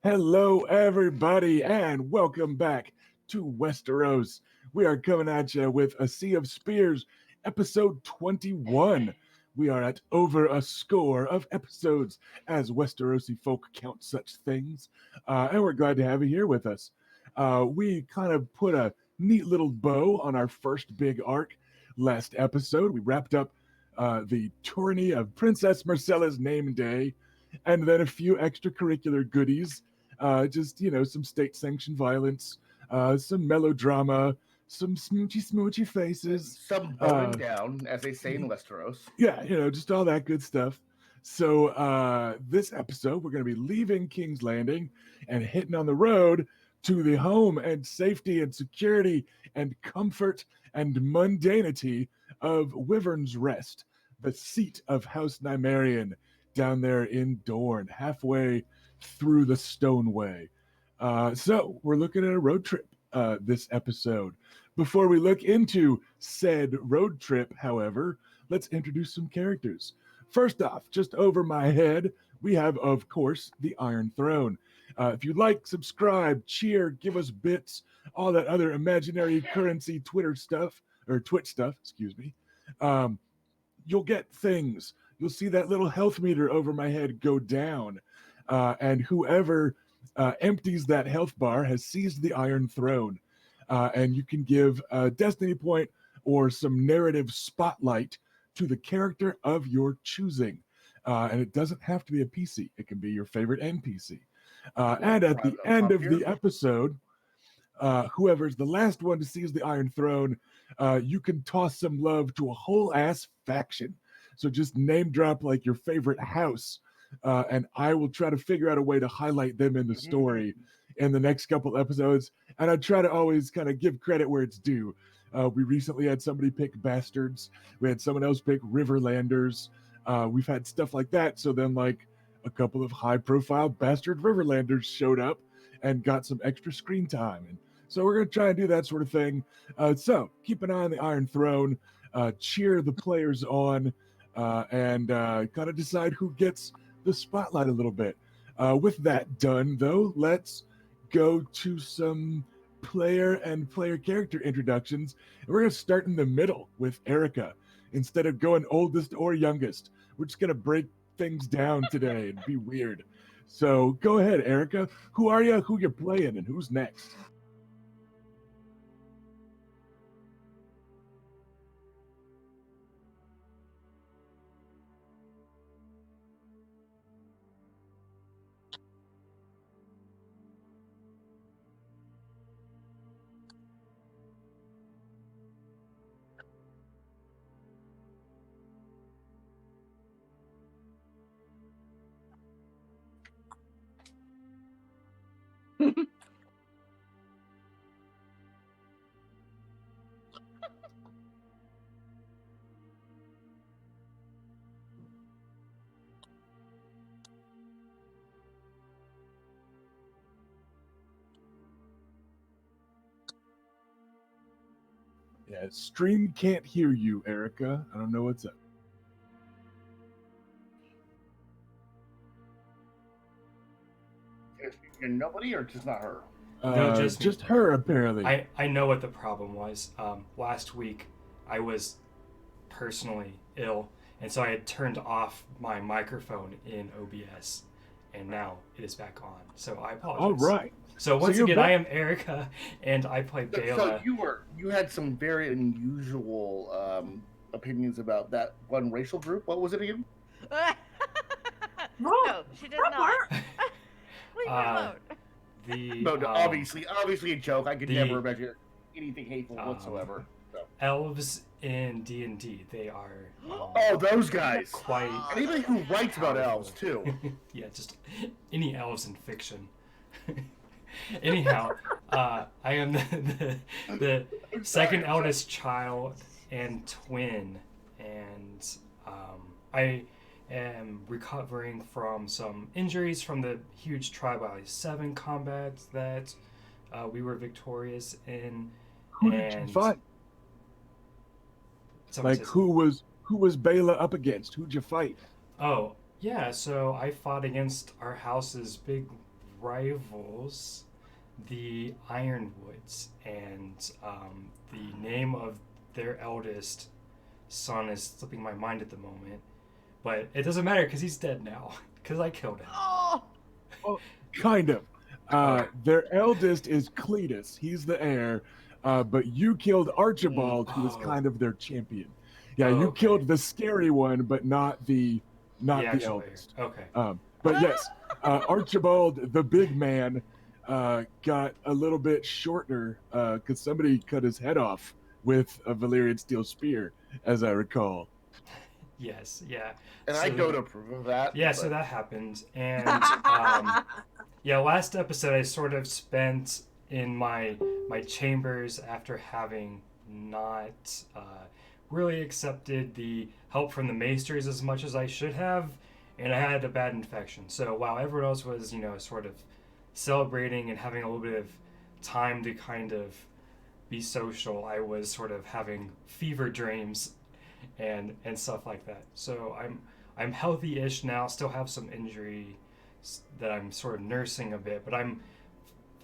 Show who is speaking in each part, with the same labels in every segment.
Speaker 1: Hello, everybody, and welcome back to Westeros. We are coming at you with A Sea of Spears, episode 21. We are at over a score of episodes as Westerosi folk count such things, and we're glad to have you here with us. We kind of put a neat little bow on our first big arc last episode. We wrapped up the tourney of Princess Marcella's name day, and then a few extracurricular goodies, just some state-sanctioned violence, some melodrama, some smoochy faces,
Speaker 2: Some bowing down, as they say in Westeros.
Speaker 1: yeah, just all that good stuff. So this episode, we're going to be leaving King's Landing and hitting on the road to the home and safety and security and comfort and mundanity of Wyvern's Rest, the seat of House Nymerian, down there in Dorne, halfway through the Stoneway. So we're looking at a road trip this episode. Before we look into said road trip, however, let's introduce some characters. First off, just over my head, we have, of course, the Iron Throne. If you like, subscribe, cheer, give us bits, all that other imaginary currency Twitter stuff, or Twitch stuff, excuse me, you'll get things. You'll see that little health meter over my head go down. And whoever empties that health bar has seized the Iron Throne. And you can give a destiny point or some narrative spotlight to the character of your choosing. And it doesn't have to be a PC. It can be your favorite NPC. And at the end of the episode, whoever's the last one to seize the Iron Throne, you can toss some love to a whole ass faction. So just name drop like your favorite house, and I will try to figure out a way to highlight them in the story in the next couple episodes. And I try to always kind of give credit where it's due. We recently had somebody pick Bastards. We had someone else pick Riverlanders. We've had stuff like that. So then like a couple of high-profile Bastard Riverlanders showed up and got some extra screen time. And so we're going to try and do that sort of thing. So keep an eye on the Iron Throne. Cheer the players on. And kind of decide who gets the spotlight a little bit. With that done, though, let's go to some player and player character introductions. And we're going to start in the middle with Erica. Instead of going oldest or youngest, we're just going to break things down today and be weird. So go ahead, Erica. Who are you, who you're playing, and who's next? Yeah, stream can't hear you, Erica. I don't know what's up.
Speaker 2: Nobody, or just not her?
Speaker 3: No,
Speaker 1: just her, apparently.
Speaker 3: I know what the problem was. Last week, I was personally ill, and so I had turned off my microphone in OBS, and now it is back on. So I apologize.
Speaker 1: All right.
Speaker 3: So once again, I am Erica, and I play Bela.
Speaker 2: So you had some very unusual opinions about that one racial group. What was it again?
Speaker 4: No, she did not. Leave her alone.
Speaker 2: Obviously a joke. I could never imagine anything hateful whatsoever. So.
Speaker 3: Elves in D&D, they are.
Speaker 2: Those guys.
Speaker 3: Quite.
Speaker 2: Anybody who writes about elves too.
Speaker 3: Yeah, just any elves in fiction. Anyhow, I am the second eldest child and twin, and I am recovering from some injuries from the huge Tribal 7 combat that we were victorious in.
Speaker 1: Who did you fight? Like who was Bela up against? Who'd you fight?
Speaker 3: Oh, yeah, so I fought against our house's big rivals, the Ironwoods, and the name of their eldest son is slipping my mind at the moment. But it doesn't matter because he's dead now because I killed him.
Speaker 4: Oh,
Speaker 1: Well, kind of. Their eldest is Cletus. He's the heir. But you killed Archibald, who was
Speaker 3: Oh.
Speaker 1: kind of their champion. Yeah,
Speaker 3: Oh,
Speaker 1: you
Speaker 3: okay.
Speaker 1: killed the scary one, but not the
Speaker 3: actual
Speaker 1: eldest.
Speaker 3: heir. Okay.
Speaker 1: But yes, Archibald, the big man, got a little bit shorter because somebody cut his head off with a Valyrian steel spear, as I recall.
Speaker 3: Yes. Yeah.
Speaker 2: And I don't approve of that.
Speaker 3: Yeah.
Speaker 2: but-
Speaker 3: So that happened, and yeah, last episode I sort of spent in my chambers after having not really accepted the help from the maesters as much as I should have, and I had a bad infection. So while everyone else was, sort of celebrating and having a little bit of time to kind of be social, I was sort of having fever dreams and stuff like that. So I'm healthy-ish now. Still have some injury that I'm sort of nursing a bit, but I'm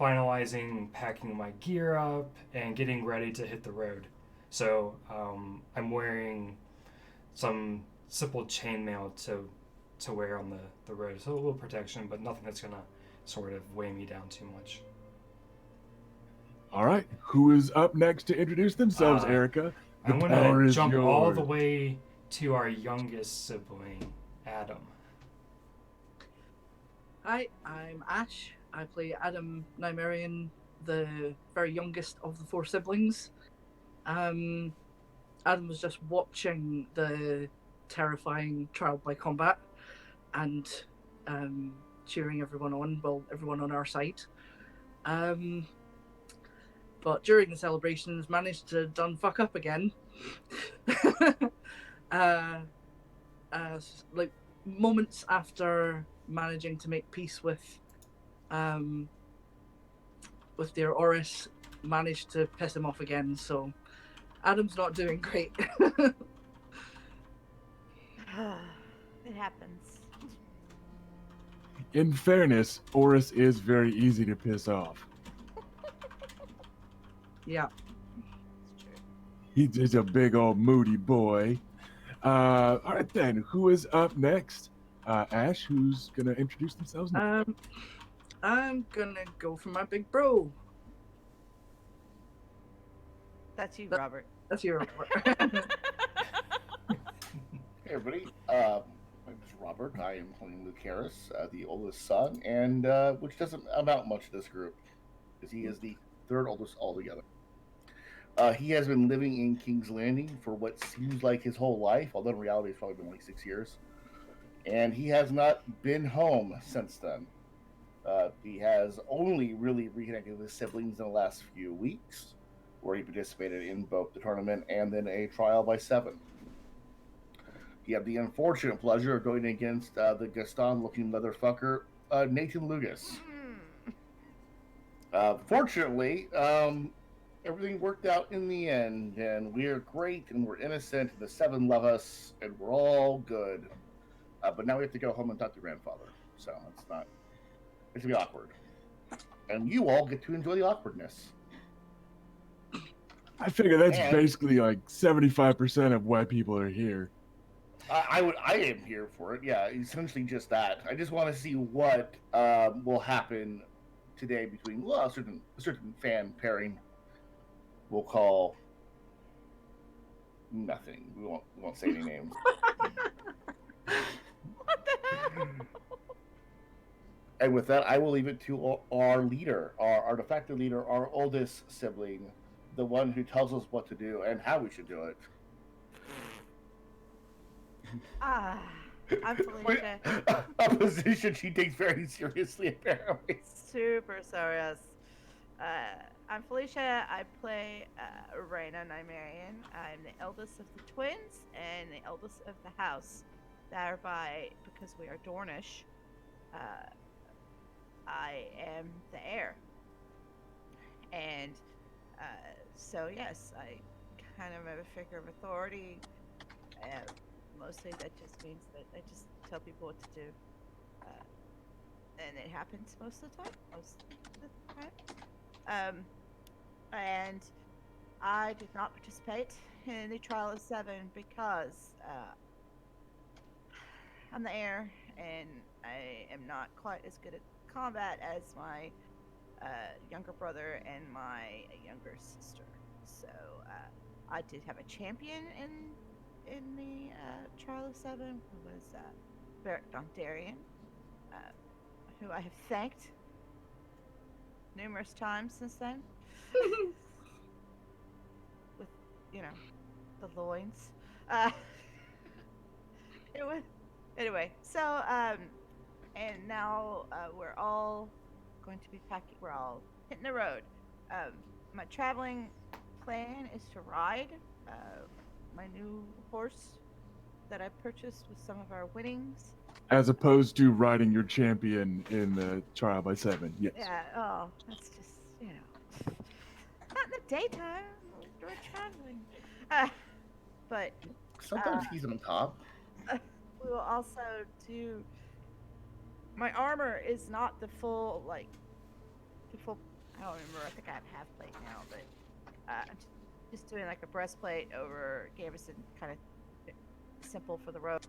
Speaker 3: finalizing packing my gear up and getting ready to hit the road. So I'm wearing some simple chainmail to wear on the road. So a little protection, but nothing that's gonna sort of weigh me down too much.
Speaker 1: All right, who is up next to introduce themselves, Erica? The
Speaker 3: I'm
Speaker 1: power
Speaker 3: gonna
Speaker 1: is
Speaker 3: jump all
Speaker 1: yours.
Speaker 3: the way to our youngest sibling, Adam.
Speaker 5: Hi, I'm Ash. I play Adam Nymerian, the very youngest of the four siblings. Adam was just watching the terrifying trial by combat and cheering everyone on, well, everyone on our side. But during the celebrations, managed to done fuck up again. Like moments after managing to make peace with their Oris, managed to piss him off again. So Adam's not doing great.
Speaker 4: it happens.
Speaker 1: In fairness, Oris is very easy to piss off.
Speaker 5: Yeah.
Speaker 4: It's true.
Speaker 1: He's a big old moody boy. All right then, who is up next? Ash, who's gonna introduce themselves now?
Speaker 5: I'm gonna go for my big bro.
Speaker 4: That's you,
Speaker 5: That-
Speaker 4: Robert.
Speaker 5: That's your
Speaker 2: Hey everybody, my name is Robert. I am playing Luke Harris, the oldest son, and which doesn't amount much to this group, because he is the third oldest altogether. He has been living in King's Landing for what seems like his whole life, although in reality it's probably been like 6 years. And he has not been home since then. He has only really reconnected with his siblings in the last few weeks, where he participated in both the tournament and then a trial by 7. He had the unfortunate pleasure of going against the Gaston-looking motherfucker, Nathan Lugas. Fortunately, everything worked out in the end, and we're great, and we're innocent, and the 7 love us, and we're all good. But now we have to go home and talk to grandfather, so it's gonna be awkward. And you all get to enjoy the awkwardness.
Speaker 1: I figure that's
Speaker 2: and-
Speaker 1: basically like 75% of why people are here.
Speaker 2: I am here for it. Yeah, essentially just that. I just want to see what will happen today between a certain fan pairing. We'll call nothing. We won't say any names.
Speaker 4: What the hell?
Speaker 2: And with that, I will leave it to our leader, our de facto leader, our oldest sibling, the one who tells us what to do and how we should do it.
Speaker 4: I'm Felicia.
Speaker 2: A position she takes very seriously, apparently.
Speaker 4: Super serious. I'm Felicia. I play Raina Nymerian. I'm the eldest of the twins and the eldest of the house. Thereby, because we are Dornish, I am the heir. And so, yes, I kind of have a figure of authority. Mostly that just means that I just tell people what to do. and it happens most of the time. Most of the time. And I did not participate in the Trial of Seven because I'm the heir, and I am not quite as good at combat as my younger brother and my younger sister. So I did have a champion in the Trial of Seven, who was Beric Dondarrion, who I have thanked numerous times since then. With, the loins. It was anyway. So and now we're all going to be packing. We're all hitting the road. My traveling plan is to ride my new horse that I purchased with some of our winnings.
Speaker 1: As opposed to riding your champion in the Trial by Seven. Yes.
Speaker 4: Yeah. Oh, that's just not in the daytime. We're traveling. But
Speaker 2: Sometimes he's on top.
Speaker 4: we will also do. My armor is not the full the full. I don't remember. I think I have half plate now, but I'm just doing like a breastplate over Gavison, kind of simple for the road.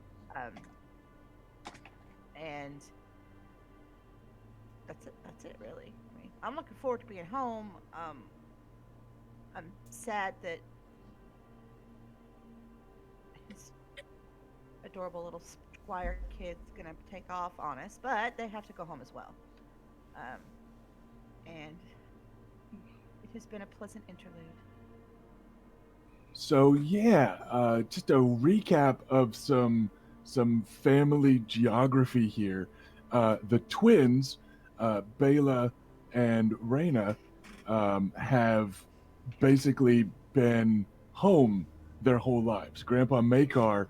Speaker 4: And that's it. That's it, really. I mean, I'm looking forward to being home. I'm sad that his adorable little squire kid's gonna take off on us, but they have to go home as well. And it has been a pleasant interlude.
Speaker 1: So yeah, just a recap of some family geography here. The twins, Bela and Raina, have basically been home their whole lives. Grandpa Makar,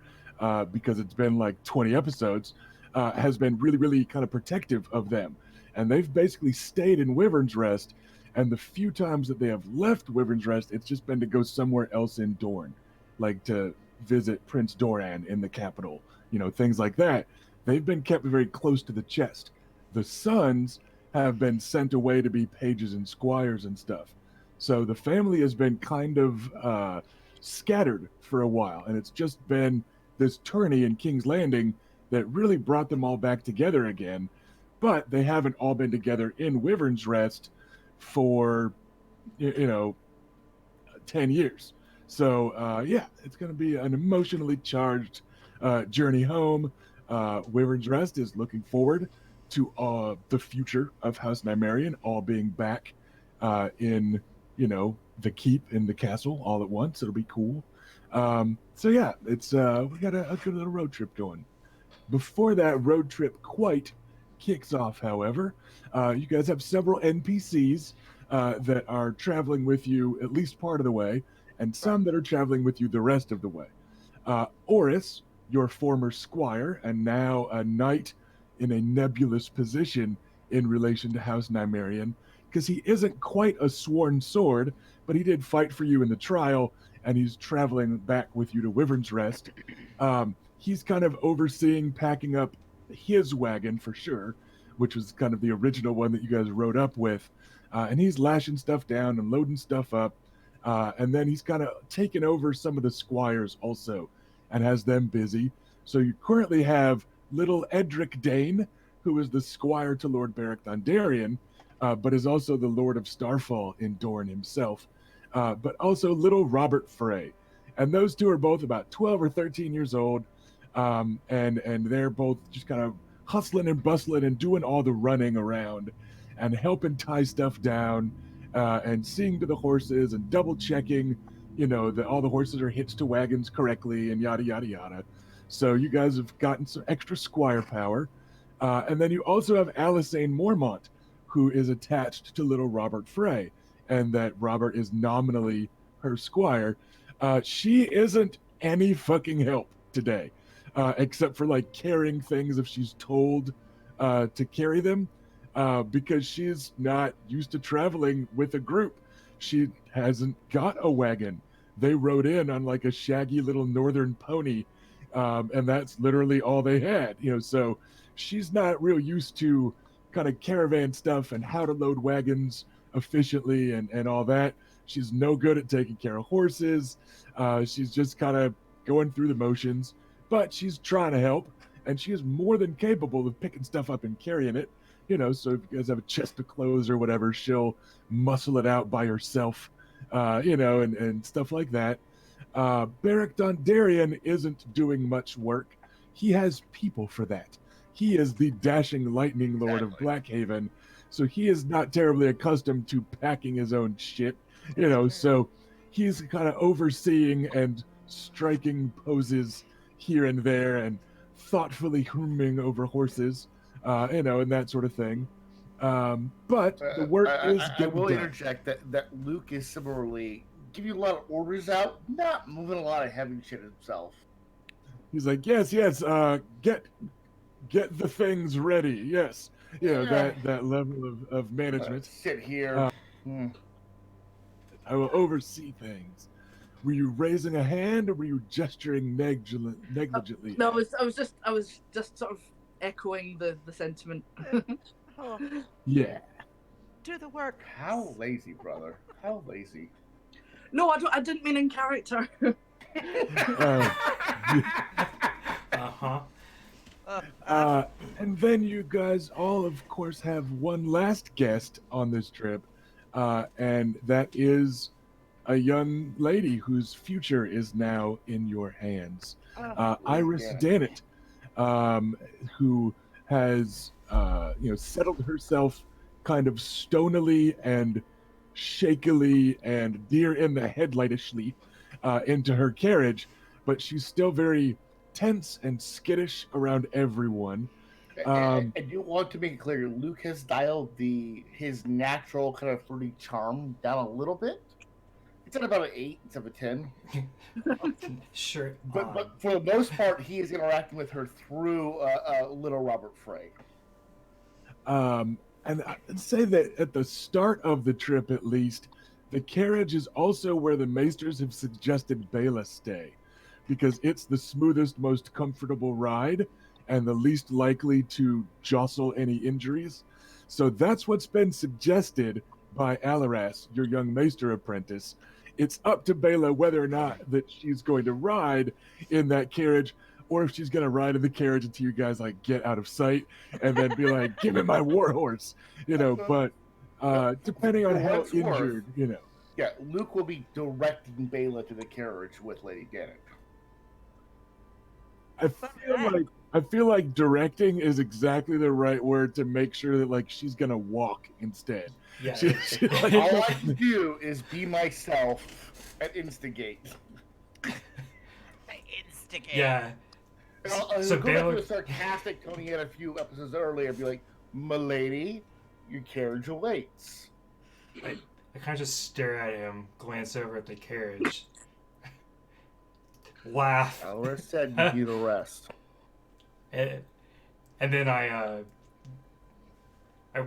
Speaker 1: because it's been like 20 episodes, has been really, really kind of protective of them. And they've basically stayed in Wyvern's Rest. And the few times that they have left Wyvern's Rest, it's just been to go somewhere else in Dorne, like to visit Prince Doran in the capital, things like that. They've been kept very close to the chest. The sons have been sent away to be pages and squires and stuff. So the family has been kind of scattered for a while, and it's just been this tourney in King's Landing that really brought them all back together again. But they haven't all been together in Wyvern's Rest for 10 years. So yeah, it's going to be an emotionally charged journey home. Wyvern's Rest is looking forward to the future of House Nymerian all being back in the keep in the castle all at once. It'll be cool. So yeah, it's we got a good little road trip going. Before that road trip quite kicks off, however, you guys have several NPCs that are traveling with you at least part of the way, and some that are traveling with you the rest of the way. Oris, your former squire, and now a knight in a nebulous position in relation to House Nymerian, because he isn't quite a sworn sword, but he did fight for you in the trial, and he's traveling back with you to Wyvern's Rest. He's kind of overseeing packing up his wagon for sure, which was kind of the original one that you guys rode up with. And he's lashing stuff down and loading stuff up. And then he's kind of taken over some of the squires also and has them busy. So you currently have little Edric Dane, who is the squire to Lord Beric Dondarrion, but is also the Lord of Starfall in Dorne himself, but also little Robert Frey. And those two are both about 12 or 13 years old, and they're both just kind of hustling and bustling and doing all the running around and helping tie stuff down, and seeing to the horses and double checking, that all the horses are hitched to wagons correctly and yada, yada, yada. So you guys have gotten some extra squire power. And then you also have Alisane Mormont, who is attached to little Robert Frey, and that Robert is nominally her squire. She isn't any fucking help today, except for like carrying things if she's told to carry them, because she's not used to traveling with a group. She hasn't got a wagon. They rode in on like a shaggy little northern pony, and that's literally all they had. So she's not real used to kind of caravan stuff and how to load wagons efficiently and all that. She's no good at taking care of horses. She's just kind of going through the motions, but she's trying to help, and she is more than capable of picking stuff up and carrying it. So if you guys have a chest of clothes or whatever, she'll muscle it out by herself, and stuff like that. Beric Dondarrion isn't doing much work. He has people for that. He is the dashing lightning lord of Blackhaven, so he is not terribly accustomed to packing his own shit, so he's kind of overseeing and striking poses here and there and thoughtfully humming over horses, and that sort of thing. But the work is
Speaker 2: I will
Speaker 1: done.
Speaker 2: interject that Luke is similarly giving a lot of orders out, not moving a lot of heavy shit himself.
Speaker 1: He's like, yes, get the things ready. Yes, that level of management.
Speaker 2: Sit here.
Speaker 1: I will oversee things. Were you raising a hand or were you gesturing negligently?
Speaker 5: No, I was just sort of echoing the sentiment.
Speaker 4: Oh,
Speaker 1: Yeah.
Speaker 4: do the work.
Speaker 2: How lazy, brother. How lazy.
Speaker 5: No, I didn't mean in character.
Speaker 1: And then you guys all, of course, have one last guest on this trip, and that is a young lady whose future is now in your hands. Iris Dannett, who has settled herself kind of stonily and shakily and deer in the headlightishly into her carriage, but she's still very tense and skittish around everyone.
Speaker 2: I do want to make it clear, Luke has dialed his natural kind of fruity charm down a little bit. It's at about an 8 instead of a 10.
Speaker 3: Sure.
Speaker 2: But for the most part, he is interacting with her through little Robert Frey.
Speaker 1: And I'd say that at the start of the trip, at least, the carriage is also where the Maesters have suggested Bela stay, because it's the smoothest, most comfortable ride and the least likely to jostle any injuries. So that's what's been suggested by Alaras, your young Maester apprentice. It's up to Bela whether or not that she's going to ride in that carriage, or if she's going to ride in the carriage until you guys get out of sight and then be like, give me my warhorse, but depending on how injured,
Speaker 2: Yeah, Luke will be directing Bela to the carriage with Lady Dannett.
Speaker 1: I feel like directing is exactly the right word to make sure that she's gonna walk instead.
Speaker 3: Yeah.
Speaker 2: All I can do is be myself and instigate.
Speaker 4: Instigate.
Speaker 3: Yeah.
Speaker 2: So go back to the sarcastic Tony had a few episodes earlier. Be like, "Milady, your carriage awaits."
Speaker 3: I kind of just stare at him, glance over at the carriage, laugh.
Speaker 2: Alaris said you do the rest.
Speaker 3: And then I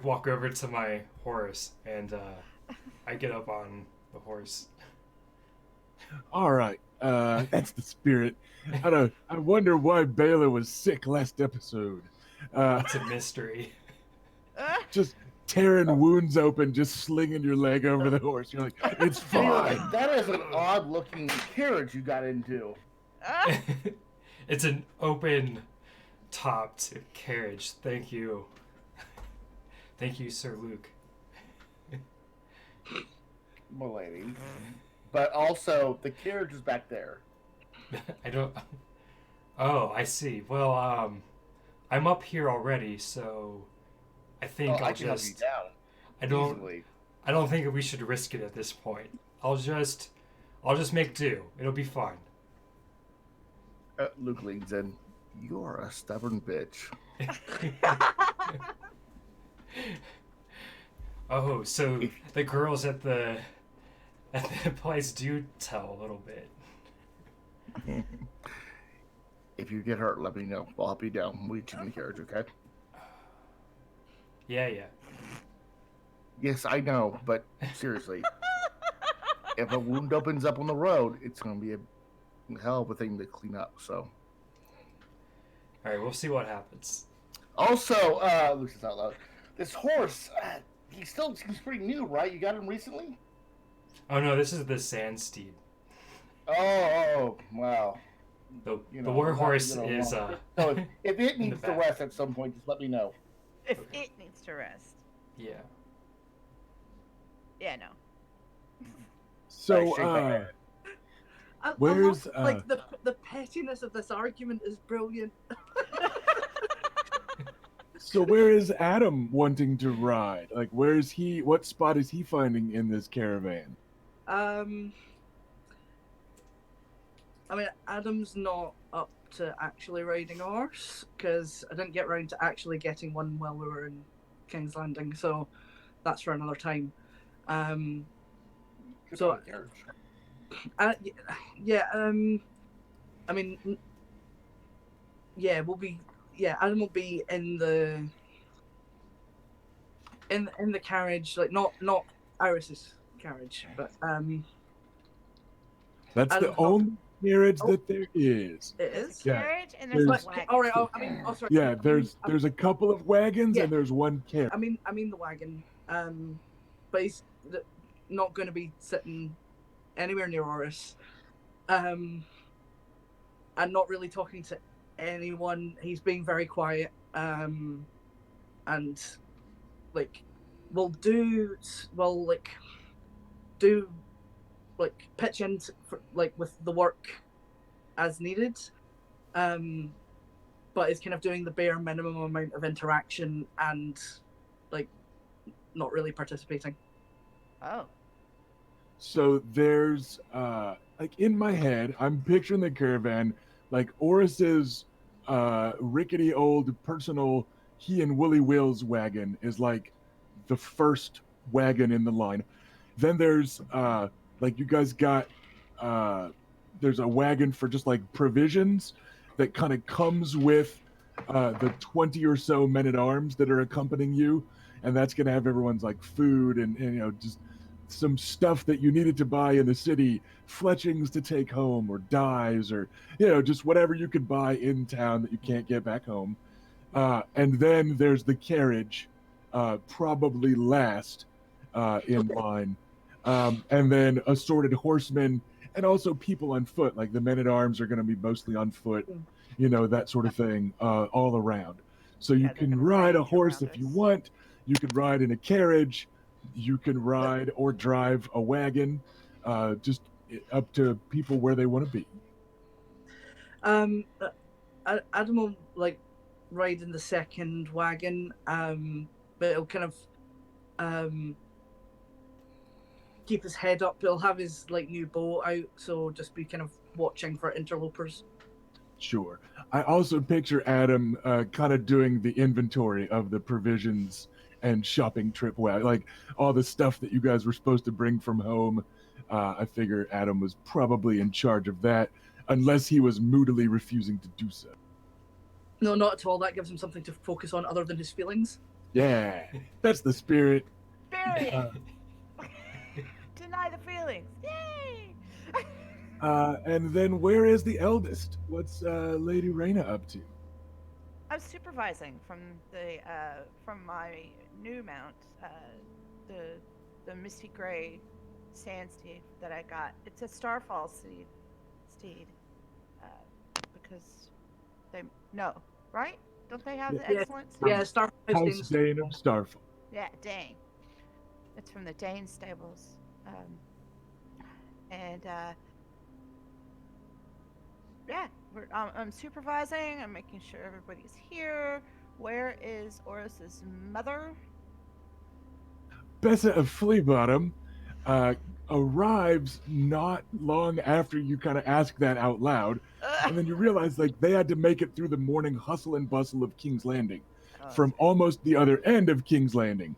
Speaker 3: walk over to my horse and I get up on the horse.
Speaker 1: All right, that's the spirit. I wonder why Bela was sick last episode.
Speaker 3: It's a mystery.
Speaker 1: Just tearing wounds open, just slinging your leg over the horse. You're like, it's fine.
Speaker 2: That is an odd-looking carriage you got into.
Speaker 3: It's an open topped carriage. Thank you. Thank you, Sir Luke.
Speaker 2: Milady. But also, the carriage is back there.
Speaker 3: I don't... Oh, I see. Well, I'm up here already, so I think
Speaker 2: I can help you down.
Speaker 3: I don't think we should risk it at this point. I'll just make do. It'll be fine.
Speaker 2: Luke leans in. You're a stubborn bitch.
Speaker 3: Oh, so the girls at the place do tell a little bit.
Speaker 2: If you get hurt, let me know. I'll help you down. We'll get you in the carriage, okay?
Speaker 3: Yeah.
Speaker 2: Yes, I know, but seriously. If a wound opens up on the road, it's going to be a hell of a thing to clean up, so.
Speaker 3: Alright, we'll see what happens.
Speaker 2: Also, Luke says out loud, This horse, he still seems pretty new, right? You got him recently?
Speaker 3: Oh no, this is the sand steed.
Speaker 2: Oh, wow.
Speaker 3: The
Speaker 2: You
Speaker 3: the
Speaker 2: know,
Speaker 3: war
Speaker 2: I'm not
Speaker 3: horse
Speaker 2: gonna
Speaker 3: is
Speaker 2: lie. So if it
Speaker 3: in the
Speaker 2: needs to
Speaker 3: back.
Speaker 2: rest at some point, just let me know.
Speaker 4: If it needs to rest.
Speaker 3: Yeah.
Speaker 4: Yeah, no.
Speaker 1: So,
Speaker 2: Shake my head.
Speaker 5: I
Speaker 1: Where's,
Speaker 5: love, like the pettiness of this argument is brilliant.
Speaker 1: so where is Adam wanting to ride? Like, where is he? What spot is he finding in this caravan?
Speaker 5: I mean, Adam's not up to actually riding a horse because I didn't get around to actually getting one while we were in King's Landing, so that's for another time.
Speaker 2: Good
Speaker 5: So-
Speaker 2: on the carriage.
Speaker 5: Yeah. I mean, yeah, Adam will be in the carriage, like not Iris's carriage, but
Speaker 1: That's
Speaker 5: Adam,
Speaker 1: the only carriage
Speaker 5: Oh.
Speaker 1: that there is.
Speaker 5: it
Speaker 4: There's
Speaker 5: is.
Speaker 4: a
Speaker 1: Yeah.
Speaker 4: carriage and there's
Speaker 1: There's-
Speaker 4: a wagon.
Speaker 5: All right. Sorry.
Speaker 1: Yeah, there's a couple of wagons
Speaker 5: Yeah.
Speaker 1: and there's one carriage.
Speaker 5: I mean the wagon. But he's not going to be sitting anywhere near Oris. And not really talking to anyone. He's being very quiet. And like, we'll pitch in with the work as needed. But it's kind of doing the bare minimum amount of interaction and like not really participating.
Speaker 4: Oh.
Speaker 1: So there's like in my head, I'm picturing the caravan like Oris's rickety old personal he and Willie Will's wagon is like the first wagon in the line. Then there's like you guys got there's a wagon for just like provisions that kind of comes with the 20 or so men-at-arms that are accompanying you, and that's going to have everyone's like food and you know just some stuff that you needed to buy in the city, fletchings to take home or dyes or you know just whatever you could buy in town that you can't get back home. And then there's the carriage, probably last in line, and then assorted horsemen and also people on foot. Like the men-at-arms are going to be mostly on foot, you know, that sort of thing, all around. So you
Speaker 4: Yeah, they're
Speaker 1: can
Speaker 4: gonna
Speaker 1: ride a
Speaker 4: range
Speaker 1: horse
Speaker 4: around
Speaker 1: if you
Speaker 4: us.
Speaker 1: want. You can ride in a carriage. You can ride or drive a wagon. Just up to people where they want to be.
Speaker 5: Adam will like ride in the second wagon, but it'll kind of keep his head up. He'll have his like new bow out, so just be kind of watching for interlopers.
Speaker 1: Sure. I also picture Adam kind of doing the inventory of the provisions and shopping trip wagon, like all the stuff that you guys were supposed to bring from home. I figure Adam was probably in charge of that, unless he was moodily refusing to do so.
Speaker 5: No, not at all. That gives him something to focus on other than his feelings.
Speaker 1: Yeah, that's the spirit.
Speaker 4: Spirit!
Speaker 1: Uh,
Speaker 4: Deny the feelings. Yay!
Speaker 1: And then where is the eldest? What's Lady Raina up to?
Speaker 4: I'm supervising from my new mount, the misty gray sand steed that I got. It's a starfall steed, because right? Don't they have the
Speaker 5: Yeah.
Speaker 4: excellent?
Speaker 5: Yeah, Star
Speaker 1: House Dane of Starfall.
Speaker 4: Yeah, Dane. It's from the Dane stables, and yeah, I'm supervising. I'm making sure everybody's here. Where is Oris's mother?
Speaker 1: Bessa of Fleabottom arrives not long after you kind of ask that out loud, and then you realize like they had to make it through the morning hustle and bustle of King's Landing from almost the other end of King's Landing.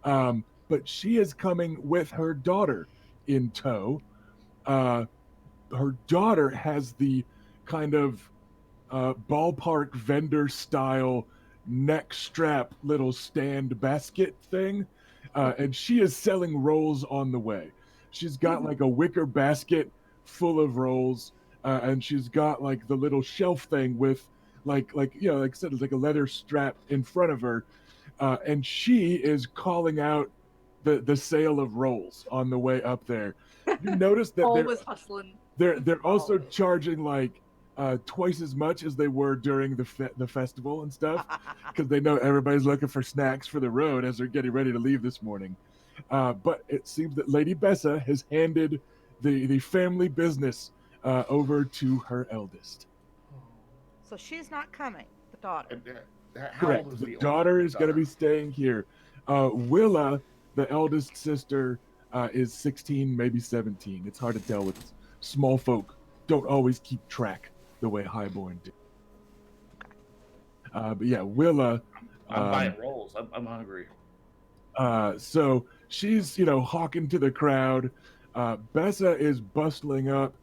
Speaker 1: But she is coming with her daughter in tow. Her daughter has the kind of ballpark vendor style neck strap little stand basket thing. And she is selling rolls on the way. She's got like a wicker basket full of rolls, and she's got like the little shelf thing with like you know, like I said, it's like a leather strap in front of her and she is calling out the sale of rolls on the way up there. You notice that
Speaker 5: Always hustling.
Speaker 1: they're also
Speaker 5: Always.
Speaker 1: charging like twice as much as they were during the festival and stuff, because they know everybody's looking for snacks for the road as they're getting ready to leave this morning. But it seems that Lady Bessa has handed the family business over to her eldest.
Speaker 4: So she's not coming, the daughter.
Speaker 2: How
Speaker 1: Correct.
Speaker 2: old is
Speaker 1: The
Speaker 2: the
Speaker 1: daughter
Speaker 2: oldest
Speaker 1: is going to
Speaker 2: daughter?
Speaker 1: be staying here. Willa, the eldest sister, is 16, maybe 17. It's hard to tell with small folk. Don't always keep track the way highborn do. But yeah, Willa.
Speaker 2: I'm buying rolls. I'm hungry.
Speaker 1: So she's, hawking to the crowd. Bessa is bustling up,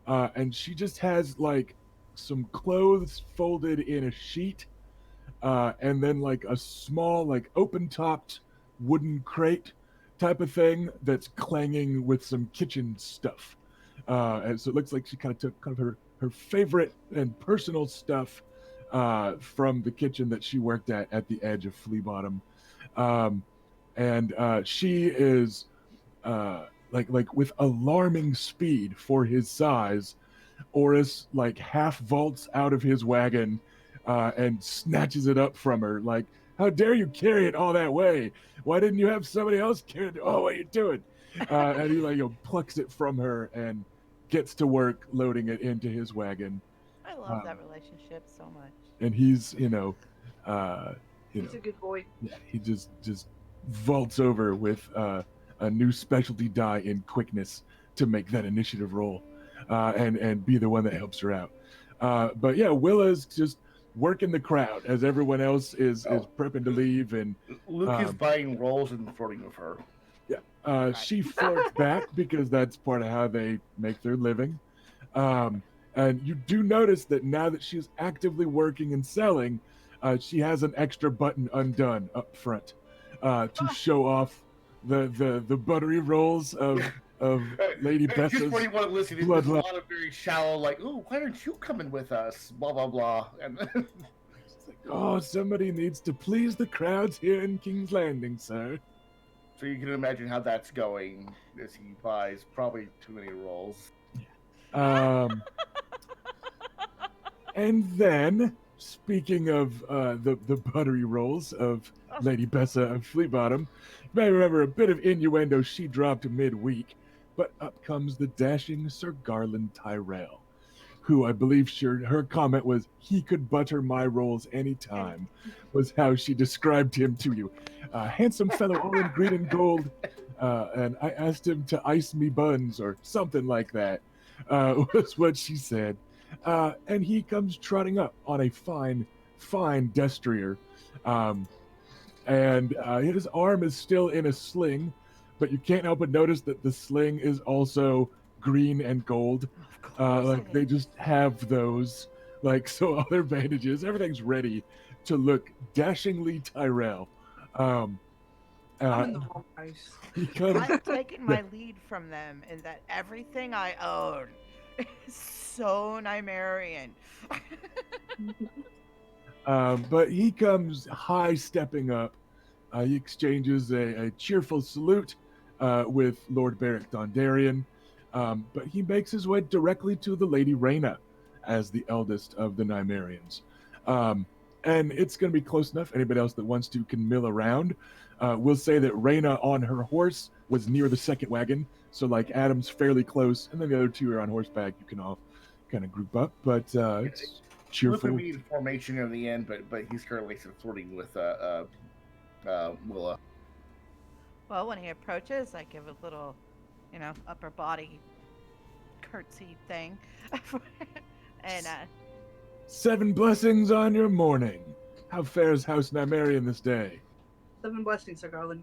Speaker 1: and she just has like some clothes folded in a sheet, and then like a small, like open-topped wooden crate type of thing that's clanging with some kitchen stuff. And so it looks like she kind of took kind of her favorite and personal stuff from the kitchen that she worked at the edge of Flea Bottom. And she is like with alarming speed for his size. Oris like half vaults out of his wagon and snatches it up from her. Like, how dare you carry it all that way? Why didn't you have somebody else carry it? Oh, what are you doing? And he like plucks it from her and gets to work loading it into his wagon.
Speaker 4: I love that relationship so much.
Speaker 1: And he's
Speaker 5: He's a good boy.
Speaker 1: yeah, he just vaults over with a new specialty die in quickness to make that initiative roll, and be the one that helps her out. But yeah, Willa's just working the crowd as everyone else is prepping to leave, and
Speaker 2: Luke is buying rolls and flirting with her.
Speaker 1: she flirts back because that's part of how they make their living. And you do notice that now that she's actively working and selling, she has an extra button undone up front to show off the buttery rolls of Lady
Speaker 2: Just
Speaker 1: Bessa's
Speaker 2: for anyone listening, there's a lot of very shallow, like, "Ooh, why aren't you coming with us?" Blah blah blah. And
Speaker 1: It's like, oh, somebody needs to please the crowds here in King's Landing, sir.
Speaker 2: so you can imagine how that's going as he buys probably too many rolls.
Speaker 1: And then, speaking of the buttery rolls of Lady Bessa of Fleabottom, you may remember a bit of innuendo she dropped midweek, but up comes the dashing Sir Garland Tyrell, who I believe her comment was, "He could butter my rolls anytime," was how she described him to you. Handsome fellow, all in green and gold, and I asked him to ice me buns or something like that, was what she said. And he comes trotting up on a fine destrier. And his arm is still in a sling, but you can't help but notice that the sling is also green and gold. Like they just have those, like, so other bandages, everything's ready to look dashingly Tyrell.
Speaker 5: I'm in the wrong house.
Speaker 1: He comes,
Speaker 4: I'm taking my lead from them in that everything I own is so Nymerian.
Speaker 1: but he comes high stepping up. He exchanges a cheerful salute with Lord Beric Dondarrion, but he makes his way directly to the Lady Rhaena as the eldest of the Nymerians. And it's going to be close enough. Anybody else that wants to can mill around. We'll say that Rhaena on her horse was near the second wagon, so like Adam's fairly close, and then the other two are on horseback. You can all kind of group up, but it's cheerful.
Speaker 2: Luke would be in formation in the end, but he's currently flirting with Willa.
Speaker 4: Well, when he approaches, I give a little, upper body curtsy thing. And
Speaker 1: 7 blessings on your morning. How fares House Nymerian this day?
Speaker 5: 7 blessings, Sir Garland.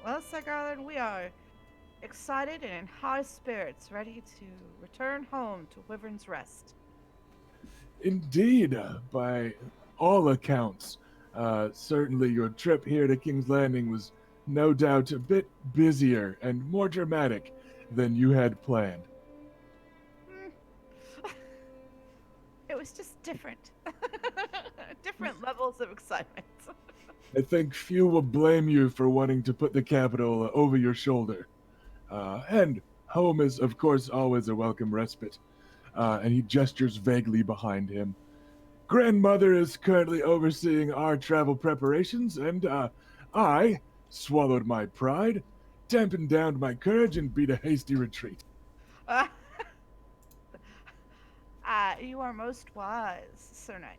Speaker 4: well, Sir Garland, we are excited and in high spirits, ready to return home to Wyvern's Rest.
Speaker 1: Indeed, by all accounts, certainly your trip here to King's Landing was no doubt a bit busier and more dramatic than you had planned.
Speaker 4: It was just different. Different levels of excitement.
Speaker 1: I think few will blame you for wanting to put the capital over your shoulder. And home is, of course, always a welcome respite. And he gestures vaguely behind him. Grandmother is currently overseeing our travel preparations, and I swallowed my pride, dampened down my courage, and beat a hasty retreat.
Speaker 4: You are most wise, Sir Knight.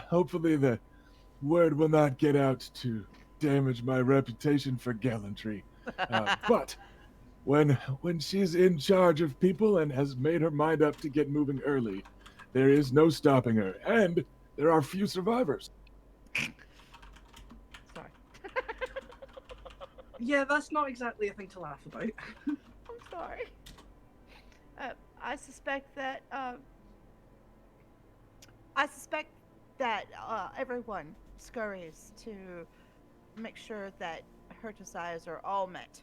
Speaker 1: Hopefully, the word will not get out to damage my reputation for gallantry. But when she's in charge of people and has made her mind up to get moving early, there is no stopping her, and there are few survivors.
Speaker 4: Sorry.
Speaker 5: Yeah, that's not exactly a thing to laugh about.
Speaker 4: I'm sorry. I suspect that everyone scurries to make sure that her desires are all met.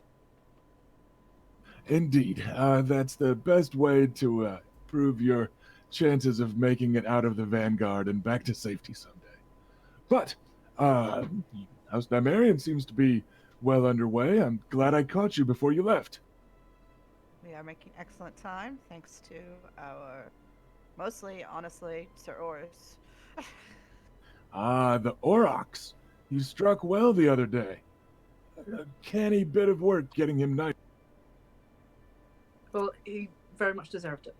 Speaker 1: Indeed, that's the best way to prove your chances of making it out of the vanguard and back to safety someday. But uh, House Nymerian seems to be well underway. I'm glad I caught you before you left.
Speaker 4: We are making excellent time thanks to our, mostly, honestly, Sir Oris.
Speaker 1: The Aurochs. You struck well the other day. A canny bit of work getting him knighted.
Speaker 5: Well, he very much deserved it.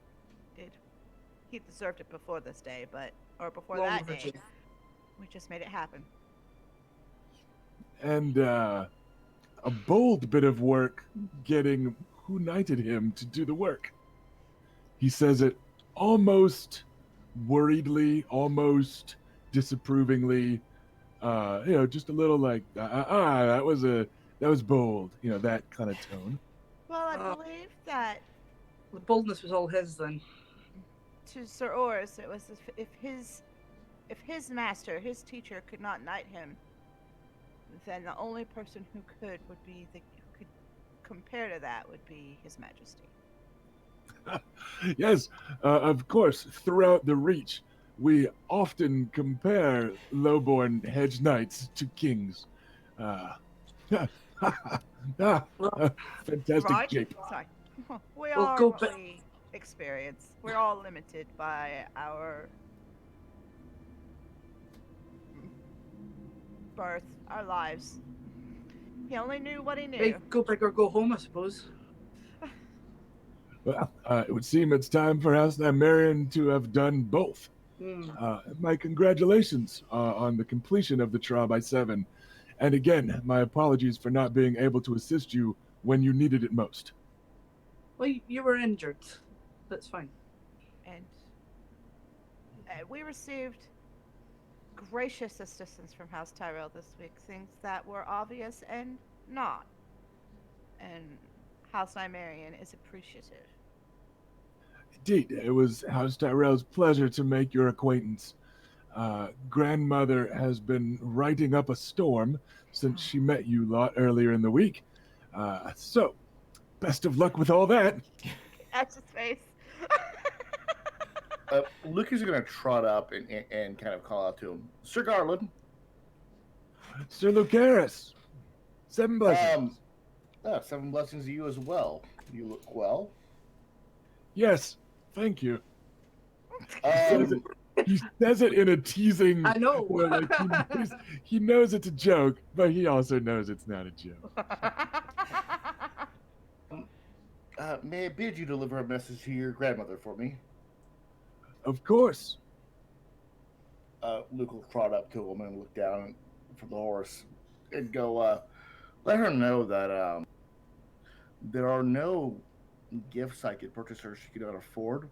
Speaker 4: He deserved it before this day, or before
Speaker 5: Long
Speaker 4: that day.
Speaker 5: overdue.
Speaker 4: We just made it happen.
Speaker 1: And a bold bit of work getting who knighted him to do the work. He says it almost worriedly, almost disapprovingly, just a little like, that was bold, that kind of tone.
Speaker 4: Well, I believe that
Speaker 5: The boldness was all his then.
Speaker 4: to Sir Oris, it was if his master, his teacher, could not knight him, then the only person who could compare to that would be His Majesty.
Speaker 1: Yes, of course, throughout the Reach, we often compare lowborn hedge knights to kings. Fantastic
Speaker 4: Right?
Speaker 1: jape.
Speaker 4: Sorry. We
Speaker 5: Well,
Speaker 4: are
Speaker 5: go
Speaker 4: what
Speaker 5: back.
Speaker 4: we experience. We're all limited by our birth, our lives. He only knew what he knew.
Speaker 5: Hey, go big or go home, I suppose.
Speaker 1: Well, it would seem it's time for House Nymerian to have done both.
Speaker 5: Hmm.
Speaker 1: My congratulations on the completion of the trial by 7. And again, my apologies for not being able to assist you when you needed it most.
Speaker 5: Well, you were injured. That's fine.
Speaker 4: And we received gracious assistance from House Tyrell this week, things that were obvious and not. And House Nymerian is appreciative.
Speaker 1: Indeed, it was House Tyrell's pleasure to make your acquaintance. Grandmother has been writing up a storm since she met you lot earlier in the week. So, best of luck with all that.
Speaker 4: That's his face.
Speaker 2: Lucas is going to trot up and kind of call out to him, Sir Garland.
Speaker 1: Sir Lucaris, 7 blessings.
Speaker 2: 7 blessings to you as well. You look well.
Speaker 1: Yes, thank you.
Speaker 2: Um,
Speaker 1: He says it in a teasing.
Speaker 5: I know.
Speaker 1: He knows it's a joke, but he also knows it's not a joke.
Speaker 2: may I bid you deliver a message to your grandmother for me?
Speaker 1: Of course.
Speaker 2: Luke will trot up to him and look down from the horse and go, let her know that there are no gifts I could purchase her she could not afford,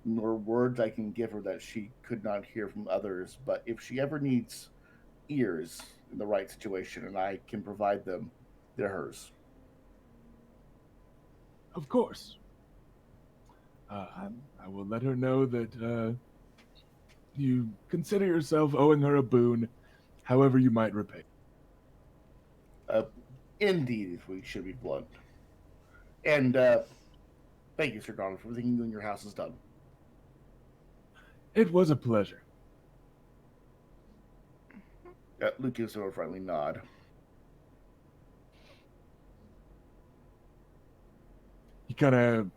Speaker 2: nor words I can give her that she could not hear from others. But if she ever needs ears in the right situation and I can provide them, they're hers.
Speaker 1: Of course. I will let her know that you consider yourself owing her a boon, however you might repay.
Speaker 2: Indeed, if we should be blunt. And thank you, Sir Garland, for everything you and your house has done.
Speaker 1: It was a pleasure.
Speaker 2: Luke gives him a friendly nod.
Speaker 1: He kind of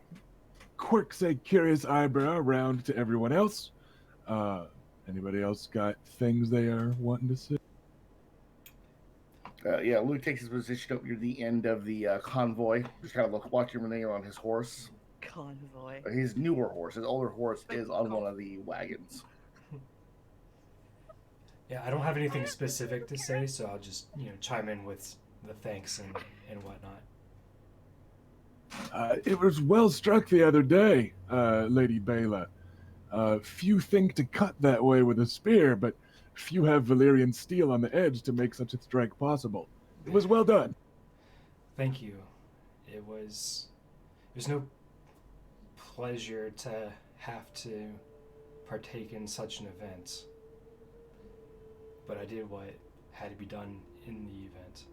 Speaker 1: quirks a curious eyebrow around to everyone else. Uh, Anybody else got things they are wanting to say?
Speaker 2: Yeah, Luke takes his position up near the end of the convoy, just kind of watching everything on his horse.
Speaker 4: Convoy.
Speaker 2: His newer horse, his older horse, is on one of the wagons.
Speaker 3: Yeah, I don't have anything specific to say, so I'll just chime in with the thanks and whatnot.
Speaker 1: It was well struck the other day, Lady Bela. Few think to cut that way with a spear, but few have Valyrian steel on the edge to make such a strike possible. It was well done.
Speaker 3: Thank you. There's no pleasure to have to partake in such an event, but I did what had to be done in the event.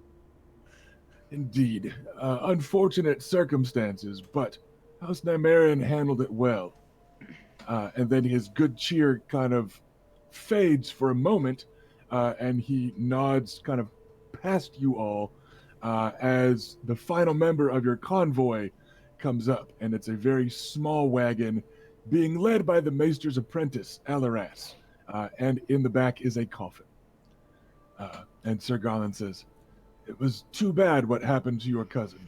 Speaker 1: Indeed. Unfortunate circumstances, but House Nymerian handled it well. And then his good cheer kind of fades for a moment, and he nods kind of past you all as the final member of your convoy comes up. And it's a very small wagon being led by the maester's apprentice, Alaras. And in the back is a coffin. And Sir Garland says, "It was too bad what happened to your cousin."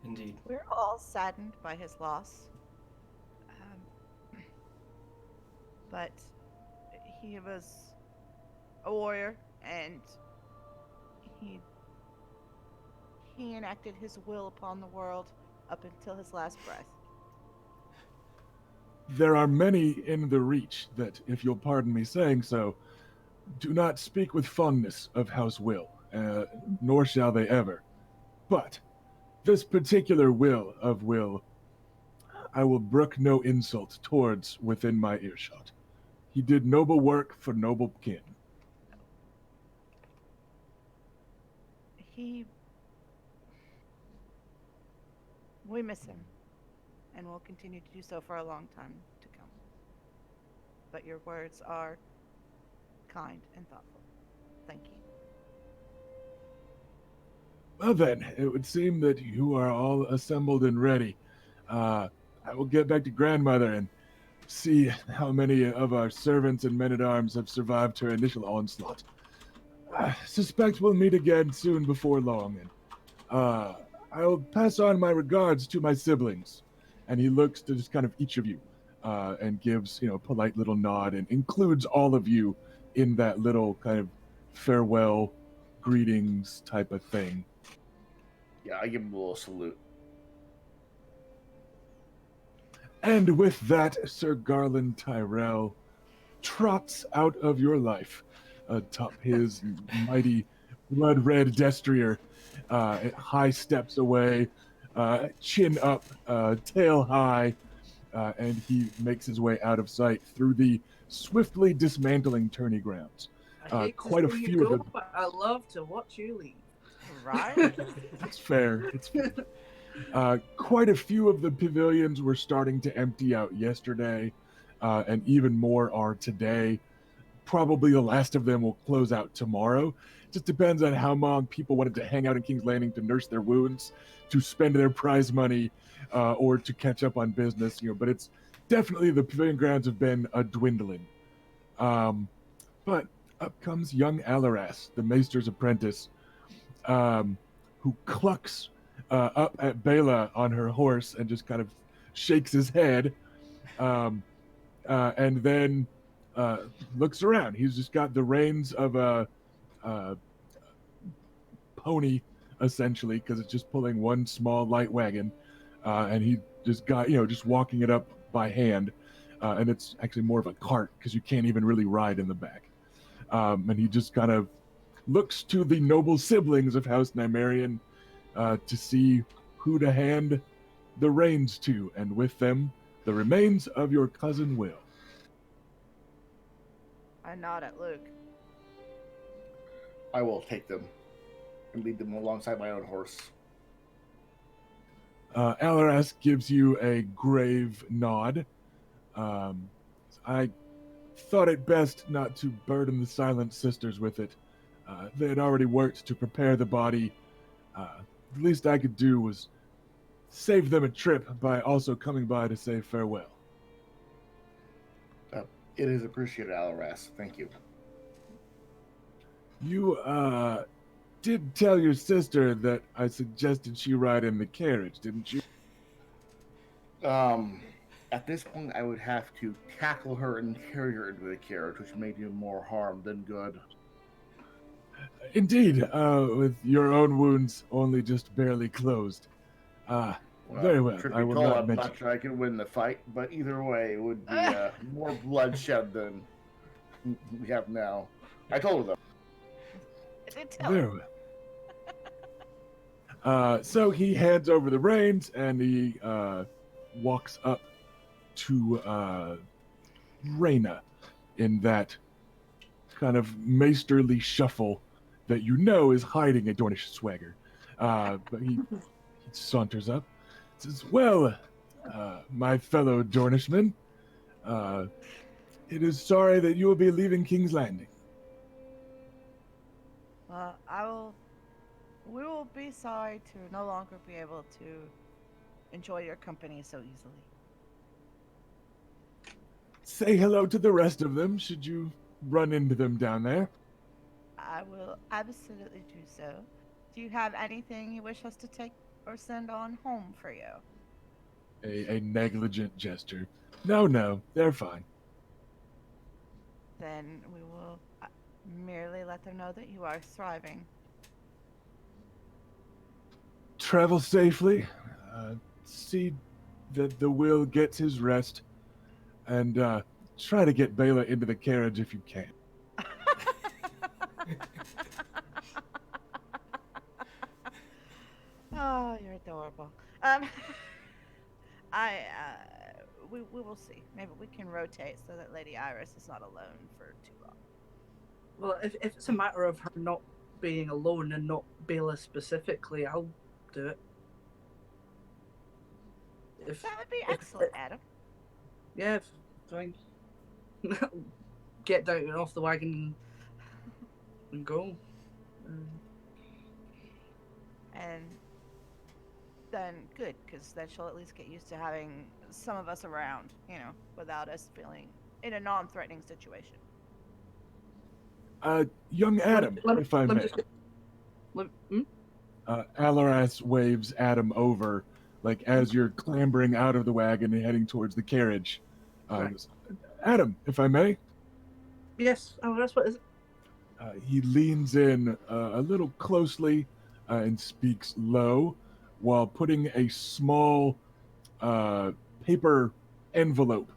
Speaker 3: Indeed.
Speaker 4: We're all saddened by his loss. But he was a warrior, and he enacted his will upon the world up until his last breath.
Speaker 1: There are many in the Reach that, if you'll pardon me saying so, do not speak with fondness of House Will, nor shall they ever. But this particular will of Will, I will brook no insult towards within my earshot. He did noble work for noble kin.
Speaker 4: We miss him, and will continue to do so for a long time to come. But your words are kind and thoughtful. Thank you.
Speaker 1: Well then, it would seem that you are all assembled and ready. I will get back to grandmother and see how many of our servants and men-at-arms have survived her initial onslaught. I suspect we'll meet again soon before long, and I'll pass on my regards to my siblings. And he looks to just kind of each of you and gives, a polite little nod and includes all of you in that little kind of farewell greetings type of thing.
Speaker 2: Yeah, I give him a little salute.
Speaker 1: And with that, Sir Garland Tyrell trots out of your life atop his mighty blood-red destrier, high steps away, chin up, tail high, and he makes his way out of sight through the swiftly dismantling tourney grounds.
Speaker 5: I hate
Speaker 1: Quite a
Speaker 5: to see
Speaker 1: few
Speaker 5: you
Speaker 1: of
Speaker 5: go,
Speaker 1: them.
Speaker 5: but I love to watch you leave.
Speaker 4: Right?
Speaker 1: It's fair. It's fair. Quite a few of the pavilions were starting to empty out yesterday, and even more are today. Probably the last of them will close out tomorrow. Just depends on how long people wanted to hang out in King's Landing to nurse their wounds, to spend their prize money, or to catch up on business. But it's definitely the pavilion grounds have been a dwindling. But up comes young Alaras, the maester's apprentice, who clucks up at Bela on her horse and just kind of shakes his head, and then looks around. He's just got the reins of a pony, essentially, because it's just pulling one small light wagon, and he just got, just walking it up by hand, and it's actually more of a cart because you can't even really ride in the back. And he just kind of looks to the noble siblings of House Nymerian to see who to hand the reins to, and with them, the remains of your cousin Will.
Speaker 4: I nod at Luke.
Speaker 2: I will take them and lead them alongside my own horse.
Speaker 1: Alaras gives you a grave nod. I thought it best not to burden the Silent Sisters with it. They had already worked to prepare the body. The least I could do was save them a trip by also coming by to say farewell.
Speaker 2: It is appreciated, Alaras. Thank you.
Speaker 1: You, did tell your sister that I suggested she ride in the carriage, didn't you?
Speaker 2: At this point, I would have to tackle her and carry her into the carriage, which may do more harm than good.
Speaker 1: Indeed, with your own wounds only just barely closed. Very well.
Speaker 2: Truth
Speaker 1: I
Speaker 2: be
Speaker 1: will
Speaker 2: told,
Speaker 1: not
Speaker 2: I'm
Speaker 1: mention.
Speaker 2: not sure I can win the fight, but either way, it would be more bloodshed than we have now. I told her
Speaker 4: I did tell
Speaker 1: Very
Speaker 4: him.
Speaker 1: well. So he hands over the reins and he walks up to Reyna in that kind of maesterly shuffle that you know is hiding a Dornish swagger. But he saunters up, says, "Well, my fellow Dornishmen, it is sorry that you will be leaving King's Landing.
Speaker 4: Well, we will be sorry to no longer be able to enjoy your company so easily.
Speaker 1: Say hello to the rest of them, should you run into them down there."
Speaker 4: I will absolutely do so. Do you have anything you wish us to take or send on home for you?
Speaker 1: A negligent gesture. No, they're fine.
Speaker 4: Then we will merely let them know that you are thriving.
Speaker 1: Travel safely. See that the Will gets his rest. And try to get Bela into the carriage if you can.
Speaker 4: Oh, you're adorable. We will see. Maybe we can rotate so that Lady Iris is not alone for too long.
Speaker 5: Well, if it's a matter of her not being alone and not Bela specifically, I'll do it.
Speaker 4: That would be excellent, Adam.
Speaker 5: Yeah, fine. Get down and off the wagon and go.
Speaker 4: And then good, because then she'll at least get used to having some of us around, without us feeling in a non-threatening situation.
Speaker 1: Young Adam, if I may. Alaras waves Adam over, like as you're clambering out of the wagon and heading towards the carriage.
Speaker 5: Right.
Speaker 1: Goes, Adam, if I may.
Speaker 5: Yes, Alaras, what is it?
Speaker 1: He leans in a little closely and speaks low while putting a small paper envelope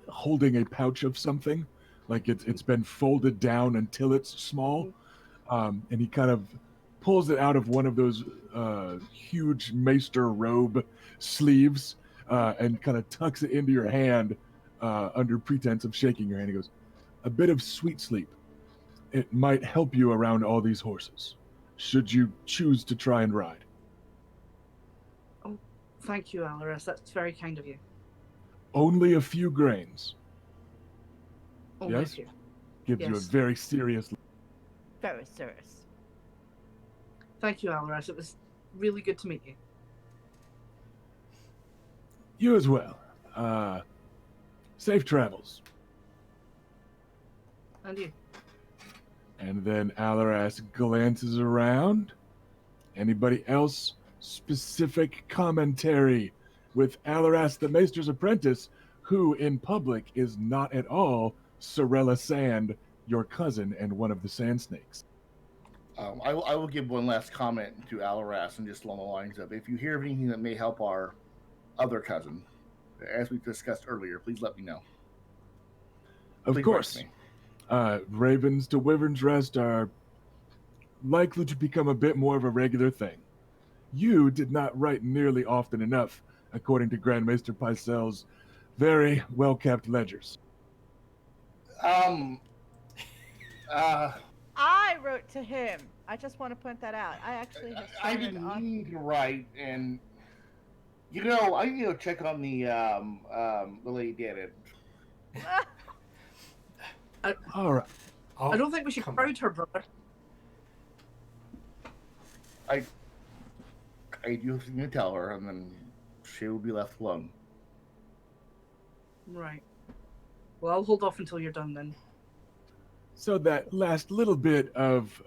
Speaker 1: holding a pouch of something. Like it's been folded down until it's small. And he kind of pulls it out of one of those huge maester robe sleeves and kind of tucks it into your hand under pretense of shaking your hand. He goes, "A bit of sweet sleep. It might help you around all these horses, should you choose to try and ride."
Speaker 5: Oh, thank you, Alaras. That's very kind of you.
Speaker 1: Only a few grains.
Speaker 5: Oh,
Speaker 1: Yes?
Speaker 5: thank you.
Speaker 1: Gives you a
Speaker 5: Yes.
Speaker 1: very serious...
Speaker 4: Very serious.
Speaker 5: Thank you, Alaras. It was really good to meet you.
Speaker 1: You as well. Safe travels.
Speaker 5: And you.
Speaker 1: And then Alaras glances around. Anybody else? Specific commentary with Alaras the Maester's apprentice, who in public is not at all Sorella Sand, your cousin and one of the Sand Snakes.
Speaker 2: I will give one last comment to Alaras, and just along the lines of, if you hear of anything that may help our other cousin, as we discussed earlier, please let me know.
Speaker 1: Of
Speaker 2: Please
Speaker 1: course.
Speaker 2: write to me.
Speaker 1: Ravens to Wyvern's Rest are likely to become a bit more of a regular thing. You did not write nearly often enough, according to Grand Maester Pycel's very well-kept ledgers.
Speaker 4: I wrote to him. I just want to point that out. I actually have
Speaker 2: I
Speaker 4: started
Speaker 2: didn't
Speaker 4: on.
Speaker 2: mean to write, and I need to go check on the lady Janet.
Speaker 1: All right.
Speaker 5: I don't think we should
Speaker 3: come
Speaker 5: crowd her, brother.
Speaker 2: I do have something to tell her, and then she will be left alone.
Speaker 5: Right. Well, I'll hold off until you're done then.
Speaker 1: So that last little bit of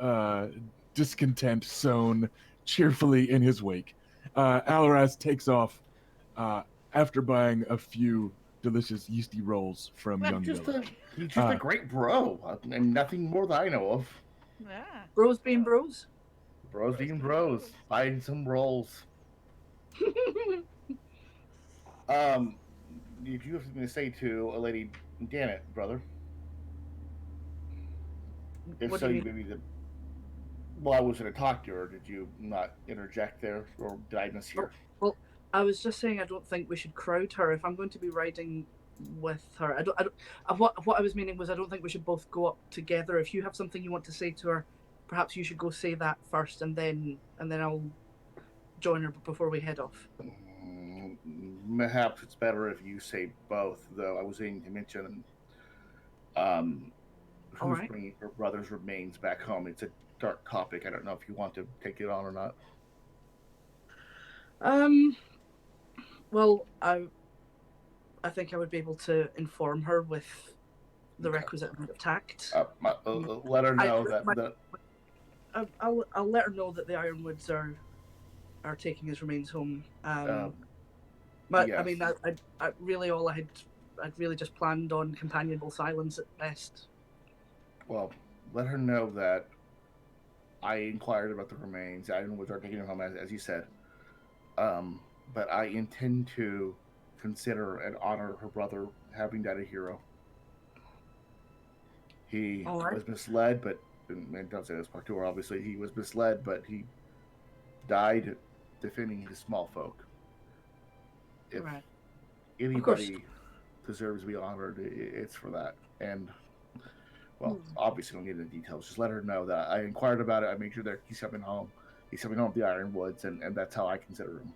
Speaker 1: discontent sown cheerfully in his wake, Alaraz takes off after buying a few delicious yeasty rolls from
Speaker 2: Well,
Speaker 1: Young Villa.
Speaker 2: He's just a great bro, and nothing more that I know of.
Speaker 4: Yeah.
Speaker 5: Bros being bros.
Speaker 2: Bros being bros, buying some rolls. If you have something to say to a lady Janet, brother. If
Speaker 5: What
Speaker 2: so,
Speaker 5: do you
Speaker 2: you
Speaker 5: mean?
Speaker 2: maybe the. Well, I was going to talk to her. Did you not interject there, or did I mishear?
Speaker 5: Well, I was just saying I don't think we should crowd her. If I'm going to be riding with her, what I was meaning was I don't think we should both go up together. If you have something you want to say to her, perhaps you should go say that first, and then I'll join her before we head off.
Speaker 2: Perhaps it's better if you say both, though I was going to mention who's
Speaker 5: right.
Speaker 2: bringing her brother's remains back home. It's a dark topic. I don't know if you want to take it on or not.
Speaker 5: Well, I think I would be able to inform her with the
Speaker 2: Okay.
Speaker 5: requisite amount of tact.
Speaker 2: Let her know that.
Speaker 5: I'll let her know that the Ironwoods are taking his remains home. But
Speaker 2: yes.
Speaker 5: I mean, I really all I'd really just planned on companionable silence at best.
Speaker 2: Well, let her know that I inquired about the remains. I was taking them home, as you said. But I intend to consider and honor her brother having died a hero. He was misled, but and don't say this part to her. Obviously, he was misled, but he died defending his small folk. If anybody deserves to be honored, it's for that. And well, obviously, don't get into details. Just let her know that I inquired about it. I made sure that he's coming home. He's coming home with the Ironwoods, and that's how I consider him.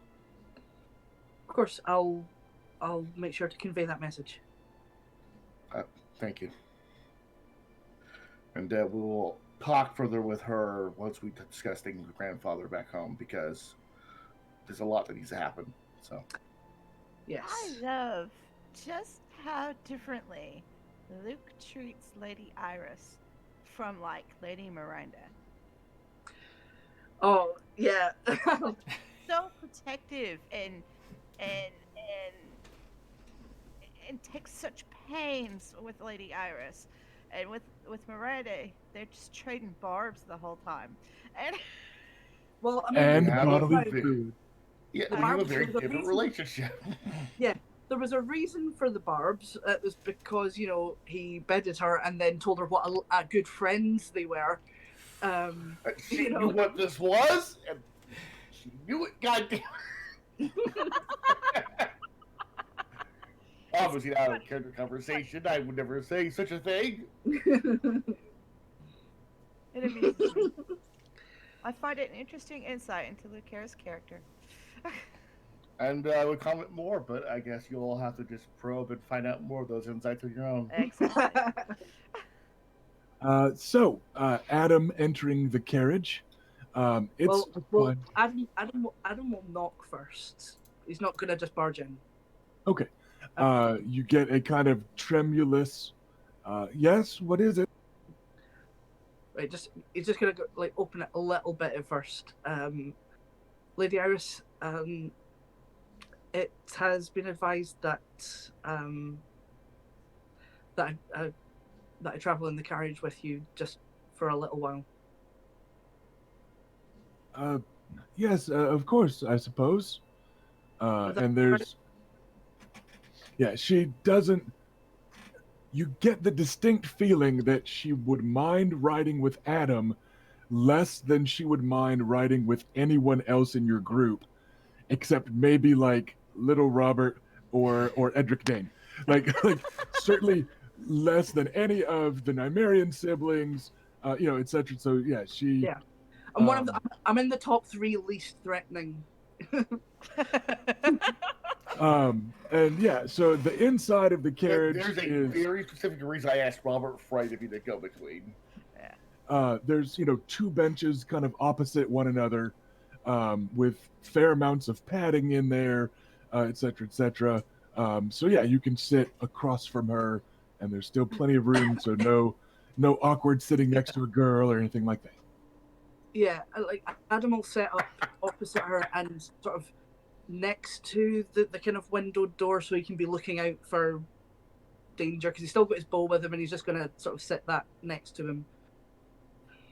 Speaker 5: Of course, I'll make sure to convey that message.
Speaker 2: Thank you. And we will talk further with her once we discuss things with grandfather back home, because there's a lot that needs to happen. So.
Speaker 5: Yes.
Speaker 4: I love just how differently Luke treats Lady Iris from like Lady Miranda.
Speaker 5: Oh yeah.
Speaker 4: So protective and takes such pains with Lady Iris, and with Miranda, they're just trading barbs the whole time. And
Speaker 5: well, I mean,
Speaker 1: And
Speaker 2: have
Speaker 1: bodily
Speaker 2: a-
Speaker 1: food.
Speaker 2: Yeah,
Speaker 5: The
Speaker 2: we have a
Speaker 5: barbs
Speaker 2: very
Speaker 5: were the
Speaker 2: different
Speaker 5: reason.
Speaker 2: relationship.
Speaker 5: Yeah, there was a reason for the barbs. It was because he bedded her and then told her what a good friends they were.
Speaker 2: She knew what this was, and she knew it. Goddamn. Obviously, out of character conversation, I would never say such a thing.
Speaker 4: it amuses me. I find it an interesting insight into Lucara's character.
Speaker 2: And I would comment more, but I guess you'll all have to just probe and find out more of those insights on your own.
Speaker 4: Exactly.
Speaker 1: So Adam entering the carriage. It's
Speaker 5: well, Adam will knock first. He's not gonna just barge in.
Speaker 1: okay. You get a kind of tremulous. Yes. What is it?
Speaker 5: Right, he's just gonna go, open it a little bit at first. Lady Iris, it has been advised that that I travel in the carriage with you just for a little while.
Speaker 1: Yes, of course, I suppose. And there's, yeah, she doesn't. You get the distinct feeling that she would mind riding with Adam less than she would mind riding with anyone else in your group, except maybe like Little Robert or Edric Dane. Like certainly less than any of the Nymerian siblings, etc. So yeah, she.
Speaker 5: Yeah, I'm I'm in the top 3 least threatening.
Speaker 1: And yeah, so the inside of the carriage
Speaker 2: There's a
Speaker 1: is
Speaker 2: very specific reason I asked Robert Fright if he could go between.
Speaker 1: there's two benches kind of opposite one another, with fair amounts of padding in there, et cetera, et cetera. So yeah, you can sit across from her, and there's still plenty of room, so no awkward sitting next to a girl or anything like that.
Speaker 5: Yeah, like Adam will set up opposite her and sort of next to the kind of windowed door, so he can be looking out for danger, because he's still got his bow with him, and he's just going to sort of sit that next to him.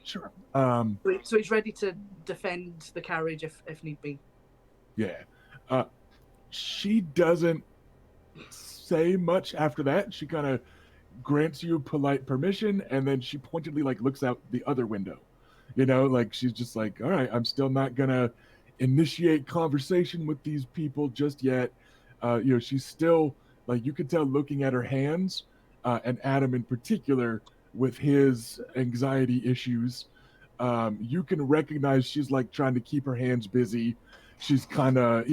Speaker 1: Sure.
Speaker 5: So he's ready to defend the carriage if need be.
Speaker 1: Yeah. She doesn't say much after that. She kind of grants you polite permission, and then she pointedly looks out the other window. She's just like, all right, I'm still not gonna initiate conversation with these people just yet. She's still you could tell looking at her hands, and Adam in particular with his anxiety issues. You can recognize she's trying to keep her hands busy. She's kind of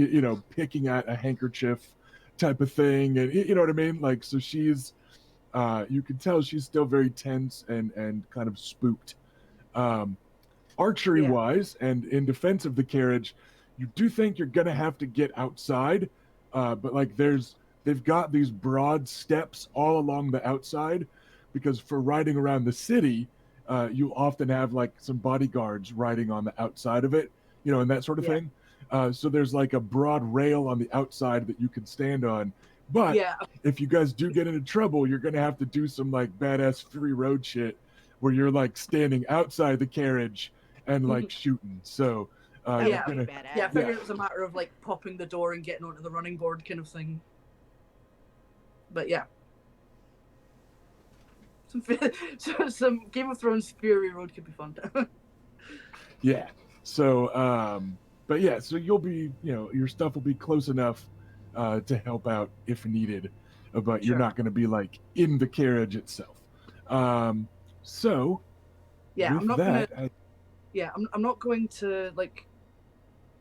Speaker 1: picking at a handkerchief type of thing, and you know what I mean. So she's you can tell she's still very tense and kind of spooked. Archery wise, and in defense of the carriage, you do think you're gonna have to get outside, but they've got these broad steps all along the outside, because for riding around the city, you often have some bodyguards riding on the outside of it, and that sort of thing. So there's a broad rail on the outside that you can stand on. But if you guys do get into trouble, you're gonna have to do some badass free road shit, where you're standing outside the carriage and shooting. So
Speaker 4: That
Speaker 5: yeah,
Speaker 4: would be badass.
Speaker 5: I figured it was a matter of popping the door and getting onto the running board kind of thing. But yeah, some Game of Thrones Fury Road could be fun.
Speaker 1: Yeah. So but yeah, so you'll be your stuff will be close enough to help out if needed, but you're not going to be in the carriage itself. So
Speaker 5: yeah,
Speaker 1: with
Speaker 5: I'm not
Speaker 1: that,
Speaker 5: gonna. Yeah, I'm not going to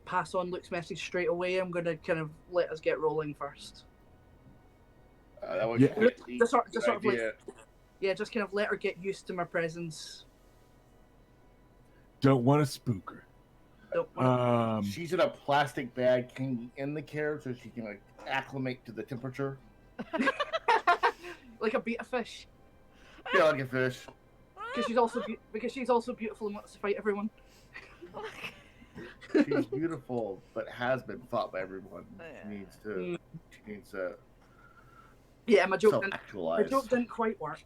Speaker 5: pass on Luke's message straight away. I'm going to kind of let us get rolling first.
Speaker 2: That would
Speaker 1: Yeah.
Speaker 2: be
Speaker 5: Just sort of
Speaker 2: idea.
Speaker 5: just kind of let her get used to my presence.
Speaker 1: don't want to spook her.
Speaker 5: Don't wanna-
Speaker 2: She's in a plastic bag hanging in the carriage, so she can acclimate to the temperature.
Speaker 5: like a beta fish,
Speaker 2: Yeah, like a fish.
Speaker 5: because she's also beautiful and wants to fight everyone.
Speaker 2: She's beautiful, but has been fought by everyone. She needs to
Speaker 5: Yeah, my joke
Speaker 2: self-actualize.
Speaker 5: didn't quite work.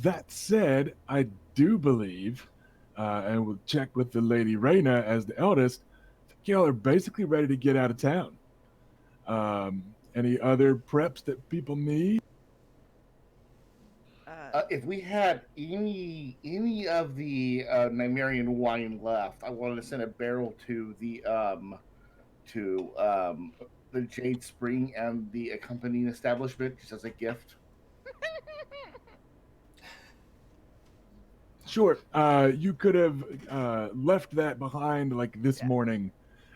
Speaker 1: That said, I do believe, and we'll check with the Lady Reyna as the eldest, I think y'all are basically ready to get out of town. Any other preps that people need?
Speaker 2: If we had any of the Nymerian wine left, I wanted to send a barrel to the Jade Spring and the accompanying establishment just as a gift.
Speaker 1: Sure. You could have left that behind this morning,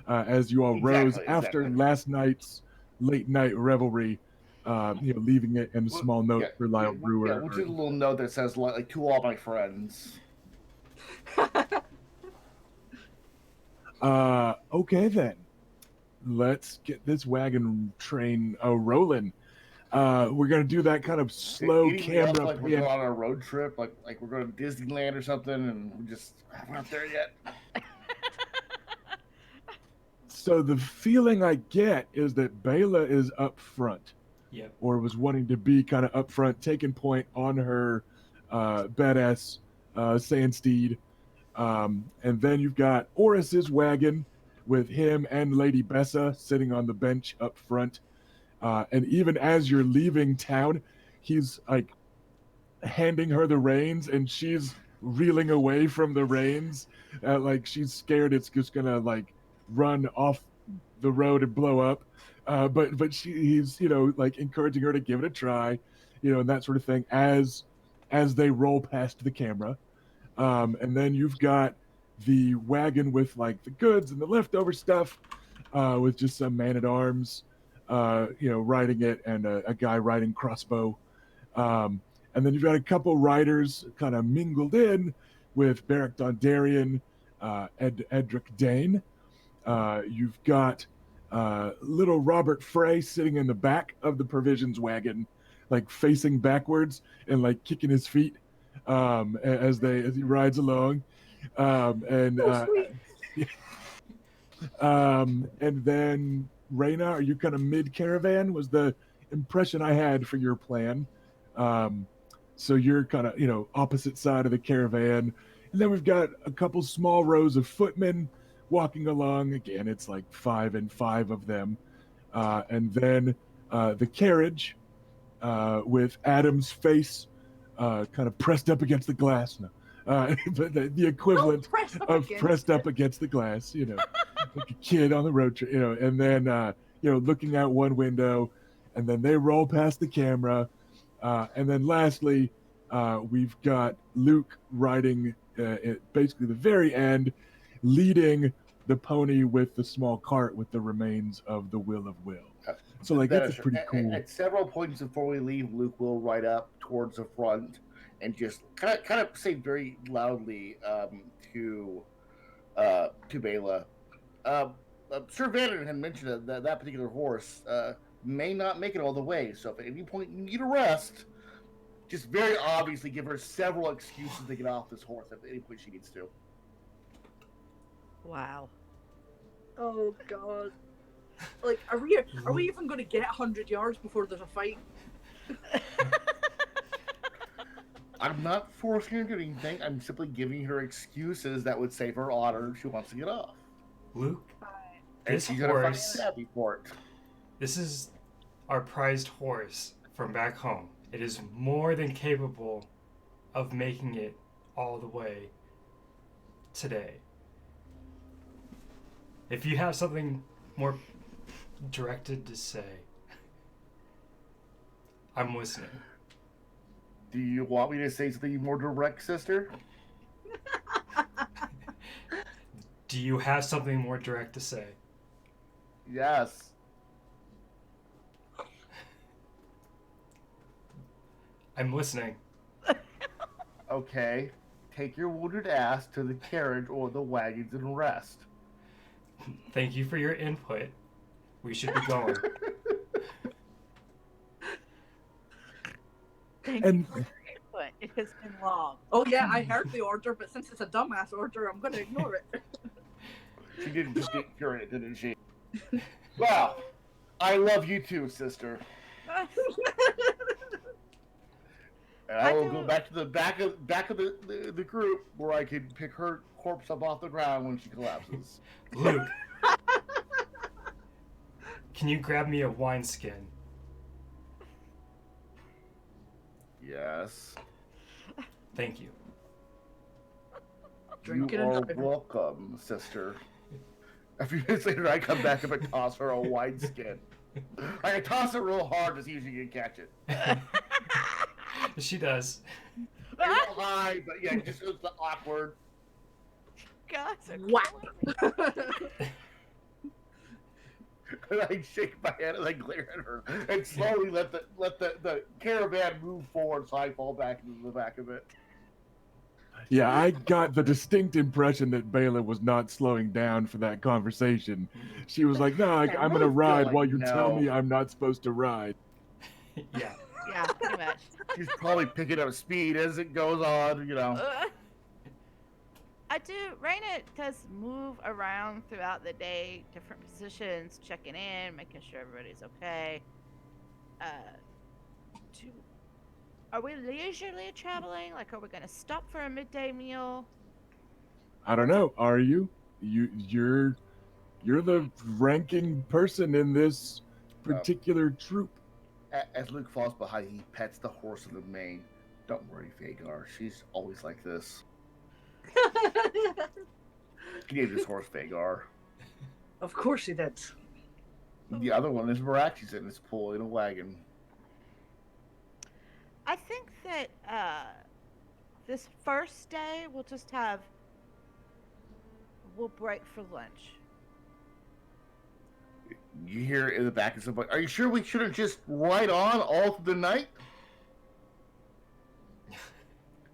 Speaker 1: as you all rose after last night's late night revelry. Leaving it in a small note for Lyle Brewer.
Speaker 2: Yeah, we'll do a little note that says to all my friends.
Speaker 1: Okay then. Let's get this wagon train rolling. We're gonna do that kind of slow
Speaker 2: Anything else,
Speaker 1: camera
Speaker 2: we're going on a road trip, like we're going to Disneyland or something, and we're not there yet.
Speaker 1: So the feeling I get is that Bela is up front.
Speaker 3: Yep.
Speaker 1: Or was wanting to be kind of up front, taking point on her badass sand steed. And then you've got Oris's wagon with him and Lady Bessa sitting on the bench up front. And even as you're leaving town, he's handing her the reins, and she's reeling away from the reins. She's scared it's just gonna run off the road and blow up. But he's encouraging her to give it a try, and that sort of thing as they roll past the camera. And then you've got the wagon with like the goods and the leftover stuff, with just some man at arms, riding it, and a guy riding crossbow. And then you've got a couple riders kind of mingled in with Beric Dondarrion, Edric Dane. You've got little Robert Frey sitting in the back of the provisions wagon, like facing backwards and like kicking his feet as he rides along. And and then Reyna, are you kind of mid caravan? Was the impression I had for your plan. So you're kind of opposite side of the caravan, and then we've got a couple small rows of footmen walking along. Again, it's like 5 and 5 of them, and then the carriage with Adam's face kind of pressed up against the glass. No. But the equivalent of pressed up against the glass, like a kid on the road trip, and then looking out one window, and then they roll past the camera, and then lastly, we've got Luke riding at basically the very end, leading the pony with the small cart with the remains of the Will of Will. So like that's pretty cool.
Speaker 2: At several points before we leave, Luke will ride up towards the front and just kind of say very loudly to Bela. Sir Vannon had mentioned that particular horse may not make it all the way. So if at any point you need a rest, just very obviously give her several excuses to get off this horse at any point she needs to.
Speaker 4: Wow.
Speaker 5: Oh God. Like, are we even going to get 100 yards before there's a fight?
Speaker 2: I'm not forcing her to do anything. I'm simply giving her excuses that would save her honor if she wants to get off.
Speaker 3: Luke,
Speaker 2: And
Speaker 3: this
Speaker 2: she's gonna find
Speaker 3: horse,
Speaker 2: happy for it.
Speaker 3: this is our prized horse from back home. It is more than capable of making it all the way today. If you have something more directed to say, I'm listening.
Speaker 2: Do you want me to say something more direct, sister?
Speaker 3: Do you have something more direct to say?
Speaker 2: Yes.
Speaker 3: I'm listening.
Speaker 2: Okay. Take your wounded ass to the carriage or the wagons and rest.
Speaker 3: Thank you for your input. We should be going.
Speaker 4: Thank
Speaker 1: And-
Speaker 4: you for your input. It has been long.
Speaker 5: Oh yeah, I heard the order, but since it's a dumbass order, I'm going to ignore it.
Speaker 2: She didn't just get curious, didn't she? Well, I love you too, sister. And I will go back to the back of the group where I can pick her corpse up off the ground when she collapses.
Speaker 3: Luke, can you grab me a wineskin?
Speaker 2: Yes.
Speaker 3: Thank you.
Speaker 5: Drink it
Speaker 2: You
Speaker 5: and
Speaker 2: are
Speaker 5: drive.
Speaker 2: welcome, sister. A few minutes later, I come back up and toss her a wineskin. I toss it real hard to see if she can catch it.
Speaker 3: She does.
Speaker 2: A little high, but yeah, just it's awkward.
Speaker 4: Guys are
Speaker 5: Whack.
Speaker 2: And I shake my head and I glare at her and slowly let the caravan move forward so I fall back into the back of it.
Speaker 1: Yeah, I got the distinct impression that Bela was not slowing down for that conversation. She was like, "No, I'm going to ride
Speaker 2: like,
Speaker 1: while you tell
Speaker 2: no.
Speaker 1: me I'm not supposed to ride."
Speaker 3: Yeah.
Speaker 4: Yeah, pretty much.
Speaker 2: She's probably picking up speed as it goes on, you know.
Speaker 4: Raina does move around throughout the day, different positions, checking in, making sure everybody's okay. Are we leisurely traveling? Like, are we going to stop for a midday meal?
Speaker 1: I don't know. Are you? You're the ranking person in this particular troop.
Speaker 2: As Luke falls behind, he pets the horse in the mane. Don't worry, Vagar. She's always like this. He named his horse Vagar.
Speaker 5: Of course he did.
Speaker 2: The other one is Marachi's in his pool in a wagon.
Speaker 4: I think that this first day we'll just have we'll break for lunch.
Speaker 2: You hear in the back of somebody, are you sure we shouldn't just ride on all through the night?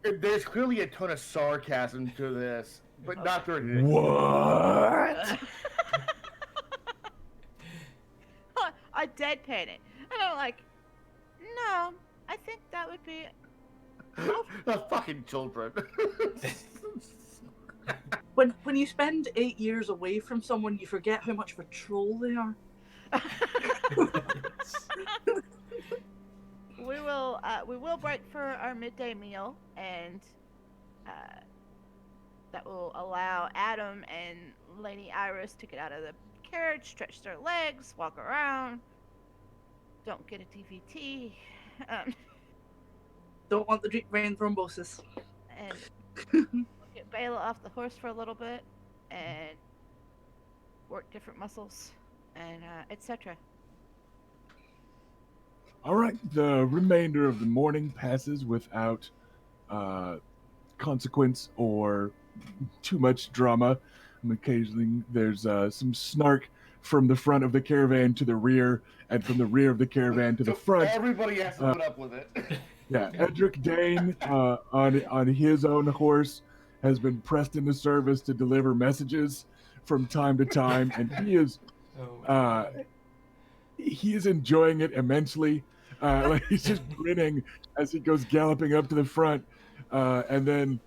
Speaker 2: There's clearly a ton of sarcasm to this, but not during the
Speaker 1: What?
Speaker 4: I deadpan it. And I'm like, no, I think that would be.
Speaker 2: the fucking children.
Speaker 5: When you spend 8 years away from someone, you forget how much of a troll they are.
Speaker 4: We will break for our midday meal, and that will allow Adam and Lady Iris to get out of the carriage, stretch their legs, walk around. Don't get a DVT.
Speaker 5: Don't want the deep vein thrombosis.
Speaker 4: And get Bela off the horse for a little bit, and work different muscles, and etc.
Speaker 1: All right. The remainder of the morning passes without consequence or too much drama. Occasionally, there's some snark from the front of the caravan to the rear, and from the rear of the caravan to the front.
Speaker 2: Everybody has to put up with it.
Speaker 1: Yeah, Edric Dane on his own horse has been pressed into service to deliver messages from time to time, and he is enjoying it immensely. Like he's just grinning as he goes galloping up to the front, and then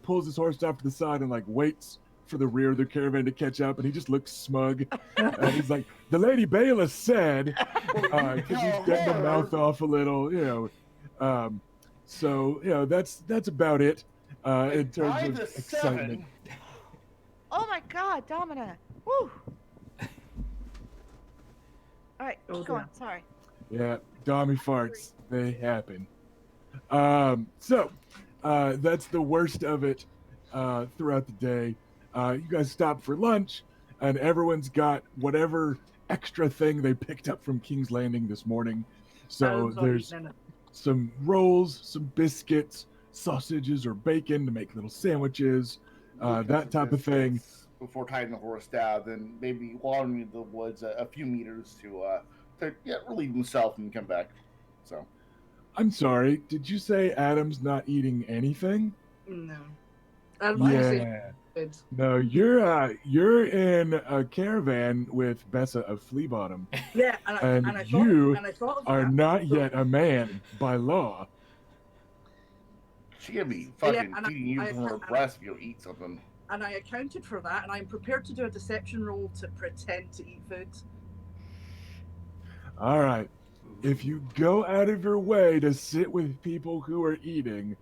Speaker 1: pulls his horse off to the side and like waits for the rear of the caravan to catch up, and he just looks smug. And he's like, "The Lady Bela said," because he's getting the mouth off a little, So that's about it in terms of excitement.
Speaker 4: Oh my God, Domina! Woo! All right, keep going. Sorry.
Speaker 1: Yeah, Dommy farts. They happen. So that's the worst of it throughout the day. You guys stop for lunch, and everyone's got whatever extra thing they picked up from King's Landing this morning. So there's some rolls, some biscuits, sausages or bacon to make little sandwiches, that type of thing.
Speaker 2: Before tying the horse down, then maybe wandering the woods a few meters to relieve himself and come back. So,
Speaker 1: I'm sorry. Did you say Adam's not eating anything?
Speaker 5: No.
Speaker 1: No, you're in a caravan with Bessa of Fleabottom.
Speaker 5: Yeah,
Speaker 1: and you are not yet a man by law.
Speaker 2: She gonna be fucking feeding you from her breast if you eat something.
Speaker 5: And I accounted for that, and I'm prepared to do a deception roll to pretend to eat food.
Speaker 1: All right. If you go out of your way to sit with people who are eating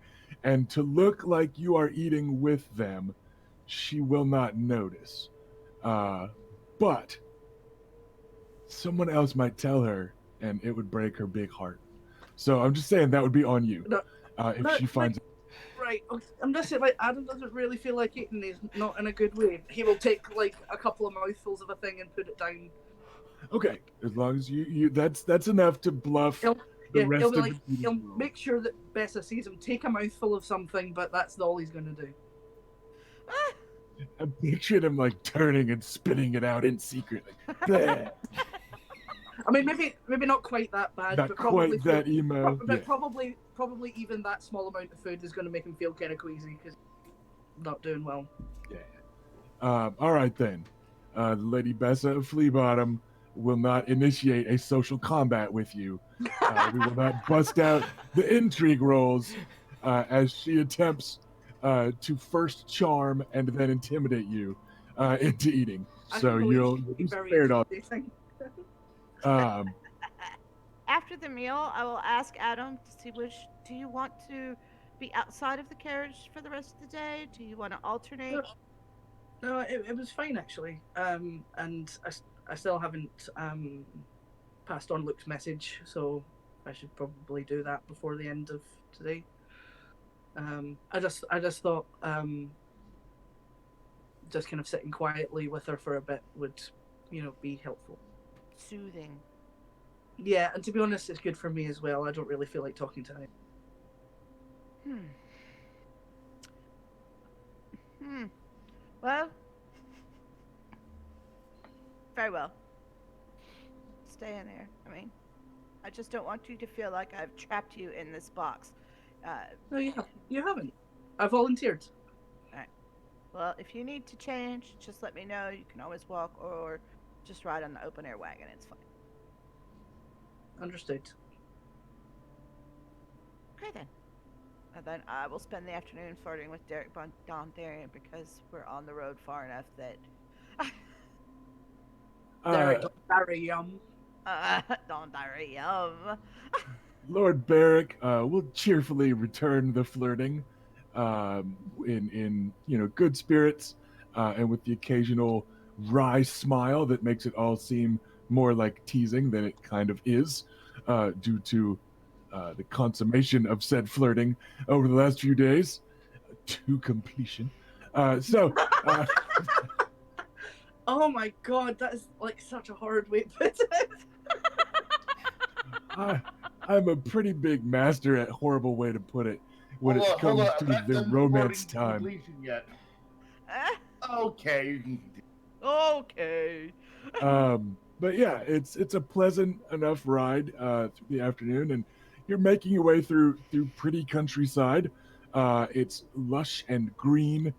Speaker 1: and to look like you are eating with them, she will not notice. But someone else might tell her, and it would break her big heart. So I'm just saying that would be on you if she finds it.
Speaker 5: Right, I'm just saying, like, Adam doesn't really feel like eating. He's not in a good way. He will take like a couple of mouthfuls of a thing and put it down.
Speaker 1: Okay, as long as you that's enough to bluff the rest of the
Speaker 5: he'll make sure that Bessa sees him take a mouthful of something, but that's all he's going to do.
Speaker 1: I'm picturing him like turning and spitting it out in secret. Like,
Speaker 5: I mean, maybe not quite that bad.
Speaker 1: Not
Speaker 5: but
Speaker 1: quite that emo.
Speaker 5: But probably even that small amount of food is going to make him feel kind of queasy because not doing well.
Speaker 1: Yeah. All right then. Lady Bessa of Fleabottom will not initiate a social combat with you. We will not bust out the intrigue rolls as she attempts to first charm and then intimidate you into eating. So you'll be spared on.
Speaker 4: After the meal, I will ask Adam to see do you want to be outside of the carriage for the rest of the day? Do you want to alternate?
Speaker 5: No, it was fine actually. And I still haven't passed on Luke's message, so I should probably do that before the end of today. I just thought just kind of sitting quietly with her for a bit would, be helpful.
Speaker 4: Soothing.
Speaker 5: Yeah, and to be honest, it's good for me as well. I don't really feel like talking to him.
Speaker 4: Well, Very well. Stay in there. I mean, I just don't want you to feel like I've trapped you in this box.
Speaker 5: No, you haven't. I volunteered.
Speaker 4: Well, if you need to change, just let me know. You can always walk or just ride on the open air wagon. It's fine.
Speaker 5: Understood.
Speaker 4: Okay then. And then I will spend the afternoon flirting with Derek Dondarrion because we're on the road far enough that.
Speaker 5: Derek Dondarrion.
Speaker 4: Dondarrion.
Speaker 1: Lord Barrick will cheerfully return the flirting, in good spirits, and with the occasional wry smile that makes it all seem more like teasing than it kind of is, due to the consummation of said flirting over the last few days to completion. So.
Speaker 5: Oh my god, that is like such a hard way to put it.
Speaker 1: I'm a pretty big master at horrible way to put it when it comes to the romance time.
Speaker 2: Completion yet. Okay, you can continue.
Speaker 4: Okay.
Speaker 1: But yeah, it's a pleasant enough ride through the afternoon, and you're making your way through pretty countryside. It's lush and green.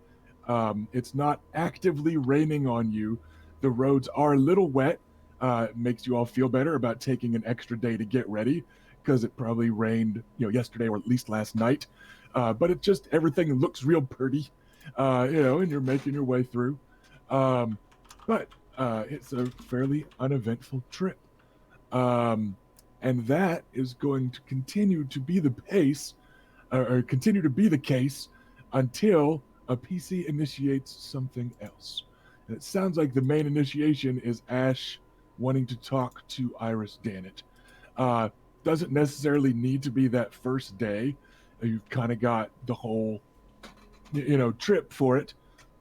Speaker 1: It's not actively raining on you. The roads are a little wet. It makes you all feel better about taking an extra day to get ready because it probably rained, yesterday or at least last night. But it just everything looks real pretty, and you're making your way through. But it's a fairly uneventful trip, and that is going to continue to be the pace, or continue to be the case until a PC initiates something else. And it sounds like the main initiation is Ash wanting to talk to Iris Dannett. Doesn't necessarily need to be that first day. You've kind of got the whole, trip for it.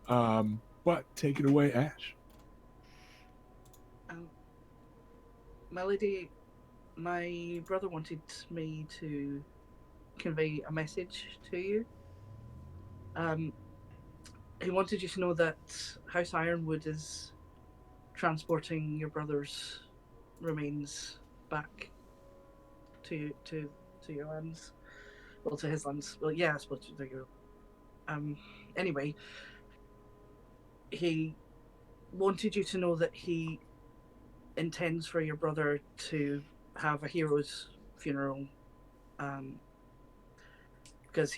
Speaker 1: But take it away, Ash.
Speaker 5: Melody, my brother wanted me to convey a message to you. He wanted you to know that House Ironwood is transporting your brother's remains back to your lands. Well, to his lands. Well, yeah, I suppose to your. Anyway, he wanted you to know that he intends for your brother to have a hero's funeral, because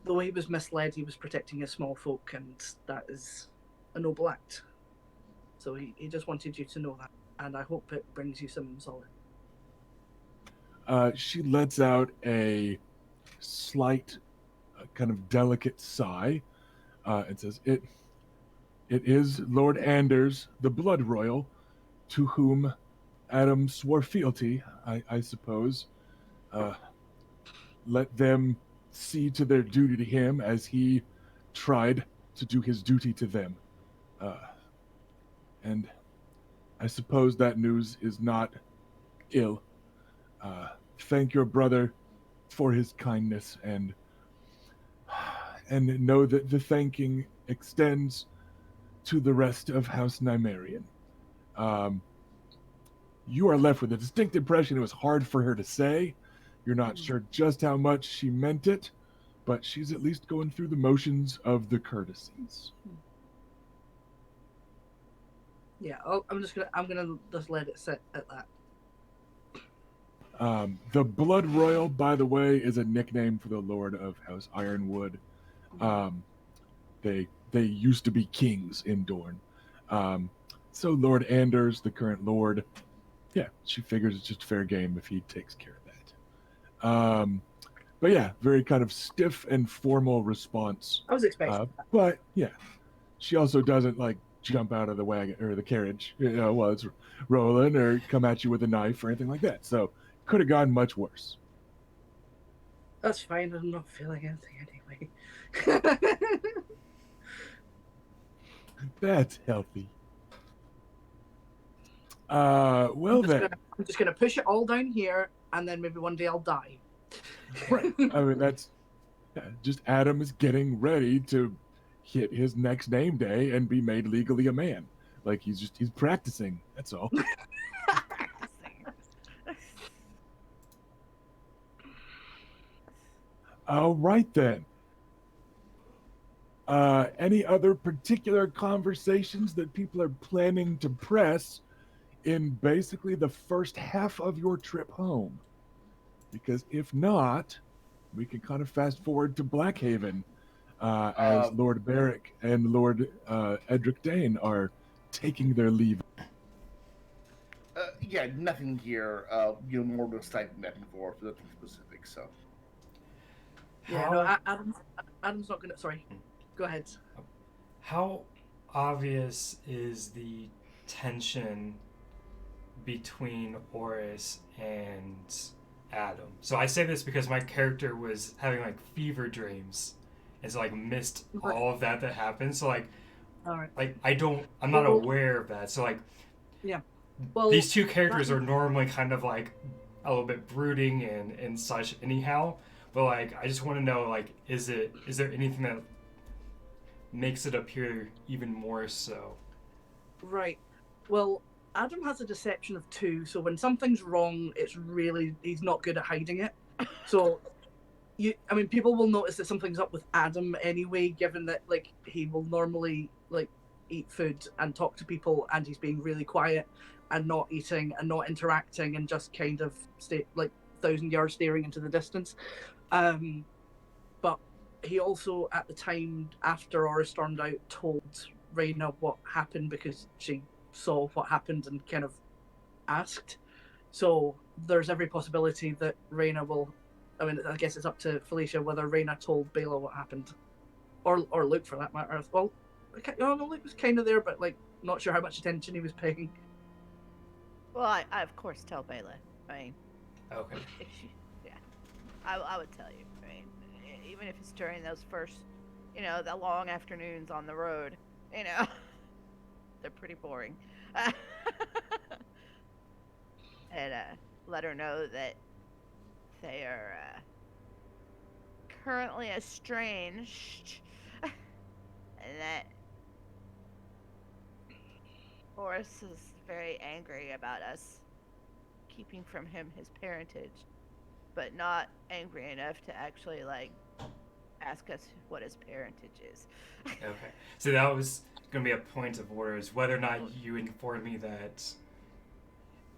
Speaker 5: though he was misled, he was protecting his small folk, and that is a noble act. So he just wanted you to know that, and I hope it brings you some solace.
Speaker 1: She lets out a slight, kind of delicate sigh, and says, It is Lord Anders, the Blood Royal, to whom Adam swore fealty, I suppose. Let them see to their duty to him as he tried to do his duty to them. And I suppose that news is not ill. Thank your brother for his kindness, and know that the thanking extends to the rest of House Nymerian. You are left with a distinct impression it was hard for her to say. You're not sure just how much she meant it, but she's at least going through the motions of the courtesies.
Speaker 5: Yeah, I'm gonna just let it sit at that.
Speaker 1: The Blood Royal, by the way, is a nickname for the Lord of House Ironwood. They used to be kings in Dorne. So Lord Anders, the current lord, yeah, she figures it's just fair game if he takes care of that. But yeah, very kind of stiff and formal response.
Speaker 5: I was expecting that.
Speaker 1: But yeah, she also doesn't like jump out of the wagon or the carriage, while it's rolling, or come at you with a knife or anything like that. So could have gone much worse.
Speaker 5: That's fine. I'm not feeling anything anyway.
Speaker 1: That's healthy. Well
Speaker 5: I'm just gonna push it all down here, and then maybe one day I'll die.
Speaker 1: Right. I mean, that's just Adam is getting ready to hit his next name day and be made legally a man. Like he's practicing. That's all.
Speaker 4: Practicing.
Speaker 1: All right then. Any other particular conversations that people are planning to press in basically the first half of your trip home? Because if not, we can kind of fast forward to Blackhaven as Lord Barrick and Lord Edric Dane are taking their leave.
Speaker 2: Yeah, nothing here. More just typing back and forth, nothing specific. So.
Speaker 5: Yeah, no, Adam's not gonna. Sorry, go ahead.
Speaker 3: How obvious is the tension between Oris and Adam? So I say this because my character was having like fever dreams, and so like missed all of that happened. So like,
Speaker 5: All right.
Speaker 3: like I'm not aware of that. So like,
Speaker 5: yeah. Well,
Speaker 3: these two characters are normally kind of like a little bit brooding and such anyhow. But like, I just want to know, like, is there anything that makes it appear even more so?
Speaker 5: Right. Well, Adam has a deception of 2, so when something's wrong, he's not good at hiding it. So, people will notice that something's up with Adam anyway, given that like he will normally like eat food and talk to people, and he's being really quiet and not eating and not interacting and just kind of stay like 1,000 yards staring into the distance. But he also, at the time after Aura stormed out, told Reyna what happened because she saw what happened and kind of asked. So there's every possibility that Reyna will. I mean, I guess it's up to Felicia whether Reyna told Bela what happened, or Luke for that matter. Well, Luke was kind of there, but like not sure how much attention he was paying.
Speaker 4: Well, I of course tell Bela. I mean,
Speaker 3: okay.
Speaker 4: I would tell you. I mean, even if it's during those first, the long afternoons on the road, they're pretty boring. And let her know that they are currently estranged, and that Boris is very angry about us keeping from him his parentage, but not angry enough to actually like ask us what his parentage is.
Speaker 3: Okay, so that was going to be a point of order, is whether or not you informed me that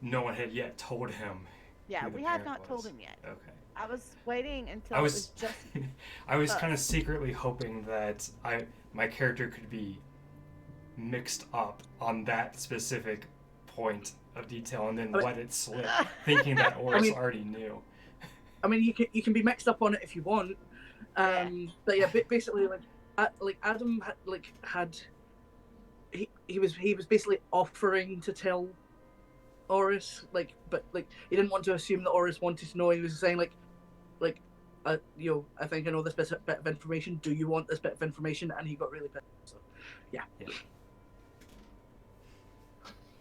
Speaker 3: no one had yet told him.
Speaker 4: Yeah, we have not told him yet.
Speaker 3: Okay.
Speaker 4: I was waiting until it was just.
Speaker 3: I was kind of secretly hoping that my character could be mixed up on that specific point of detail and then let it slip, thinking that Oris already knew.
Speaker 5: I mean, you can be mixed up on it if you want, but yeah, basically, like Adam had he was basically offering to tell Oris, but he didn't want to assume that Oris wanted to know. He was saying I think I know this bit of information. Do you want this bit of information? And he got really pissed. So, yeah.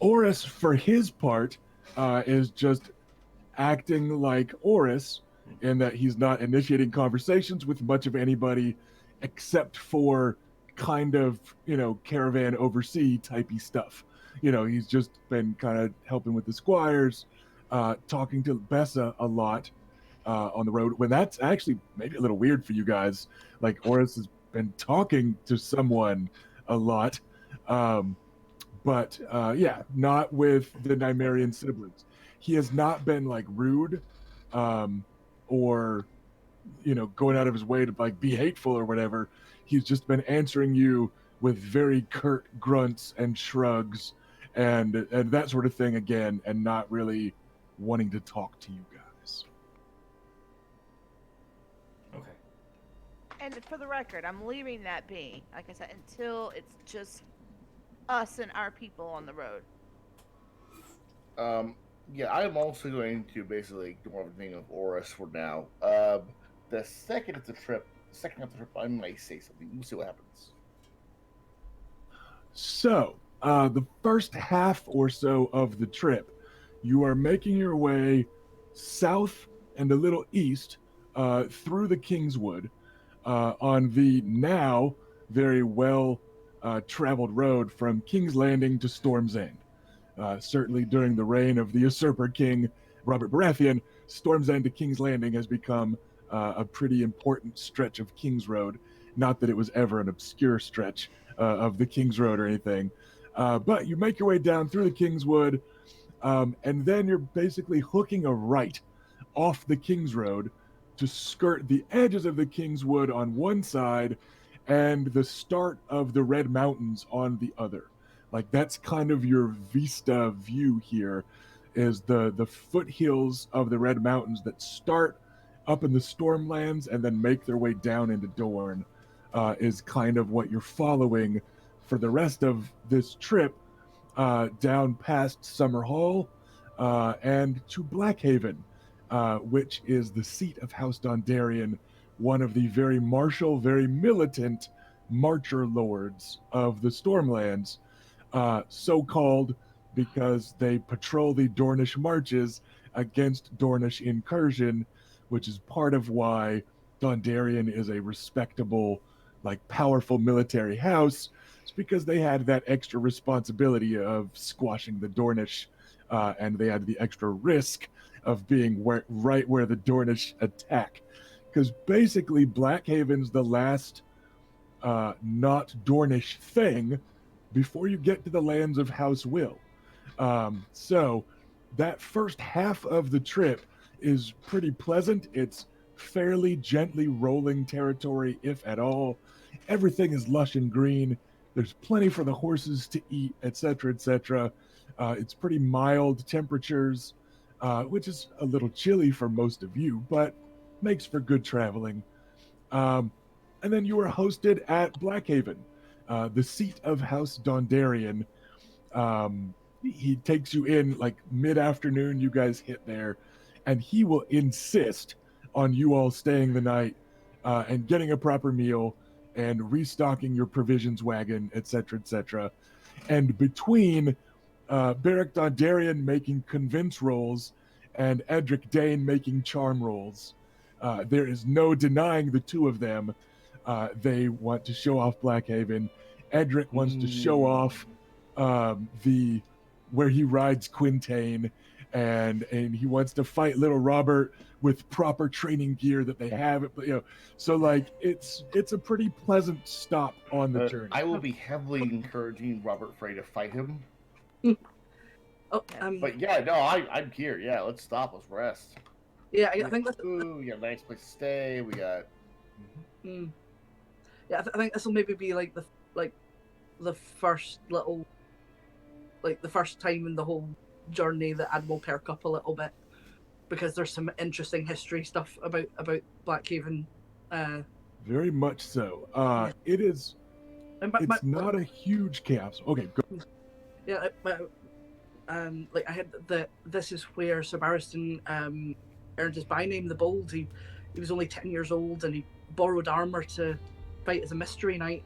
Speaker 1: Oris, for his part, is just acting like Oris in that he's not initiating conversations with much of anybody except for kind of, caravan oversee typey stuff. He's just been kind of helping with the squires, talking to Bessa a lot on the road, when that's actually maybe a little weird for you guys. Like, Oris has been talking to someone a lot. But not with the Nymerian siblings. He has not been like rude or going out of his way to like be hateful or whatever. He's just been answering you with very curt grunts and shrugs and that sort of thing again, and not really wanting to talk to you guys.
Speaker 3: Okay.
Speaker 4: And for the record, I'm leaving that be, like I said, until it's just us and our people on the road.
Speaker 2: I'm also going to basically ignore everything of Oris for now. The second of the trip, I might say something. We'll see what happens.
Speaker 1: So, the first half or so of the trip, you are making your way south and a little east through the Kingswood on the now very well traveled road from King's Landing to Storm's End. Certainly during the reign of the usurper king Robert Baratheon, Storm's End to King's Landing has become a pretty important stretch of King's Road. Not that it was ever an obscure stretch of the King's Road or anything. But you make your way down through the King's Wood, and then you're basically hooking a right off the King's Road to skirt the edges of the King's Wood on one side and the start of the Red Mountains on the other. Like, that's kind of your vista view here, is the foothills of the Red Mountains that start up in the Stormlands and then make their way down into Dorne, is kind of what you're following for the rest of this trip, down past Summerhall and to Blackhaven, which is the seat of House Dondarrion, one of the very martial, very militant Marcher Lords of the Stormlands, so called because they patrol the Dornish marches against Dornish incursion, which is part of why Dondarrion is a respectable, like, powerful military house. It's because they had that extra responsibility of squashing the Dornish, and they had the extra risk of being right where the Dornish attack. Because basically, Blackhaven's the last not Dornish thing before you get to the lands of House Will. So that first half of the trip is pretty pleasant. It's fairly gently rolling territory, if at all. Everything is lush and green. There's plenty for the horses to eat, etc., etc. It's pretty mild temperatures, which is a little chilly for most of you, but makes for good traveling. And then you were hosted at Blackhaven, the seat of House Dondarrion. He takes you in like mid-afternoon. You guys hit there, and he will insist on you all staying the night and getting a proper meal and restocking your provisions wagon, etc., etc. And between Beric Dondarrion making convince rolls and Edric Dane making charm rolls, there is no denying the two of them. They want to show off Blackhaven. Edric wants to show off the where he rides Quintain, and he wants to fight little Robert with proper training gear that they have. So like it's a pretty pleasant stop on the journey.
Speaker 2: I will be heavily encouraging Robert Frey to fight him. But yeah, no, I'm here. Yeah, let's stop. Let's rest.
Speaker 5: Yeah, I think that's.
Speaker 2: Ooh, we got a nice place to stay. We got.
Speaker 5: Yeah, I think this will maybe be like the first little, like the first time in the whole journey that Ad will perk up a little bit, because there's some interesting history stuff about Blackhaven.
Speaker 1: Very much so. It is. It's not a huge castle. Okay, go.
Speaker 5: Yeah, like I had this is where Sir Barristan earned his by name, the Bold. He was only 10 years old, and he borrowed armor to fight as a mystery knight.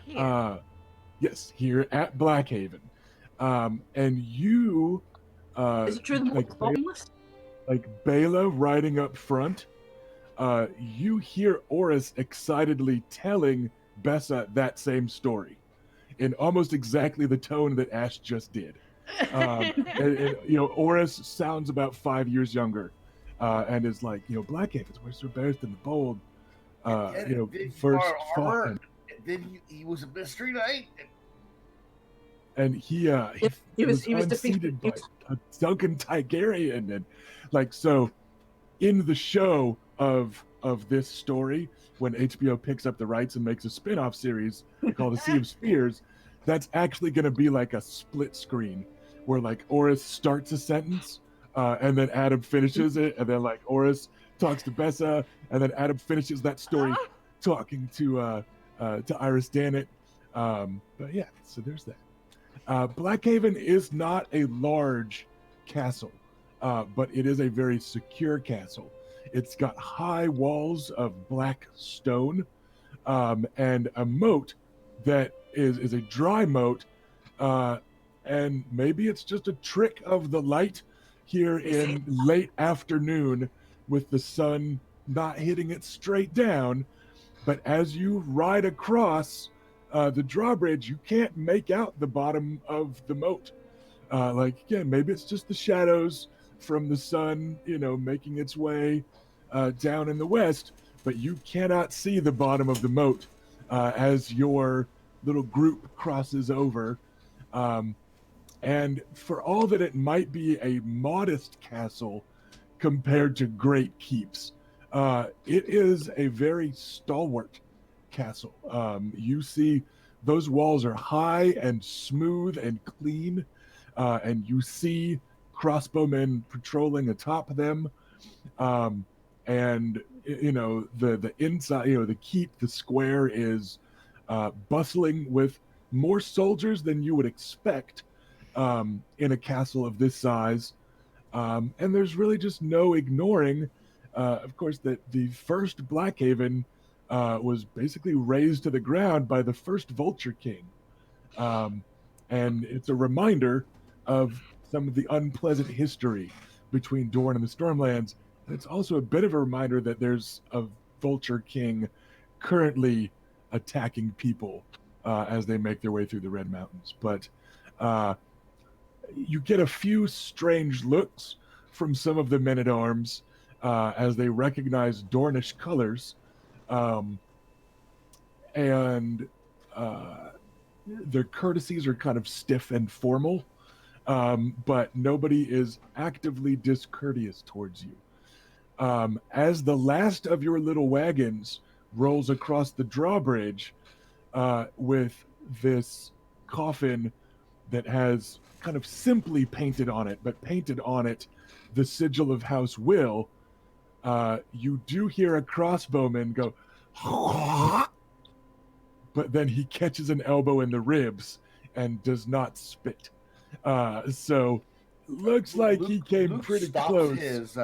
Speaker 1: Yes, here at Blackhaven. And you
Speaker 5: is it true the
Speaker 1: like
Speaker 5: bottomless?
Speaker 1: Like Bela riding up front, you hear Oris excitedly telling Bessa that same story in almost exactly the tone that Ash just did. And, Oris sounds about 5 years younger, and is like, Blackhaven's where Sir Barristan the Bold, first fought.
Speaker 2: Then he was a mystery knight.
Speaker 1: And he was unseated by Duncan Targaryen, and like, so in the show of this story, when HBO picks up the rights and makes a spin-off series called The Sea of Spears, that's actually going to be like a split screen where like Oris starts a sentence and then Adam finishes it, and then like Oris talks to Bessa, and then Adam finishes that story talking to Iris Dannett. But yeah, so there's that. Blackhaven is not a large castle, but it is a very secure castle. It's got high walls of black stone, and a moat that is a dry moat, and maybe it's just a trick of the light here in late afternoon with the sun not hitting it straight down. But as you ride across, the drawbridge, you can't make out the bottom of the moat. Like, again, maybe it's just the shadows from the sun, making its way down in the west, but you cannot see the bottom of the moat as your little group crosses over. Um, and for all that it might be a modest castle compared to great keeps, it is a very stalwart castle. You see those walls are high and smooth and clean, and you see crossbowmen patrolling atop them. And the inside, the keep, the square is bustling with more soldiers than you would expect in a castle of this size. And there's really just no ignoring, of course, that the first Blackhaven was basically razed to the ground by the first Vulture King. And it's a reminder of some of the unpleasant history between Dorne and the Stormlands. And it's also a bit of a reminder that there's a Vulture King currently attacking people as they make their way through the Red Mountains. But you get a few strange looks from some of the men-at-arms as they recognize Dornish colors. And their courtesies are kind of stiff and formal, but nobody is actively discourteous towards you. As the last of your little wagons rolls across the drawbridge with this coffin that has kind of simply painted on it, but painted on it the sigil of House Will, you do hear a crossbowman go, but then he catches an elbow in the ribs and does not spit. So looks like he came
Speaker 2: Luke
Speaker 1: pretty
Speaker 2: stops
Speaker 1: close.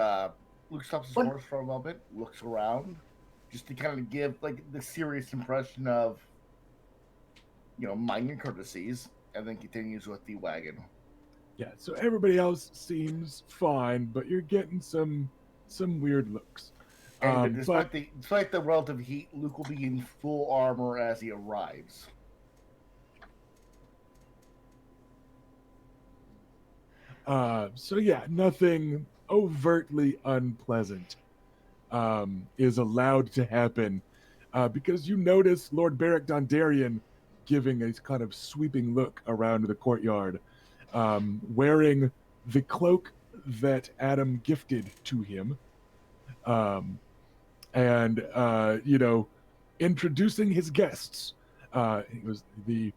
Speaker 2: Luke stops his horse for a moment, looks around, just to kind of give like the serious impression of, minor courtesies, and then continues with the wagon.
Speaker 1: Yeah, so everybody else seems fine, but you're getting some weird looks.
Speaker 2: And despite the relative heat, Luke will be in full armor as he arrives.
Speaker 1: So yeah, nothing overtly unpleasant is allowed to happen because you notice Lord Beric Dondarrion giving a kind of sweeping look around the courtyard, wearing the cloak that Adam gifted to him, and introducing his guests. It was the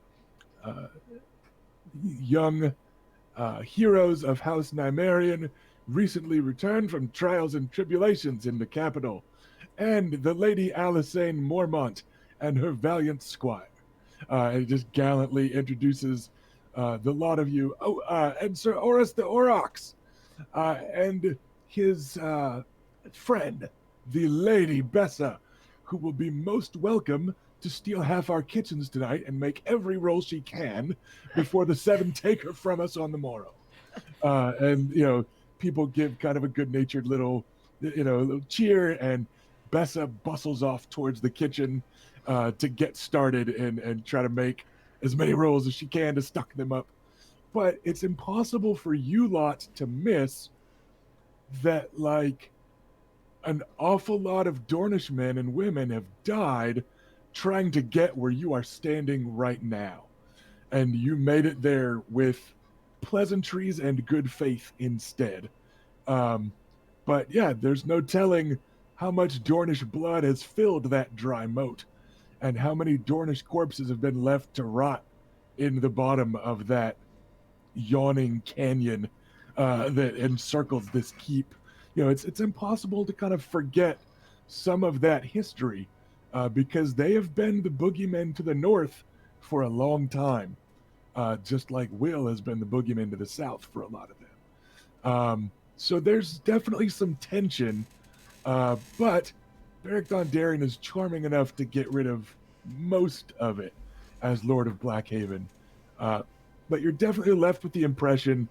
Speaker 1: young heroes of House Nymerian, recently returned from trials and tribulations in the capital, and the Lady Alisane Mormont and her valiant squire. And he just gallantly introduces the lot of you. Oh, and Sir Oris the Aurochs, and his friend, the Lady Bessa, who will be most welcome to steal half our kitchens tonight and make every roll she can before the seven take her from us on the morrow. And people give kind of a good-natured little cheer, and Bessa bustles off towards the kitchen to get started and try to make as many rolls as she can to stock them up. But it's impossible for you lot to miss that, like, an awful lot of Dornish men and women have died trying to get where you are standing right now. And you made it there with pleasantries and good faith instead. But yeah, there's no telling how much Dornish blood has filled that dry moat, and how many Dornish corpses have been left to rot in the bottom of that yawning canyon that encircles this keep. It's impossible to kind of forget some of that history because they have been the boogeymen to the north for a long time, just like Will has been the boogeyman to the south for a lot of them. So there's definitely some tension, but Beric Dondarrion is charming enough to get rid of most of it as Lord of Blackhaven. But you're definitely left with the impression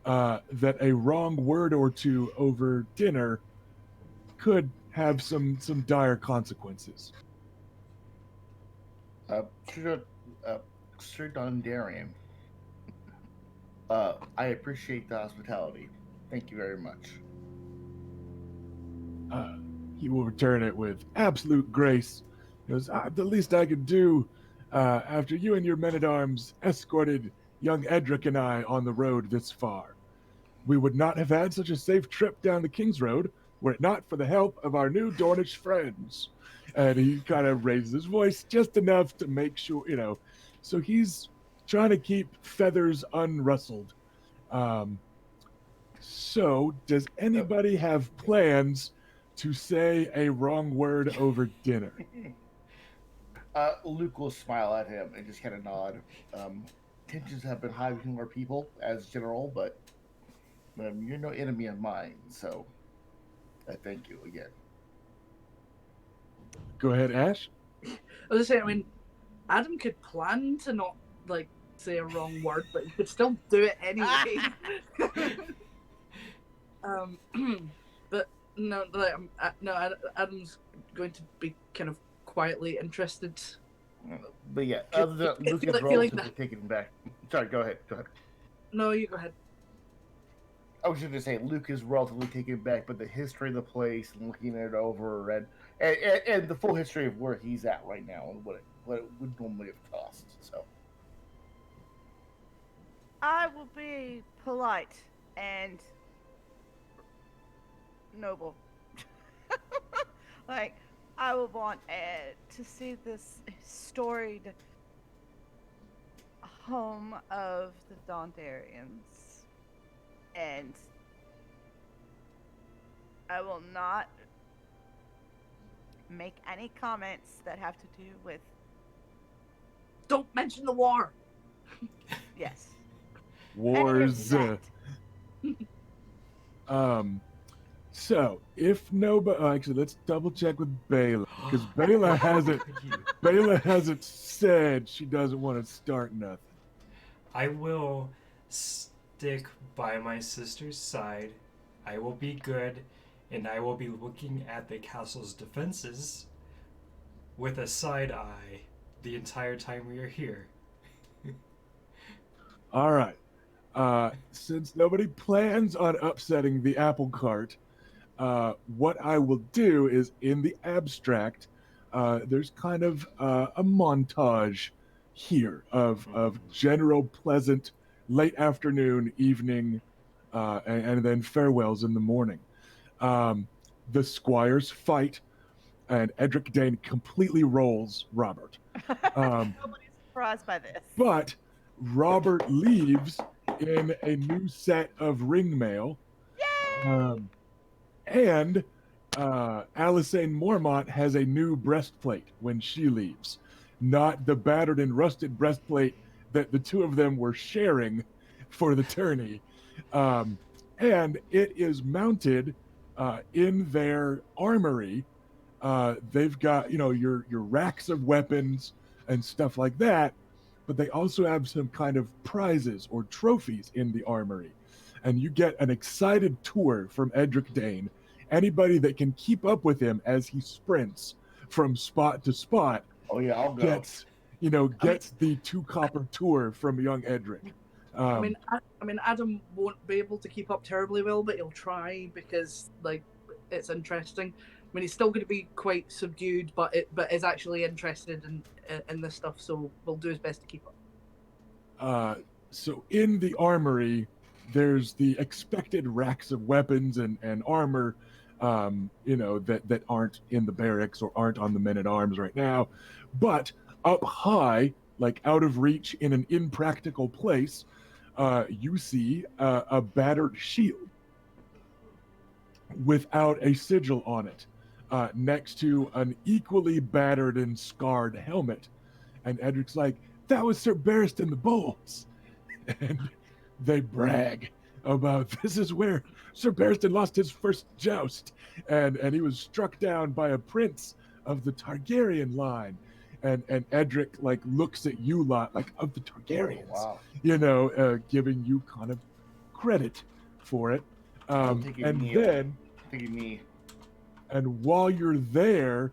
Speaker 1: that a wrong word or two over dinner could have some dire consequences.
Speaker 2: Sir Dondarian, I appreciate the hospitality. Thank you very much.
Speaker 1: He will return it with absolute grace. He goes, the least I could do after you and your men-at-arms escorted young Edric and I on the road this far. We would not have had such a safe trip down the King's Road were it not for the help of our new Dornish friends. And he kind of raises his voice just enough to make sure, so he's trying to keep feathers unrustled. So, does anybody have plans to say a wrong word over dinner?
Speaker 2: Luke will smile at him and just kind of nod. Tensions have been high between our people as general, but you're no enemy of mine, so I thank you again.
Speaker 1: Go ahead, Ash.
Speaker 5: I was just saying, I mean, Adam could plan to not say a wrong word, but he could still do it anyway. But no, Adam's going to be kind of quietly interested.
Speaker 2: But yeah, other than Luke is relatively taken back. Sorry, go ahead.
Speaker 5: No, you go ahead.
Speaker 2: I was just going to say Luke is relatively taken back, but the history of the place and looking it over and the full history of where he's at right now and what it would normally have cost. So
Speaker 4: I will be polite and noble. I will want to see this storied home of the Dondarians, and I will not make any comments that have to do with.
Speaker 5: Don't mention the war.
Speaker 4: Yes.
Speaker 1: Wars. So if nobody, actually, let's double check with Bayla because Bayla hasn't said she doesn't want to start nothing.
Speaker 3: I will stick by my sister's side. I will be good, and I will be looking at the castle's defenses with a side eye the entire time we are here.
Speaker 1: All right. Since nobody plans on upsetting the apple cart, what I will do is in the abstract, there's kind of a montage here of general pleasant late afternoon, evening, and then farewells in the morning. The squires fight, and Edric Dane completely rolls Robert.
Speaker 4: Nobody's surprised by this.
Speaker 1: But Robert leaves in a new set of ring mail.
Speaker 4: Yay!
Speaker 1: And Alysain Mormont has a new breastplate when she leaves. Not the battered and rusted breastplate that the two of them were sharing for the tourney. And it is mounted in their armory. They've got, your racks of weapons and stuff like that. But they also have some kind of prizes or trophies in the armory. And you get an excited tour from Edric Dane. Anybody that can keep up with him as he sprints from spot to spot
Speaker 2: I'll go.
Speaker 1: gets the 2 copper tour from young Edric.
Speaker 5: I mean, Adam won't be able to keep up terribly well, but he'll try because it's interesting. I mean, he's still going to be quite subdued, but is actually interested in this stuff. So we'll do his best to keep up.
Speaker 1: So in the armory, there's the expected racks of weapons and armor, that aren't in the barracks or aren't on the men-at-arms right now. But up high, out of reach in an impractical place, you see a battered shield without a sigil on it, next to an equally battered and scarred helmet. And Edric's like, that was Sir Barristan the Bold's. And they brag about this is where Sir Barristan lost his first joust, and he was struck down by a prince of the Targaryen line. And Edric looks at you lot of the Targaryens,
Speaker 2: Wow.
Speaker 1: Giving you kind of credit for it. And while you're there,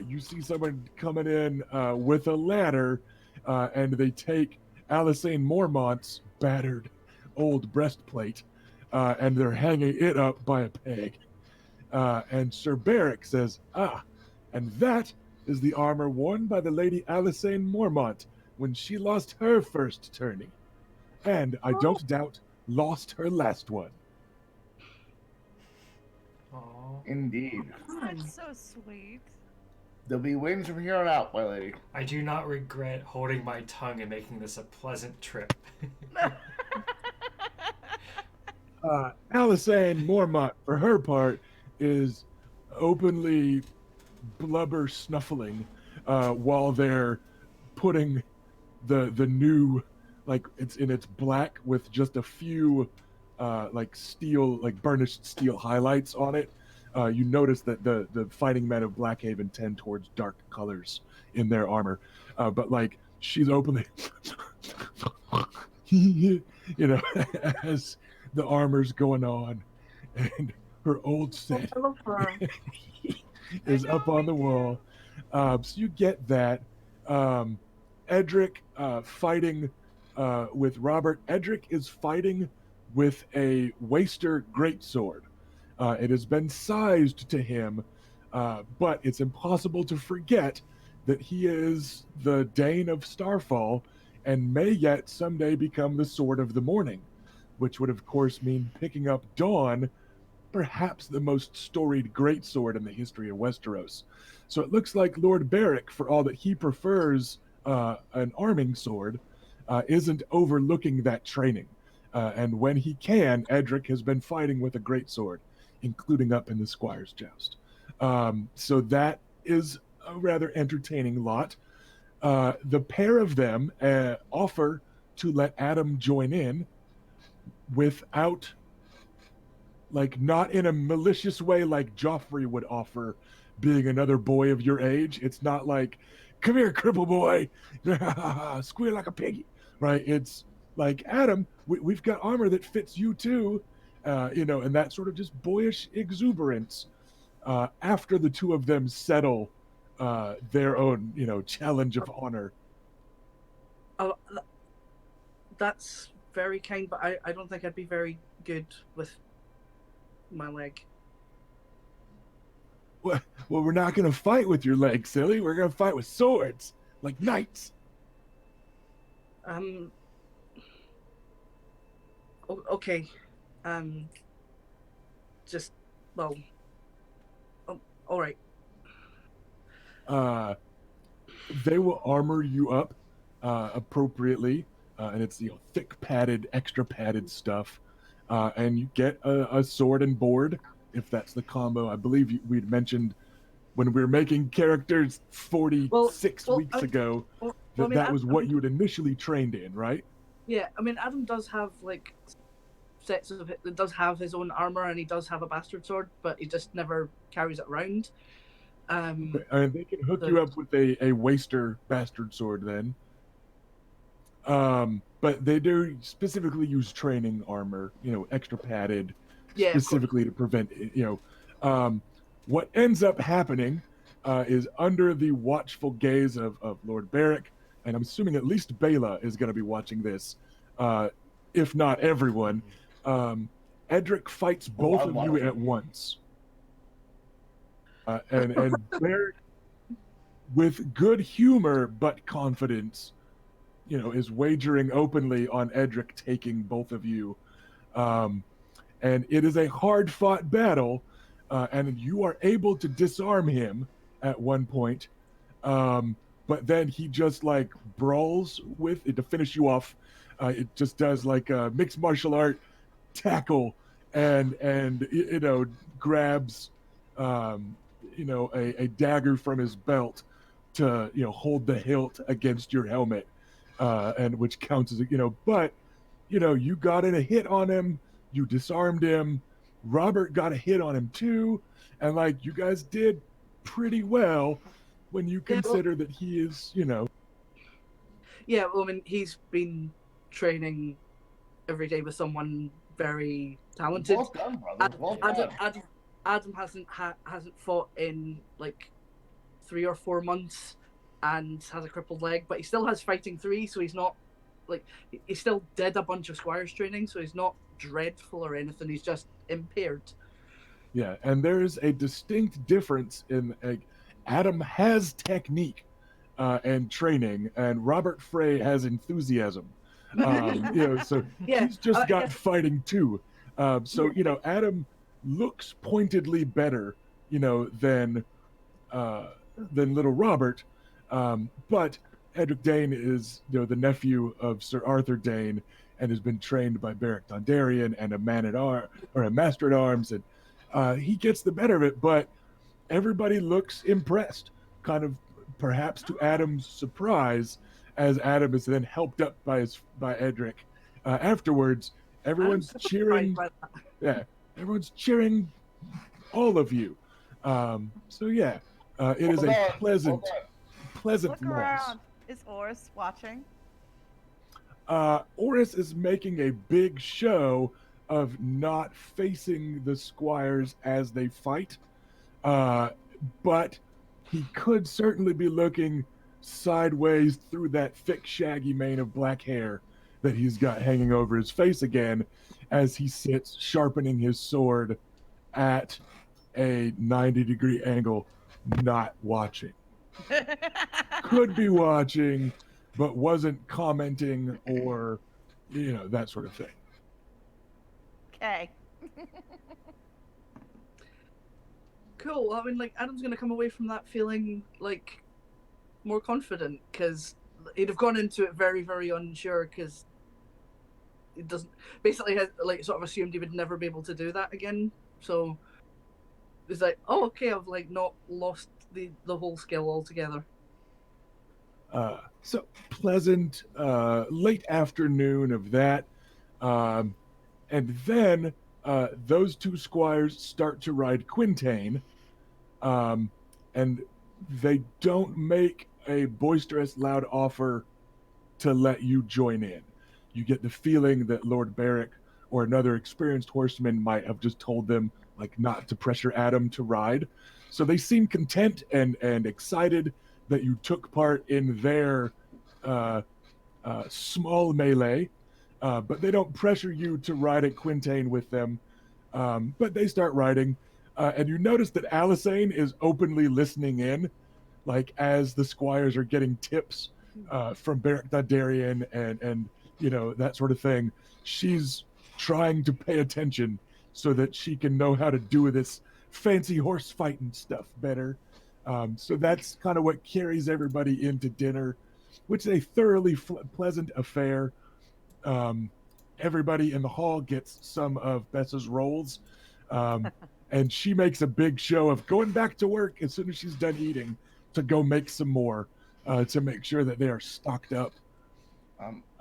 Speaker 1: you see someone coming in with a ladder, and they take Alisane Mormont's battered old breastplate, and they're hanging it up by a peg. And Sir Beric says, "Ah, and that is the armor worn by the Lady Alisane Mormont when she lost her first tourney. And I don't doubt lost her last one."
Speaker 3: Aw.
Speaker 2: Indeed.
Speaker 4: That's so sweet.
Speaker 2: There'll be wins from here on out, my lady.
Speaker 3: I do not regret holding my tongue and making this a pleasant trip.
Speaker 1: Alisane Mormont, for her part, is openly blubber snuffling while they're putting the new, like it's black with just a few like steel, like burnished steel highlights on it. You notice that the fighting men of Blackhaven tend towards dark colors in their armor, but like she's openly, you know, as the armor's going on, and her old set
Speaker 5: I love her.
Speaker 1: is up on the wall. So you get that. Edric fighting with Robert. Edric is fighting with a Waster greatsword. It has been sized to him, but it's impossible to forget that he is the Dane of Starfall and may yet someday become the Sword of the Morning, which would, of course, mean picking up Dawn, perhaps the most storied greatsword in the history of Westeros. So it looks like Lord Beric, for all that he prefers an arming sword, isn't overlooking that training. And when he can, Edric has been fighting with a greatsword, including up in the Squire's Joust. So that is a rather entertaining lot. The pair of them offer to let Adam join in without, like, not in a malicious way like Joffrey would offer, being another boy of your age. It's not like, "Come here, cripple boy, squeal like a piggy," right? It's like, "Adam, we've got armor that fits you too," and that sort of just boyish exuberance. After the two of them settle their own, challenge of honor.
Speaker 5: Oh, that's very kind, but I don't think I'd be very good with my leg.
Speaker 1: Well, we're not going to fight with your legs, silly. We're going to fight with swords, like knights.
Speaker 5: Okay. Just, well, all right.
Speaker 1: They will armor you up appropriately, and it's thick padded, extra padded stuff, and you get a sword and board if that's the combo. I believe we'd mentioned when we were making characters 46 weeks ago that was what you had initially trained in, right?
Speaker 5: Yeah, I mean, Adam does have like sets of it. Does have his own armor, and he does have a bastard sword, but he just never carries it around.
Speaker 1: Okay. And they can hook you up with a Waster bastard sword then. But they do specifically use training armor, extra padded, specifically to prevent, what ends up happening is under the watchful gaze of Lord Beric, and I'm assuming at least Bela is going to be watching this, if not everyone. Edric fights both of you at once. And Beric, with good humor but confidence, is wagering openly on Edric taking both of you. And it is a hard-fought battle, and you are able to disarm him at one point. But then he just, like, brawls with it to finish you off. It just does, like, a mixed martial art tackle and grabs, a dagger from his belt to, hold the hilt against your helmet. And which counts as but you got in a hit on him, you disarmed him, Robert got a hit on him too, and like you guys did pretty well when you consider that he is
Speaker 5: Yeah, well, I mean, he's been training every day with someone very talented.
Speaker 2: Well done, brother. Well done.
Speaker 5: Adam hasn't fought in like 3 or 4 months, and has a crippled leg, but he still has fighting 3, so he's not like he still did a bunch of squires training, so he's not dreadful or anything. He's just impaired.
Speaker 1: Yeah, and there's a distinct difference in Adam has technique and training, and Robert Frey has enthusiasm. So
Speaker 5: Yeah,
Speaker 1: he's just got
Speaker 5: yeah.
Speaker 1: fighting too. Adam looks pointedly better, than little Robert, but Edric Dane is the nephew of Sir Arthur Dane and has been trained by Beric Dondarrion and a a master at arms, and he gets the better of it. But everybody looks impressed, kind of perhaps to Adam's surprise, as Adam is then helped up by Edric. Afterwards, everyone's cheering. Yeah, everyone's cheering all of you. It is a pleasant
Speaker 4: Look
Speaker 1: loss.
Speaker 4: around. Is Oris watching?
Speaker 1: Oris is making a big show of not facing the squires as they fight, but he could certainly be looking sideways through that thick, shaggy mane of black hair that he's got hanging over his face again as he sits sharpening his sword at a 90-degree angle, not watching. Could be watching, but wasn't commenting or, that sort of thing.
Speaker 4: Okay.
Speaker 5: Cool. I mean, Adam's gonna come away from that feeling more confident, because he'd have gone into it very, very unsure, because he doesn't basically has sort of assumed he would never be able to do that again. So it's like, oh, okay, I've not lost the whole skill altogether.
Speaker 1: So pleasant late afternoon of that, and then those two squires start to ride Quintain, and they don't make a boisterous, loud offer to let you join in. You get the feeling that Lord Beric or another experienced horseman might have just told them not to pressure Adam to ride. So they seem content and excited that you took part in their small melee, but they don't pressure you to ride at Quintain with them. But they start riding, and you notice that Alisane is openly listening in, as the squires are getting tips from Beric Dondarrion and that sort of thing. She's trying to pay attention so that she can know how to do this fancy horse fighting stuff better. So that's kind of what carries everybody into dinner, which is a thoroughly pleasant affair. Everybody in the hall gets some of Bessa's rolls, and she makes a big show of going back to work as soon as she's done eating to go make some more to make sure that they are stocked up.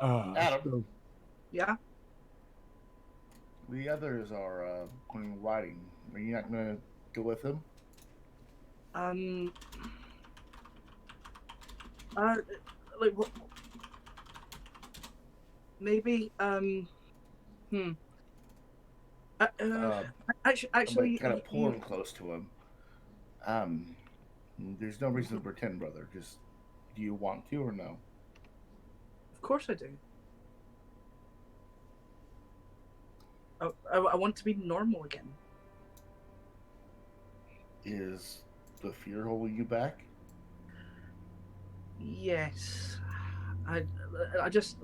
Speaker 2: Adam.
Speaker 5: Yeah.
Speaker 2: The others are going riding. Are you not going to go with them?
Speaker 5: Maybe. Actually,
Speaker 2: kind of pull him close to him. There's no reason to pretend, brother. Just, do you want to or no?
Speaker 5: Of course I do. I want to be normal again.
Speaker 2: Is the fear holding you back?
Speaker 5: Yes. I just...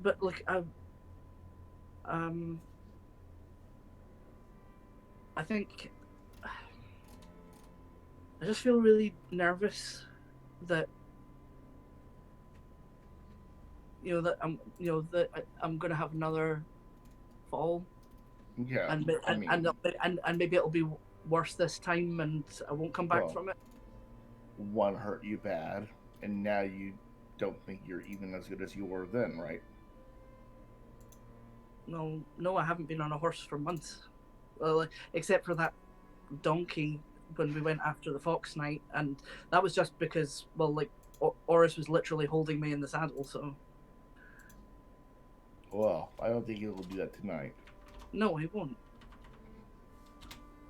Speaker 5: But, I think... I just feel really nervous that that I'm gonna have another fall.
Speaker 2: Yeah,
Speaker 5: and maybe it'll be worse this time, and I won't come back from it.
Speaker 2: One hurt you bad, and now you don't think you're even as good as you were then, right?
Speaker 5: No, I haven't been on a horse for months, except for that donkey when we went after the fox night, and that was just because Oris was literally holding me in the saddle. So.
Speaker 2: Well, I don't think he will do that tonight.
Speaker 5: No, he won't.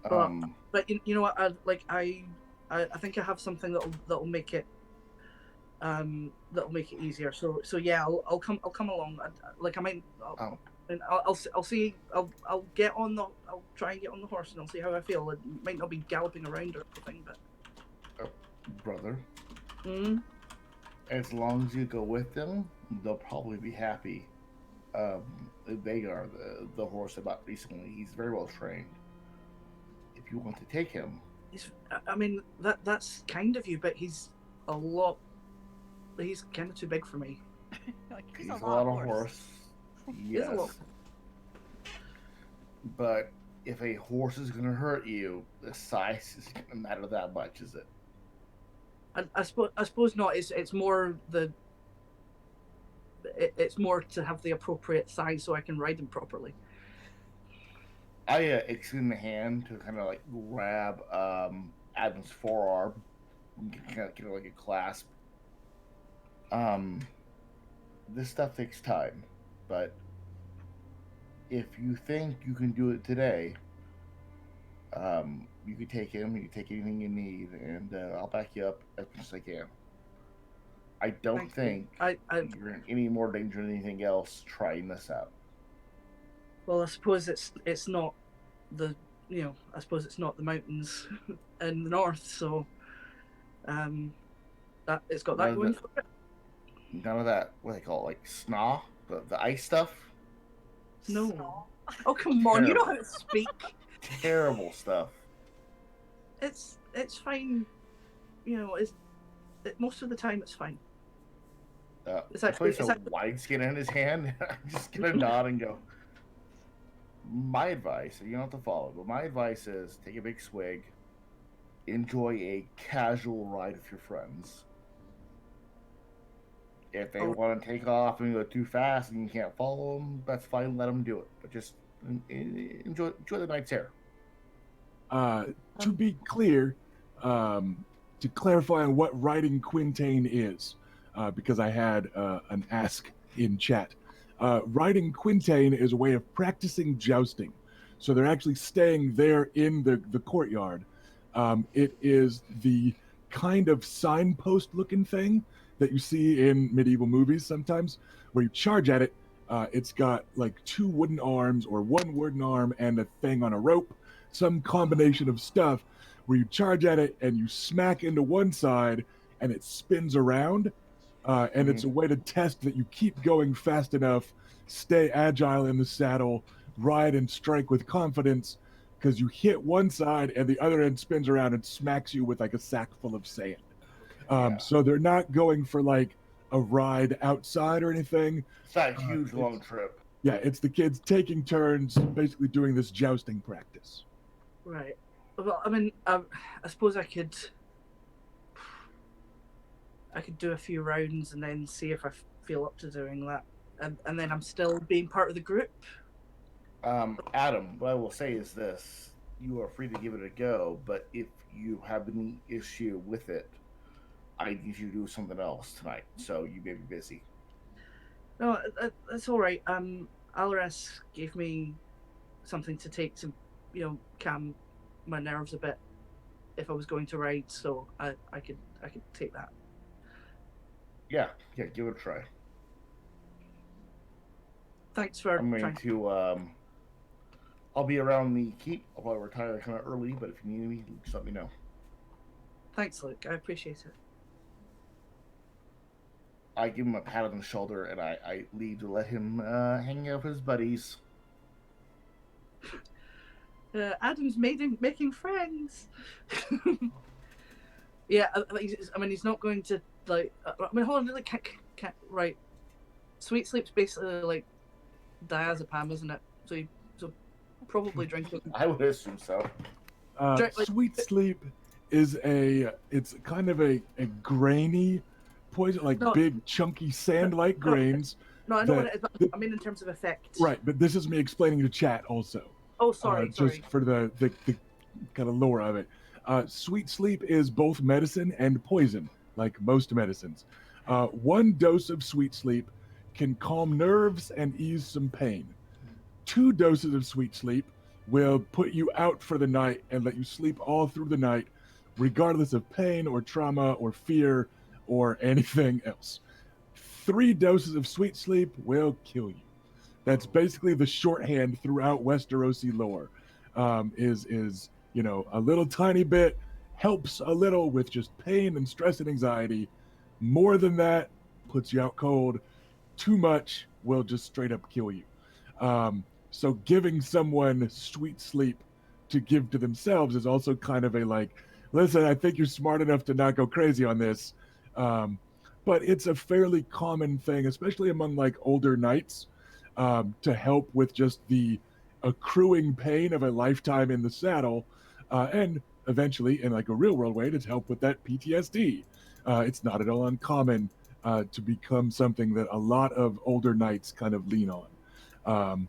Speaker 5: But you know what? I think I have something that'll make it easier. So yeah, I'll come along. Like I might.
Speaker 2: Oh,
Speaker 5: And I'll see. I'll get on the. I'll try and get on the horse, and I'll see how I feel. It might not be galloping around or anything, but.
Speaker 2: brother,
Speaker 5: Mm,
Speaker 2: as long as you go with them, they'll probably be happy. Vagar, the horse I bought recently, he's very well trained. If you want to take him,
Speaker 5: I mean that's kind of you, but he's a lot. He's kind of too big for me.
Speaker 4: Like,
Speaker 2: he's a lot of horse.
Speaker 5: He's a lot.
Speaker 2: Yes. But if a horse is going to hurt you, the size isn't going to matter that much, is it?
Speaker 5: I suppose not. It's more it's more to have the appropriate size so I can ride them properly.
Speaker 2: I extend the hand to kind of like grab Adam's forearm, kind of like a clasp. This stuff takes time, but if you think you can do it today, you can take him. You can take anything you need, and I'll back you up as much as I can. I don't think you're in any more danger than anything else trying this out.
Speaker 5: Well, I suppose it's not the I suppose it's not the mountains in the north, so that it's got that going for it.
Speaker 2: None of that. What do they call it? Like snaw, the ice stuff.
Speaker 5: No. Oh come on! You know how to speak.
Speaker 2: Terrible stuff.
Speaker 5: It's fine. Most of the time it's fine.
Speaker 2: It's actually a wide skin in his hand. I'm just gonna nod and go. My advice, you don't have to follow, but my advice is take a big swig, enjoy a casual ride with your friends. If they want to take off and go too fast and you can't follow them, that's fine. Let them do it, but just enjoy the night's air.
Speaker 1: To be clear, to clarify on what riding quintain is, because I had an ask in chat. Riding quintain is a way of practicing jousting. So they're actually staying there in the courtyard. It is the kind of signpost looking thing that you see in medieval movies sometimes, where you charge at it. It's got like 2 wooden arms or 1 wooden arm and a thing on a rope, some combination of stuff where you charge at it and you smack into one side and it spins around. And it's a way to test that you keep going fast enough, stay agile in the saddle, ride and strike with confidence, because you hit one side and the other end spins around and smacks you with like a sack full of sand. So they're not going for like a ride outside or anything.
Speaker 2: It's not a huge long trip.
Speaker 1: Yeah, it's the kids taking turns, basically doing this jousting practice.
Speaker 5: Right. Well, I mean, I suppose I could do a few rounds and then see if I feel up to doing that, and then I'm still being part of the group.
Speaker 2: Adam, what I will say is this: you are free to give it a go, but if you have any issue with it, I need you to do something else tonight, so you may be busy.
Speaker 5: No, that's all right. Alaris gave me something to take to, calm my nerves a bit if I was going to ride, so I could take that.
Speaker 2: Yeah, give it a try.
Speaker 5: Thanks for
Speaker 2: I'm going to. I'll be around the keep. I'll probably retire kind of early, but if you need me, just let me know.
Speaker 5: Thanks, Luke. I appreciate it.
Speaker 2: I give him a pat on the shoulder, and I leave to let him hang out with his buddies.
Speaker 5: Adam's making friends. Yeah, I mean, he's not going to like. I mean, hold on, like, can't right. Sweet Sleep's basically like diazepam, isn't it? So probably drinking.
Speaker 2: I would assume so.
Speaker 1: Sweet Sleep is it's kind of a grainy poison, like big chunky sand-like grains.
Speaker 5: No, I know what it is, but I mean in terms of effect.
Speaker 1: Right, but this is me explaining to chat also.
Speaker 5: Oh, sorry.
Speaker 1: Just for the kind of lore of it. Sweet Sleep is both medicine and poison, like most medicines. 1 dose of Sweet Sleep can calm nerves and ease some pain. 2 doses of Sweet Sleep will put you out for the night and let you sleep all through the night regardless of pain or trauma or fear or anything else. 3 doses of sweet sleep will kill you. That's basically the shorthand throughout Westerosi lore. Is a little tiny bit helps a little with just pain and stress and anxiety. More than that puts you out cold. Too much will just straight up kill you. So giving someone sweet sleep to give to themselves is also kind of a like, listen, I think you're smart enough to not go crazy on this. But it's a fairly common thing, especially among like older knights, to help with just the accruing pain of a lifetime in the saddle, and eventually, in like a real world way, to help with that PTSD. It's not at all uncommon to become something that a lot of older knights kind of lean on.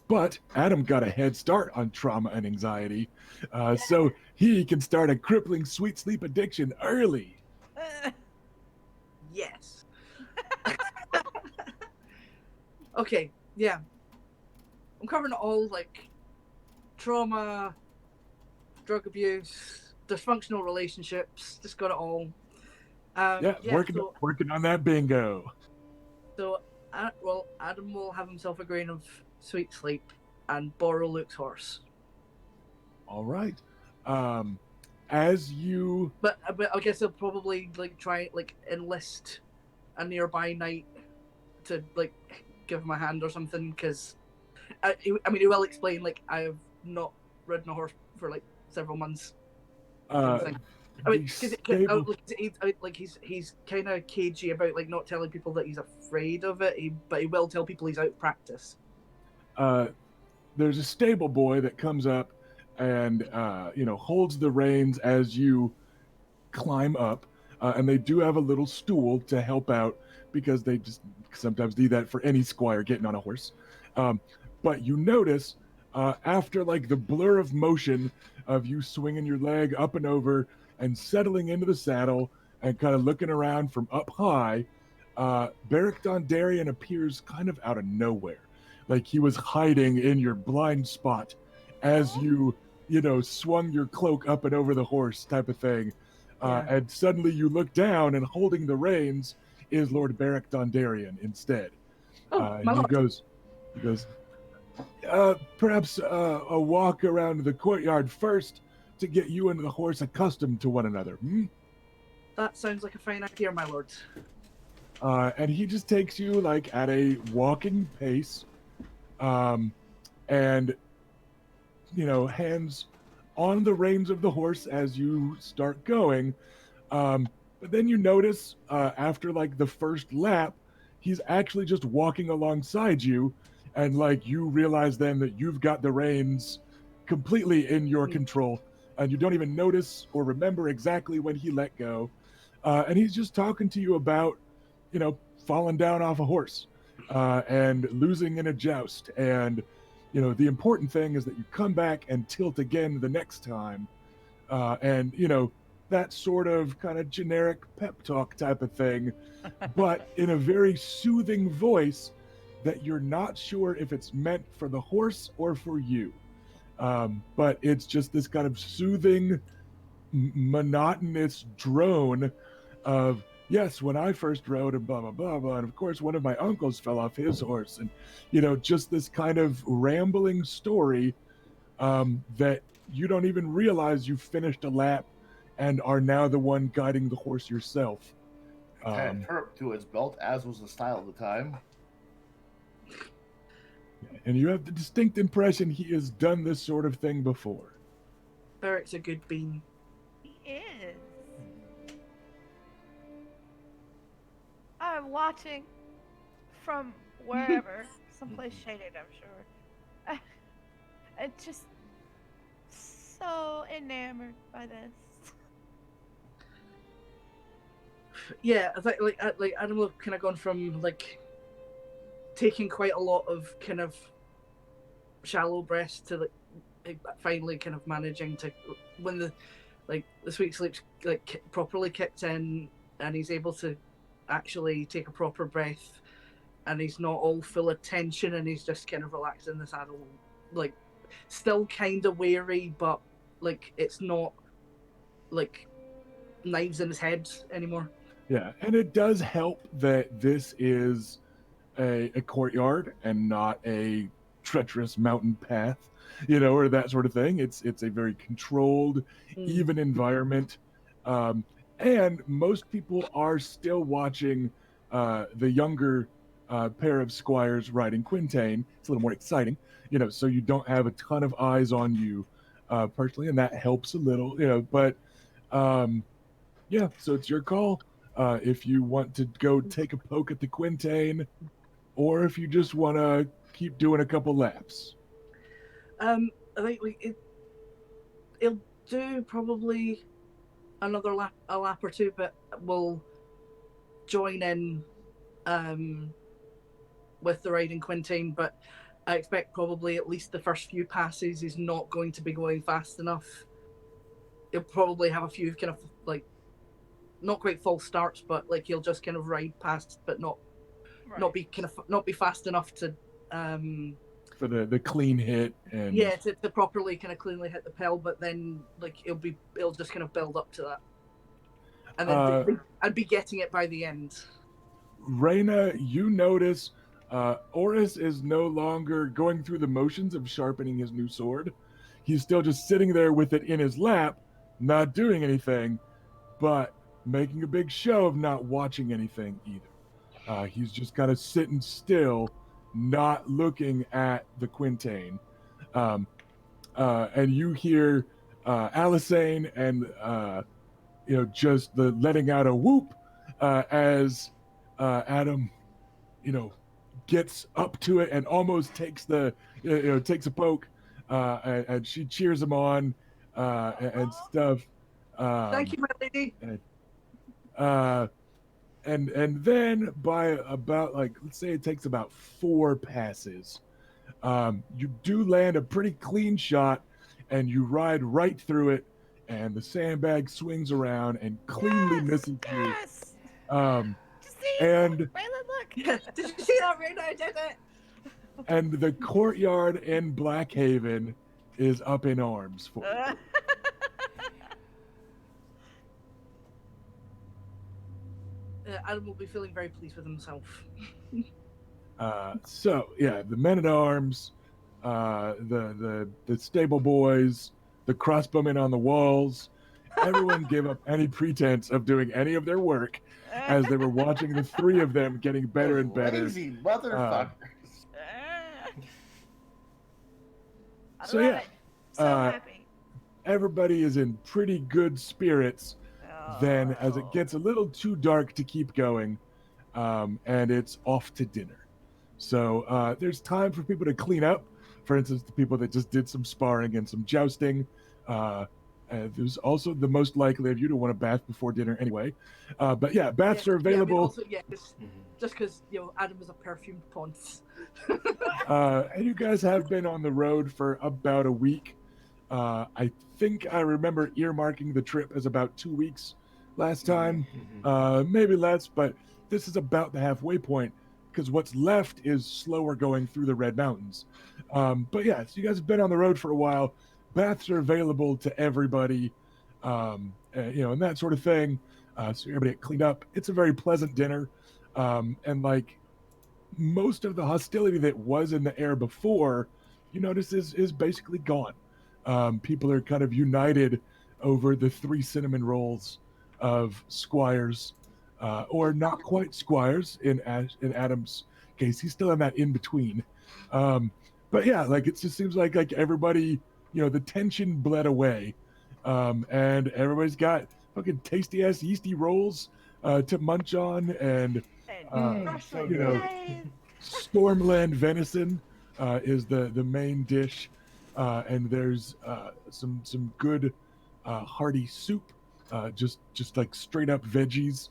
Speaker 1: But Adam got a head start on trauma and anxiety, so he can start a crippling sweet sleep addiction early.
Speaker 5: Yes. Okay, yeah. I'm covering it all, like trauma, drug abuse, dysfunctional relationships. Just got it all.
Speaker 1: Working on that bingo.
Speaker 5: So, Adam will have himself a grain of sweet sleep and borrow Luke's horse.
Speaker 1: All right. As you,
Speaker 5: But I guess he'll probably like try like enlist a nearby knight to like give him a hand or something, because he will explain like I have not ridden a horse for like several months. He's kind of cagey about like not telling people that he's afraid of it, but he will tell people he's out of practice.
Speaker 1: There's a stable boy that comes up and holds the reins as you climb up, and they do have a little stool to help out because they just sometimes need that for any squire getting on a horse. But you notice after like the blur of motion of you swinging your leg up and over and settling into the saddle and kind of looking around from up high, Beric Dondarrion appears kind of out of nowhere. Like he was hiding in your blind spot as you swung your cloak up and over the horse type of thing. And suddenly you look down and holding the reins is Lord Beric Dondarrion instead. He goes, perhaps a walk around the courtyard first to get you and the horse accustomed to one another.
Speaker 5: That sounds like a fine idea, my lord.
Speaker 1: And he just takes you like at a walking pace, and hands on the reins of the horse as you start going. But then you notice after like the first lap, he's actually just walking alongside you, and like you realize then that you've got the reins completely in your control, and you don't even notice or remember exactly when he let go. And he's just talking to you about, falling down off a horse and losing in a joust. And, the important thing is that you come back and tilt again the next time. And, that sort of kind of generic pep talk type of thing, but in a very soothing voice that you're not sure if it's meant for the horse or for you. But it's just this kind of soothing, monotonous drone of, yes, when I first rode and blah, blah, blah, blah. And of course, one of my uncles fell off his horse. And, just this kind of rambling story that you don't even realize you've finished a lap and are now the one guiding the horse yourself.
Speaker 2: Kind of terp to his belt, as was the style of the time.
Speaker 1: And you have the distinct impression he has done this sort of thing before.
Speaker 5: Beric's a good bean.
Speaker 4: He is. I'm watching from wherever, someplace shaded, I'm sure. I'm just so enamored by this.
Speaker 5: Yeah, I think like Adam will kind of gone from like taking quite a lot of kind of shallow breaths to like finally kind of managing to, when the sweet sleep's like properly kicked in and he's able to actually take a proper breath and he's not all full of tension and he's just kind of relaxed in the saddle, like still kind of wary, but like it's not like knives in his head anymore.
Speaker 1: Yeah, and it does help that this is a courtyard and not a treacherous mountain path, or that sort of thing. It's a very controlled,
Speaker 5: Mm.
Speaker 1: even environment, um, and most people are still watching the younger pair of squires riding Quintain. It's a little more exciting, so you don't have a ton of eyes on you personally, and that helps a little, But um, yeah, so it's your call. If you want to go take a poke at the Quintain, or if you just want to keep doing a couple laps.
Speaker 5: I think it'll do probably another a lap or two, but we'll join in with the riding Quintain. But I expect probably at least the first few passes is not going to be going fast enough. He'll probably have a few kind of like not quite false starts, but like he'll just kind of ride past, but not be fast enough to
Speaker 1: for the clean hit and
Speaker 5: to properly kind of cleanly hit the pill. But then like it'll just kind of build up to that, and then I'd be getting it by the end.
Speaker 1: Reyna, you notice Oris is no longer going through the motions of sharpening his new sword. He's still just sitting there with it in his lap, not doing anything, but making a big show of not watching anything either. He's just kind of sitting still, not looking at the Quintain. And you hear Alisane and just the letting out a whoop as Adam, gets up to it and almost takes takes a poke, and she cheers him on and stuff.
Speaker 5: Thank you, my lady.
Speaker 1: And then by about let's say it takes about 4 passes, you do land a pretty clean shot, and you ride right through it, and the sandbag swings around and cleanly misses you. And
Speaker 4: Raylan, look.
Speaker 5: Did you see that, Reyna? I did it.
Speaker 1: And the courtyard in Blackhaven is up in arms for you.
Speaker 5: Adam will be feeling very pleased with himself.
Speaker 1: So yeah, the men at arms, the stable boys, the crossbowmen on the walls, everyone gave up any pretense of doing any of their work as they were watching the 3 of them getting better and better.
Speaker 2: Lazy motherfuckers.
Speaker 1: So yeah,
Speaker 4: So happy.
Speaker 1: everybody is in pretty good spirits. Then, as it gets a little too dark to keep going, and it's off to dinner. So there's time for people to clean up. For instance, the people that just did some sparring and some jousting. There's also the most likely of you to want a bath before dinner anyway. But yeah, baths are available.
Speaker 5: Just because Adam is a perfumed ponce.
Speaker 1: And you guys have been on the road for about a week. I think I remember earmarking the trip as about 2 weeks last time, maybe less, but this is about the halfway point because what's left is slower going through the Red Mountains. But yeah, so you guys have been on the road for a while. Baths are available to everybody, and that sort of thing. So everybody get cleaned up. It's a very pleasant dinner, and like most of the hostility that was in the air before, you notice is basically gone. People are kind of united over the 3 cinnamon rolls of squires, or not quite squires in Adam's case. He's still in that in between. But yeah, like it just seems like everybody, the tension bled away, and everybody's got fucking tasty ass yeasty rolls to munch on, and Stormland venison is the main dish. And there's some good hearty soup, just like straight up veggies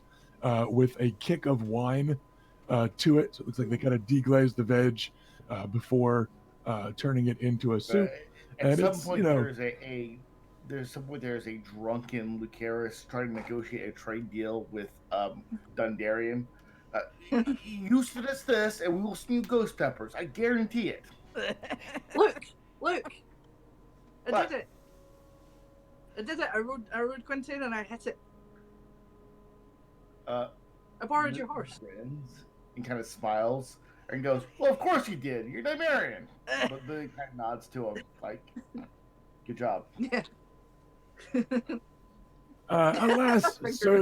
Speaker 1: with a kick of wine to it. So it looks like they kind of deglaze the veg before turning it into a soup.
Speaker 2: At some point, there's a drunken Lucaris trying to negotiate a trade deal with Dundarian. Use this, and we will stew ghost peppers. I guarantee it.
Speaker 5: Look! I did it. I did it. I rode Quentin and I hit it.
Speaker 2: Uh,
Speaker 5: I borrowed your horse.
Speaker 2: grins and kind of smiles and goes, "Well, of course you did. You're Nigerian." But then kind of nods to him, like, "Good job."
Speaker 5: Yeah.
Speaker 1: Alas, Sir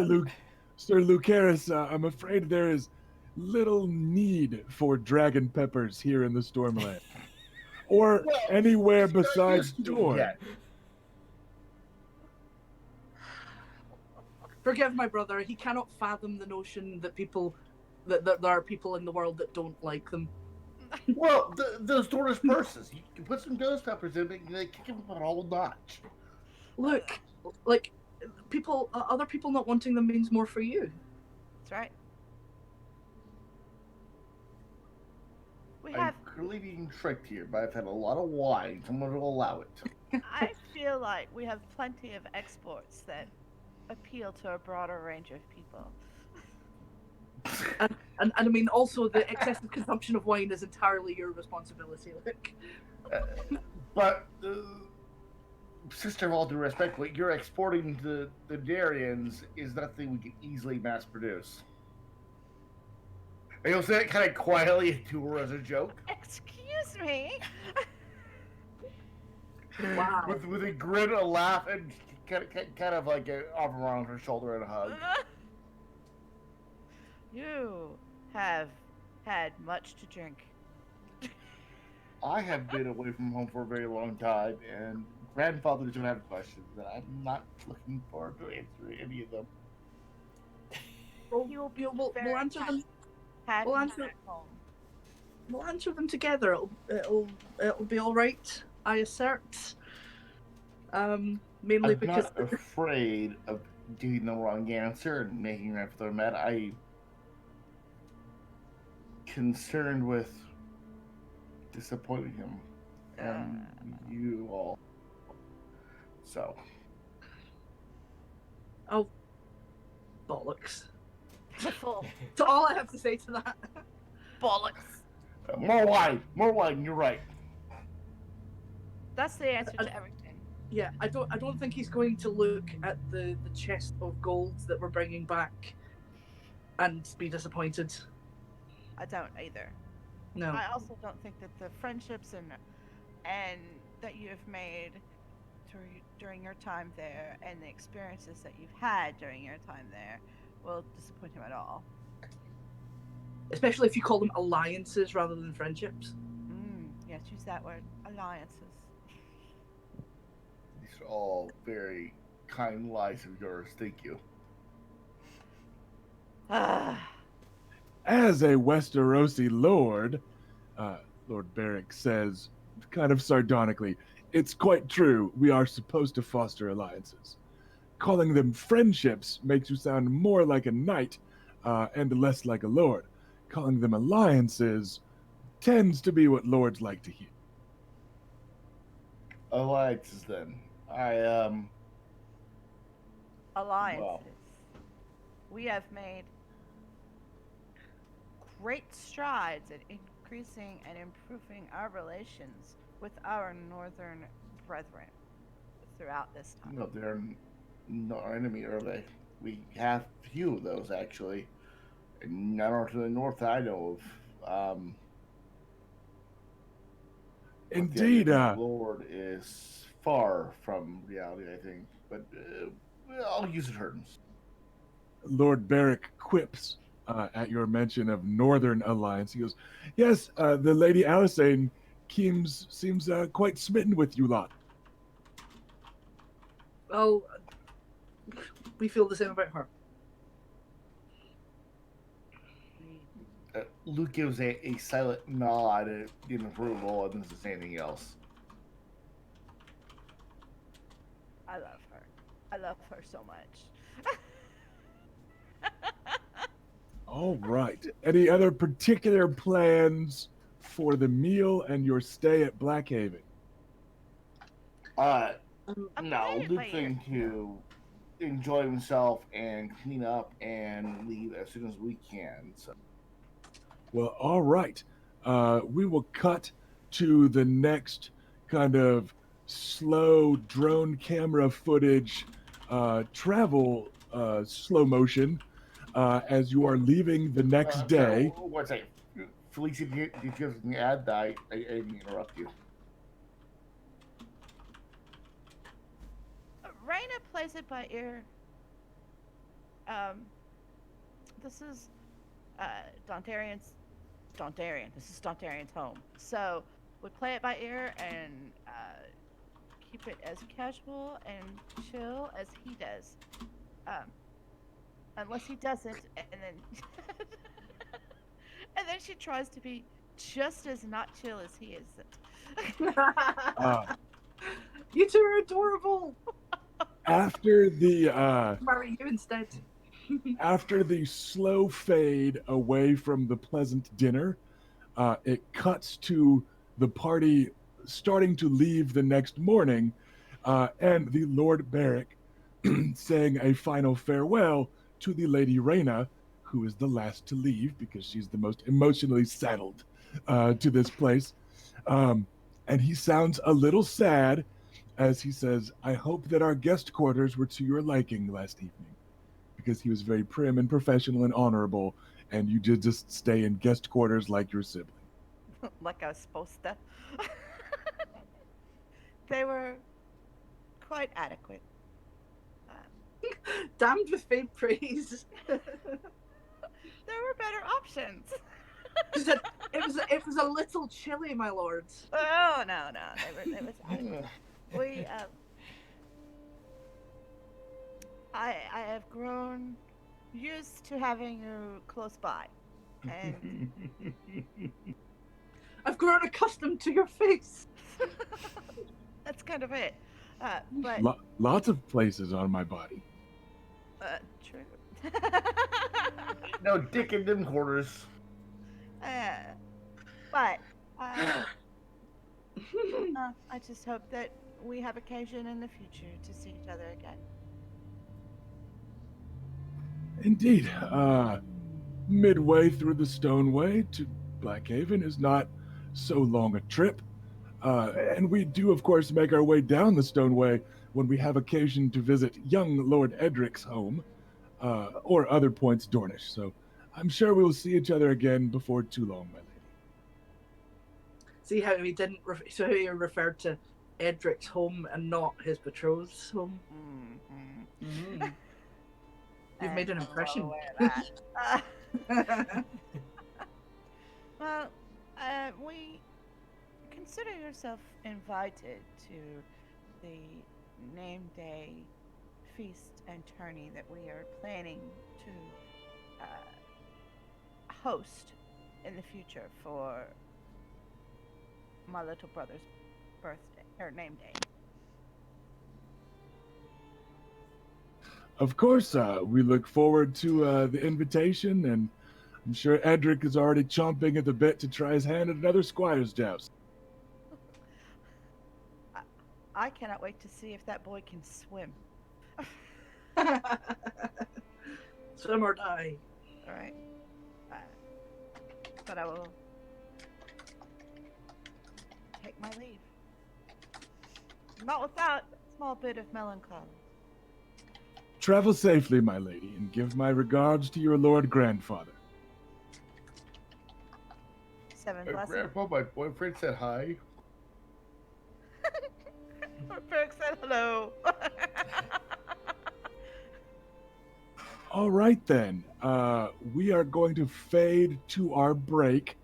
Speaker 1: Lucaris, I'm afraid there is little need for dragon peppers here in the Stormland, or
Speaker 2: Well,
Speaker 1: anywhere
Speaker 2: he's not
Speaker 1: besides
Speaker 2: used to it
Speaker 1: Dorne.
Speaker 2: yet.
Speaker 5: Forgive my brother. He cannot fathom the notion that that there are people in the world that don't like them.
Speaker 2: Well, those Dornish purses, you can put some ghost peppers in it and they kick him up a whole notch.
Speaker 5: Look, like other people not wanting them means more for you.
Speaker 4: That's right. We
Speaker 2: I'm
Speaker 4: have.
Speaker 2: clearly being tricked here, but I've had a lot of wine. Someone will allow it.
Speaker 4: I feel like we have plenty of exports that appeal to a broader range of people.
Speaker 5: And I mean, also the excessive consumption of wine is entirely your responsibility. Like,
Speaker 2: But, sister, of all due respect, what you're exporting to the Darians is nothing we can easily mass produce. And you'll say it kind of quietly to her as a joke,
Speaker 4: Excuse me.
Speaker 5: wow.
Speaker 2: with a grin, a laugh, and kind of like an arm around her shoulder and a hug.
Speaker 4: You have had much to drink.
Speaker 2: I have been away from home for a very long time, and grandfathers don't have questions, and I'm not looking forward to answering any of them.
Speaker 4: You will be
Speaker 5: We'll
Speaker 4: very
Speaker 5: answer them.
Speaker 4: happy
Speaker 5: we'll answer-
Speaker 4: back home.
Speaker 5: We'll answer them together. It'll be all right. I assert. Mainly
Speaker 2: I'm
Speaker 5: because
Speaker 2: not afraid of getting the wrong answer and making grandfather mad. I'm concerned with disappointing him and you all. So,
Speaker 5: oh, bollocks.
Speaker 4: Full
Speaker 5: That's all I have to say to that.
Speaker 4: bollocks.
Speaker 2: more wine, you're right.
Speaker 4: That's the answer to everything.
Speaker 5: Yeah, I don't think he's going to look at the chest of gold that we're bringing back and be disappointed.
Speaker 4: I don't either.
Speaker 5: No.
Speaker 4: I also don't think that the friendships and that you have made during your time there and the experiences that you've had during your time there will disappoint him at all.
Speaker 5: Especially if you call them alliances rather than friendships.
Speaker 4: Yes, use that word. Alliances.
Speaker 2: These are all very kind lies of yours. Thank you.
Speaker 1: As a Westerosi lord, Lord Beric says, kind of sardonically, it's quite true, we are supposed to foster alliances. Calling them friendships makes you sound more like a knight and less like a lord. Calling them alliances tends to be what lords like to hear.
Speaker 2: Alliances, then.
Speaker 4: Alliances.
Speaker 2: Wow.
Speaker 4: We have made great strides in increasing and improving our relations with our northern brethren throughout this time.
Speaker 2: No, they're not our enemy, are they? We have few of those, actually. And none to the north that I know of.
Speaker 1: Indeed,
Speaker 2: the Lord is far from reality, I think. But I'll use the terms.
Speaker 1: Lord Beric quips at your mention of Northern Alliance. He goes, yes, the Lady Alysanne seems quite smitten with you lot.
Speaker 5: Well, we feel the same about her.
Speaker 2: Luke gives a silent nod in approval and doesn't say anything else.
Speaker 4: I love her. I love her so much.
Speaker 1: All right. Any other particular plans for the meal and your stay at Blackhaven?
Speaker 2: No,
Speaker 4: Apparently-
Speaker 2: Luke's going to enjoy himself and clean up and leave as soon as we can. So.
Speaker 1: Well, all right. We will cut to the next kind of slow drone camera footage travel slow motion as you are leaving the next day.
Speaker 2: One second. Felicia, did you have something to add? I didn't interrupt you.
Speaker 4: Raina plays it by ear. This is Dontarian's. This is Dontarian's home. So we play it by ear and keep it as casual and chill as he does. Unless he doesn't, and then and then she tries to be just as not chill as he isn't.
Speaker 5: You two are adorable.
Speaker 1: After the
Speaker 5: Marry you instead.
Speaker 1: after the slow fade away from the pleasant dinner, it cuts to the party starting to leave the next morning, and the Lord Barrick saying a final farewell to the Lady Reyna, who is the last to leave because she's the most emotionally saddled to this place. And he sounds a little sad as he says, I hope that our guest quarters were to your liking last evening, because he was very prim and professional and honorable, and you did just stay in guest quarters like your sibling.
Speaker 4: Like I was supposed to. They were quite adequate.
Speaker 5: Damned with faint praise.
Speaker 4: There were better options.
Speaker 5: It was a little chilly, my lords.
Speaker 4: Oh no, they was adequate. We I have grown used to having you close by, and
Speaker 5: I've grown accustomed to your face.
Speaker 4: that's kind of it. But
Speaker 1: Lots of places on my body.
Speaker 4: true.
Speaker 2: No dick in them quarters.
Speaker 4: But I just hope that we have occasion in the future to see each other again.
Speaker 1: Indeed. Midway through the Stoneway to Blackhaven is not so long a trip. And we do, of course, make our way down the Stoneway when we have occasion to visit young Lord Edric's home, or other points Dornish. So I'm sure we will see each other again before too long, my lady.
Speaker 5: See how he didn't. So how he referred to Edric's home and not his betrothed's home.
Speaker 4: Mm-hmm.
Speaker 5: You've made an impression.
Speaker 4: Well, we consider yourself invited to the name day feast and tourney that we are planning to host in the future for my little brother's birthday or name day.
Speaker 1: Of course, we look forward to the invitation, and I'm sure Edric is already chomping at the bit to try his hand at another squire's joust.
Speaker 4: I cannot wait to see if that boy can swim.
Speaker 5: Swim or die.
Speaker 4: All right. But I will take my leave. Not without a small bit of melancholy.
Speaker 1: Travel safely, my lady, and give my regards to your lord grandfather.
Speaker 4: 7 blessings.
Speaker 2: Grandpa, my boyfriend said hi.
Speaker 4: Berg said hello.
Speaker 1: All right, then. We are going to fade to our break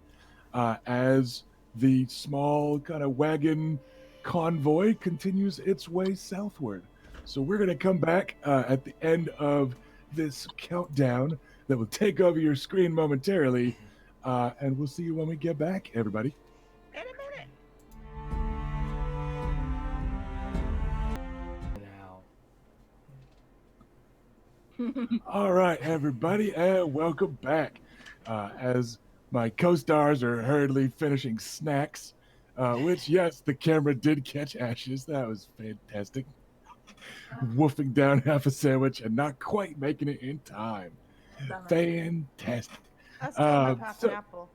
Speaker 1: as the small kind of wagon convoy continues its way southward. So we're going to come back at the end of this countdown that will take over your screen momentarily, and we'll see you when we get back, everybody.
Speaker 4: In a minute.
Speaker 3: Now.
Speaker 1: All right, everybody, and welcome back. As my co-stars are hurriedly finishing snacks, which, yes, the camera did catch Ashes. That was fantastic. Woofing down half a sandwich and not quite making it in time. Fantastic.
Speaker 4: I still have half an apple.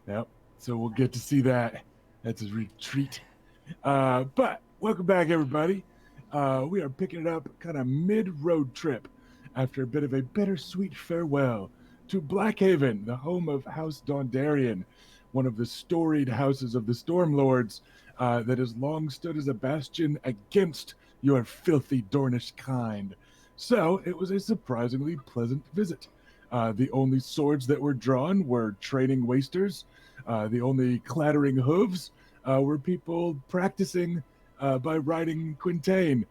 Speaker 1: Yep. So we'll get to see that. That's a treat. But welcome back, everybody. We are picking it up kind of mid-road trip after a bit of a bittersweet farewell to Blackhaven, the home of House Dondarian, one of the storied houses of the Stormlords that has long stood as a bastion against your filthy Dornish kind. So it was a surprisingly pleasant visit. The only swords that were drawn were training wasters. The only clattering hooves were people practicing by riding Quintain.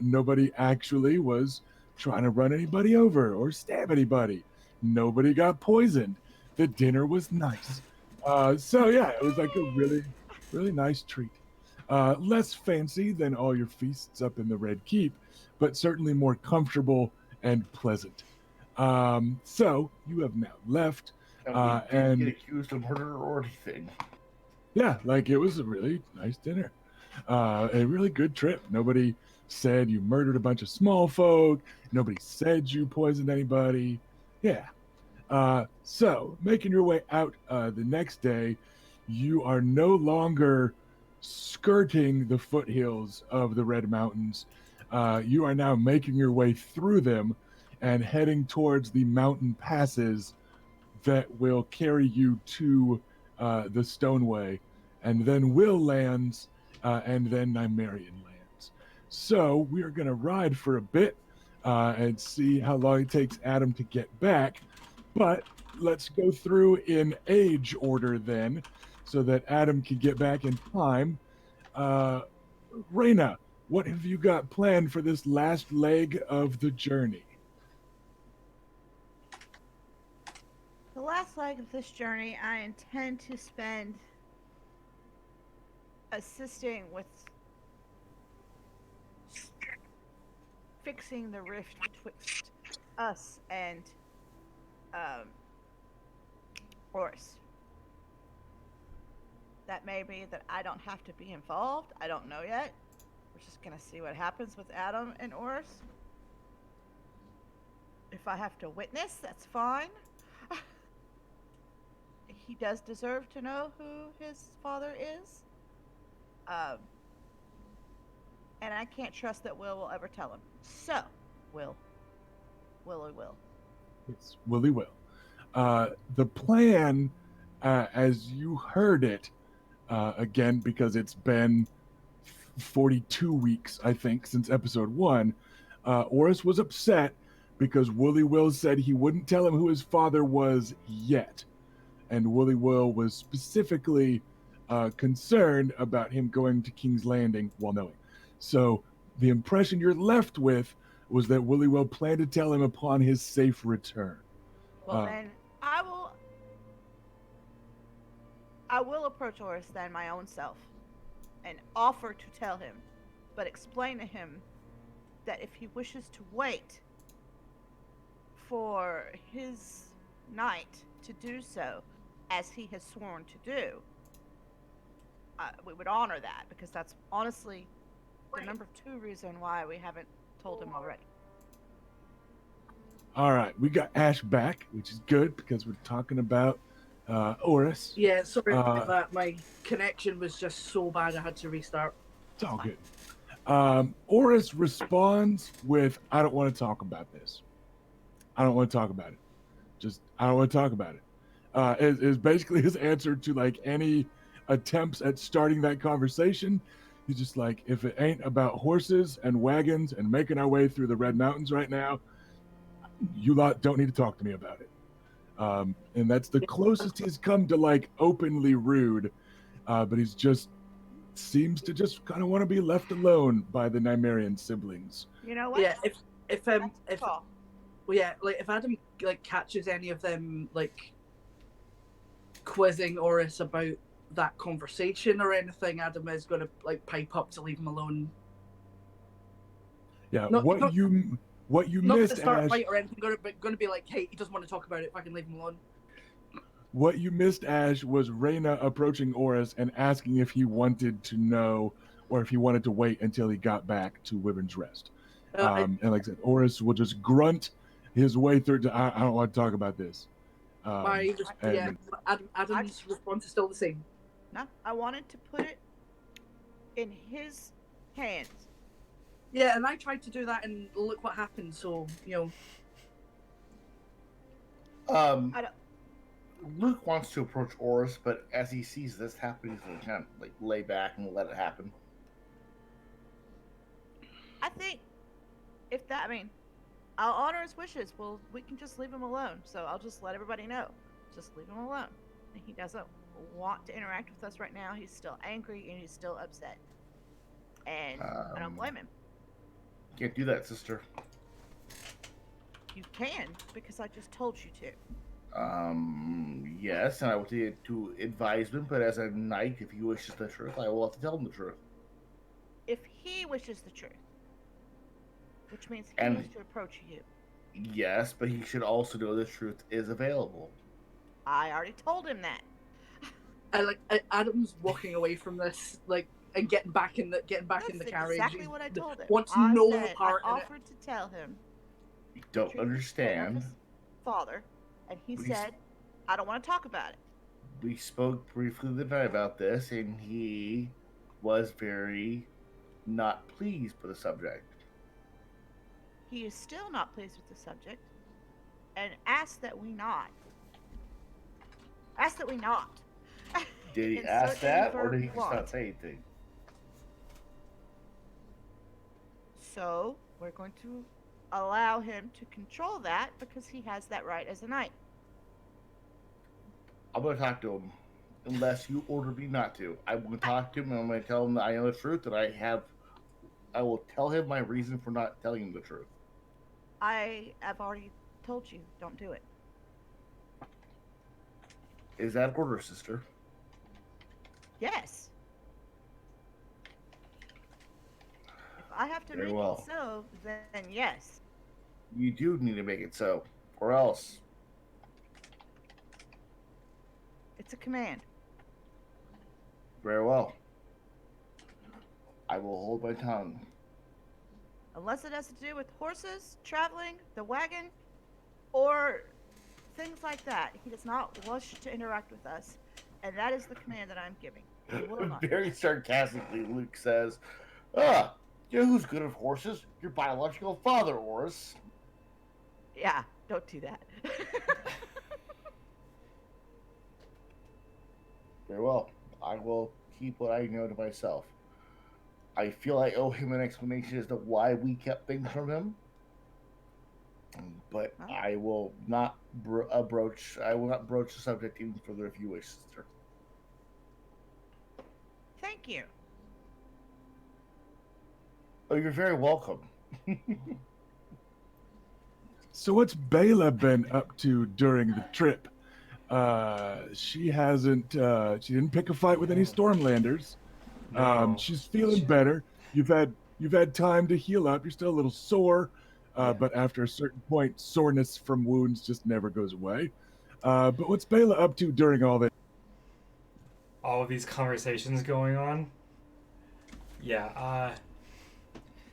Speaker 1: Nobody actually was trying to run anybody over or stab anybody. Nobody got poisoned. The dinner was nice. So yeah, it was like a really, really nice treat. Less fancy than all your feasts up in the Red Keep, but certainly more comfortable and pleasant. So you have now left,
Speaker 2: And we didn't
Speaker 1: and
Speaker 2: get accused of murder or anything.
Speaker 1: yeah, like it was a really nice dinner, a really good trip. Nobody said you murdered a bunch of small folk. Nobody said you poisoned anybody. Yeah. So making your way out the next day, you are no longer skirting the foothills of the Red Mountains. You are now making your way through them and heading towards the mountain passes that will carry you to the Stoneway, and then Will lands, and then Nymerian lands. So we are going to ride for a bit and see how long it takes Adam to get back. But let's go through in age order then, so that Adam can get back in time. Reyna, what have you got planned for this last leg of the journey?
Speaker 4: The last leg of this journey, I intend to spend assisting with fixing the rift betwixt us and Horus. That may be that I don't have to be involved. I don't know yet. We're just gonna see what happens with Adam and Horus. If I have to witness, that's fine. He does deserve to know who his father is. And I can't trust that Will ever tell him. So, Willie will.
Speaker 1: It's Willie Will. The plan, as you heard it, again, because it's been 42 weeks, I think, since episode 1, Oris was upset because Willie Will said he wouldn't tell him who his father was yet. And Willie Will was specifically concerned about him going to King's Landing while knowing. So the impression you're left with was that Willie Will planned to tell him upon his safe return.
Speaker 4: Well, then I will approach Horus then my own self and offer to tell him, but explain to him that if he wishes to wait for his knight to do so, as he has sworn to do, we would honor that, because that's honestly the number 2 reason why we haven't told him already.
Speaker 1: All right, we got Ash back, which is good because we're talking about Oris.
Speaker 5: Yeah, sorry about that. My connection was just so bad I had to restart.
Speaker 1: It's all good. Oris responds with, I don't want to talk about this. I don't want to talk about it. I don't want to talk about it. Is basically his answer to like any attempts at starting that conversation. He's just like, if it ain't about horses and wagons and making our way through the Red Mountains right now, you lot don't need to talk to me about it. And that's the closest he's come to like openly rude, but he's just seems to just kind of want to be left alone by the Nymerian siblings.
Speaker 4: You know what?
Speaker 5: Yeah, if Adam like catches any of them like quizzing Oris about that conversation or anything, Adam is going to like pipe up to leave him alone.
Speaker 1: Yeah,
Speaker 5: Not
Speaker 1: what you
Speaker 5: not
Speaker 1: missed,
Speaker 5: to start a
Speaker 1: Ash.
Speaker 5: fight or anything. Going to be like, hey, he doesn't want to talk about it. If I can leave him alone.
Speaker 1: What you missed, Ash, was Reyna approaching Oris and asking if he wanted to know or if he wanted to wait until he got back to Wyvern's Rest. And like I said, Oris will just grunt his way through to, I don't want to talk about this.
Speaker 5: Adam's response is still the same.
Speaker 4: No, I wanted to put it in his hands.
Speaker 5: Yeah, and I tried to do that, and look what happened. So
Speaker 2: Um,
Speaker 4: I don't.
Speaker 2: Luke wants to approach Oris, but as he sees this happen, he's going to kind of like lay back and let it happen.
Speaker 4: I think if that, I mean, I'll honor his wishes. Well, we can just leave him alone. So I'll just let everybody know. Just leave him alone. And he doesn't want to interact with us right now. He's still angry and he's still upset. And I don't blame him.
Speaker 2: Can't do that, sister.
Speaker 4: You can, because I just told you to.
Speaker 2: Yes, and I will to advisement, but as a knight, if he wishes the truth, I will have to tell him the truth.
Speaker 4: If he wishes the truth, which means he
Speaker 2: And-
Speaker 4: needs to approach you.
Speaker 2: Yes, but he should also know the truth is available.
Speaker 4: I already told him that.
Speaker 5: Adam's walking away from this, like, and getting back in the
Speaker 4: That's
Speaker 5: carriage.
Speaker 4: exactly what I told him.
Speaker 5: Wants
Speaker 4: I
Speaker 5: no
Speaker 4: said
Speaker 5: part
Speaker 4: I
Speaker 5: in it.
Speaker 4: offered to tell him.
Speaker 2: You
Speaker 4: the
Speaker 2: don't
Speaker 4: truth of
Speaker 2: understand.
Speaker 4: his father, and he
Speaker 2: We-
Speaker 4: said, "I don't want to talk about it."
Speaker 2: We spoke briefly the night about this, and he was very not pleased with the subject.
Speaker 4: He is still not pleased with the subject, and asked that we not. Asked that we not.
Speaker 2: Did he
Speaker 4: Insert
Speaker 2: ask that, or
Speaker 4: verb
Speaker 2: did he just
Speaker 4: want.
Speaker 2: not say anything?
Speaker 4: So we're going to allow him to control that because he has that right as a knight.
Speaker 2: I'm going to talk to him, unless you order me not to. I'm going to talk to him, and I'm going to tell him that I know the truth, and I will tell him my reason for not telling him the truth.
Speaker 4: I have already told you, don't do it.
Speaker 2: Is that order, sister?
Speaker 4: Yes. If I have to
Speaker 2: Very
Speaker 4: make
Speaker 2: well.
Speaker 4: it so, then yes.
Speaker 2: You do need to make it so, or else.
Speaker 4: It's a command.
Speaker 2: Very well. I will hold my tongue.
Speaker 4: Unless it has to do with horses, traveling, the wagon, or things like that. He does not wish to interact with us, and that is the command that I'm giving. He will not.
Speaker 2: Very sarcastically, Luke says, you know who's good at horses? Your biological father, Oris.
Speaker 4: Yeah, don't do that.
Speaker 2: Very well. I will keep what I know to myself. I feel I owe him an explanation as to why we kept things from him. But
Speaker 4: Huh?
Speaker 2: I will not broach the subject even further if you wish, sister.
Speaker 4: Thank you.
Speaker 2: Oh, you're very welcome.
Speaker 1: So what's Bela been up to during the trip? She didn't pick a fight with any Stormlanders.
Speaker 3: No.
Speaker 1: She's feeling better. You've had time to heal up. You're still a little sore, but after a certain point, soreness from wounds just never goes away. But what's Bela up to during all this?
Speaker 3: All of these conversations going on.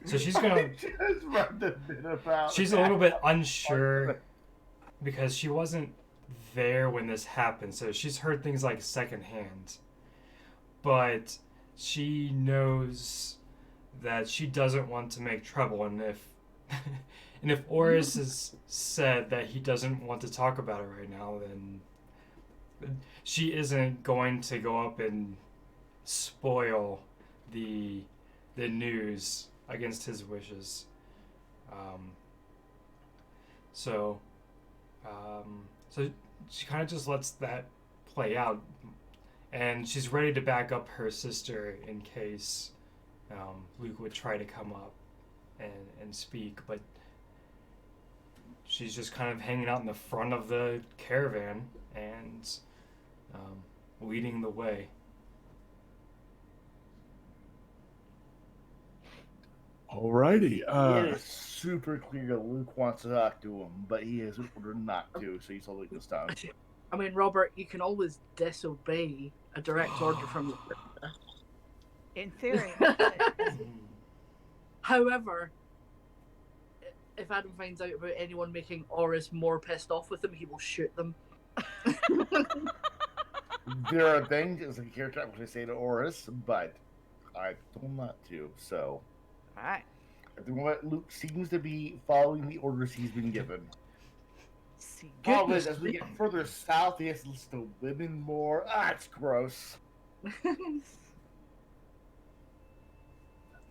Speaker 3: So she's gonna.
Speaker 2: Just run the bit about.
Speaker 3: She's a little bit unsure because she wasn't there when this happened, so she's heard things like secondhand. But she knows that she doesn't want to make trouble, and if Oris has said that he doesn't want to talk about it right now, then she isn't going to go up and spoil the news against his wishes. So she kind of just lets that play out, and she's ready to back up her sister in case Luke would try to come up and speak, but she's just kind of hanging out in the front of the caravan and leading the way.
Speaker 1: Alrighty.
Speaker 2: It is super clear that Luke wants to talk to him, but he has ordered not to, so he's holding his tongue.
Speaker 5: I mean, Robert, you can always disobey a direct order from the.
Speaker 4: In theory.
Speaker 5: However, if Adam finds out about anyone making Oris more pissed off with him, he will shoot them.
Speaker 2: There are things as a character I'm going to say to Oris, but I told him not to. So
Speaker 4: All right.
Speaker 2: at the moment, Luke seems to be following the orders he's been given.
Speaker 4: See,
Speaker 2: Problem is,
Speaker 5: Goodness
Speaker 2: as we get further south, he has to listen to women more. It's gross.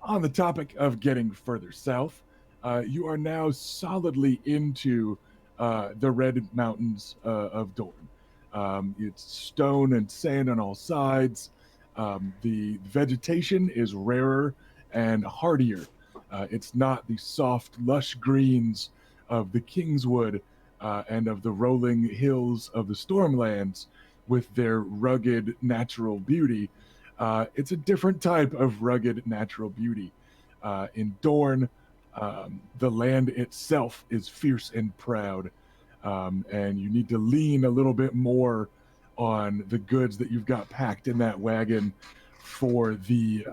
Speaker 1: On the topic of getting further south, you are now solidly into the Red Mountains of Dorne. It's stone and sand on all sides. The vegetation is rarer and hardier. It's not the soft, lush greens of the Kingswood and of the rolling hills of the Stormlands with their rugged natural beauty. It's a different type of rugged natural beauty. In Dorne, the land itself is fierce and proud, and you need to lean a little bit more on the goods that you've got packed in that wagon for the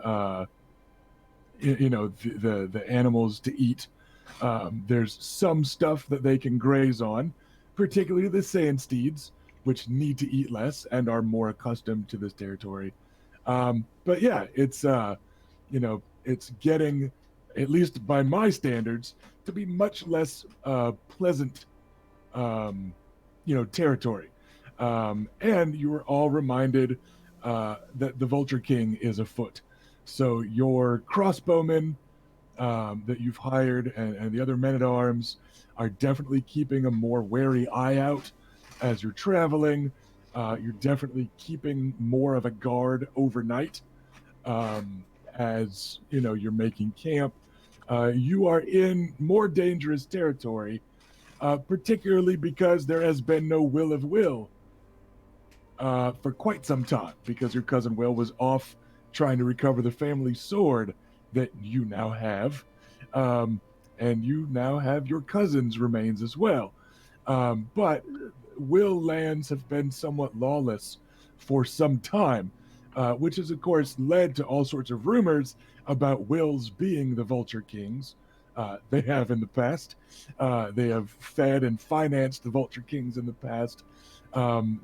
Speaker 1: the animals to eat. There's some stuff that they can graze on, particularly the sand steeds, which need to eat less and are more accustomed to this territory. But yeah, it's getting, at least by my standards, to be much less pleasant, territory. And you were all reminded that the Vulture King is afoot. So your crossbowmen that you've hired and the other men at arms are definitely keeping a more wary eye out as you're traveling. You're definitely keeping more of a guard overnight as you're making camp. You are in more dangerous territory, particularly because there has been no Will of Will for quite some time, because your cousin Will was off trying to recover the family sword that you now have, and you now have your cousin's remains as well. But Will lands have been somewhat lawless for some time, which has, of course, led to all sorts of rumors about Wills being the Vulture Kings. They have in the past. They have fed and financed the Vulture Kings in the past.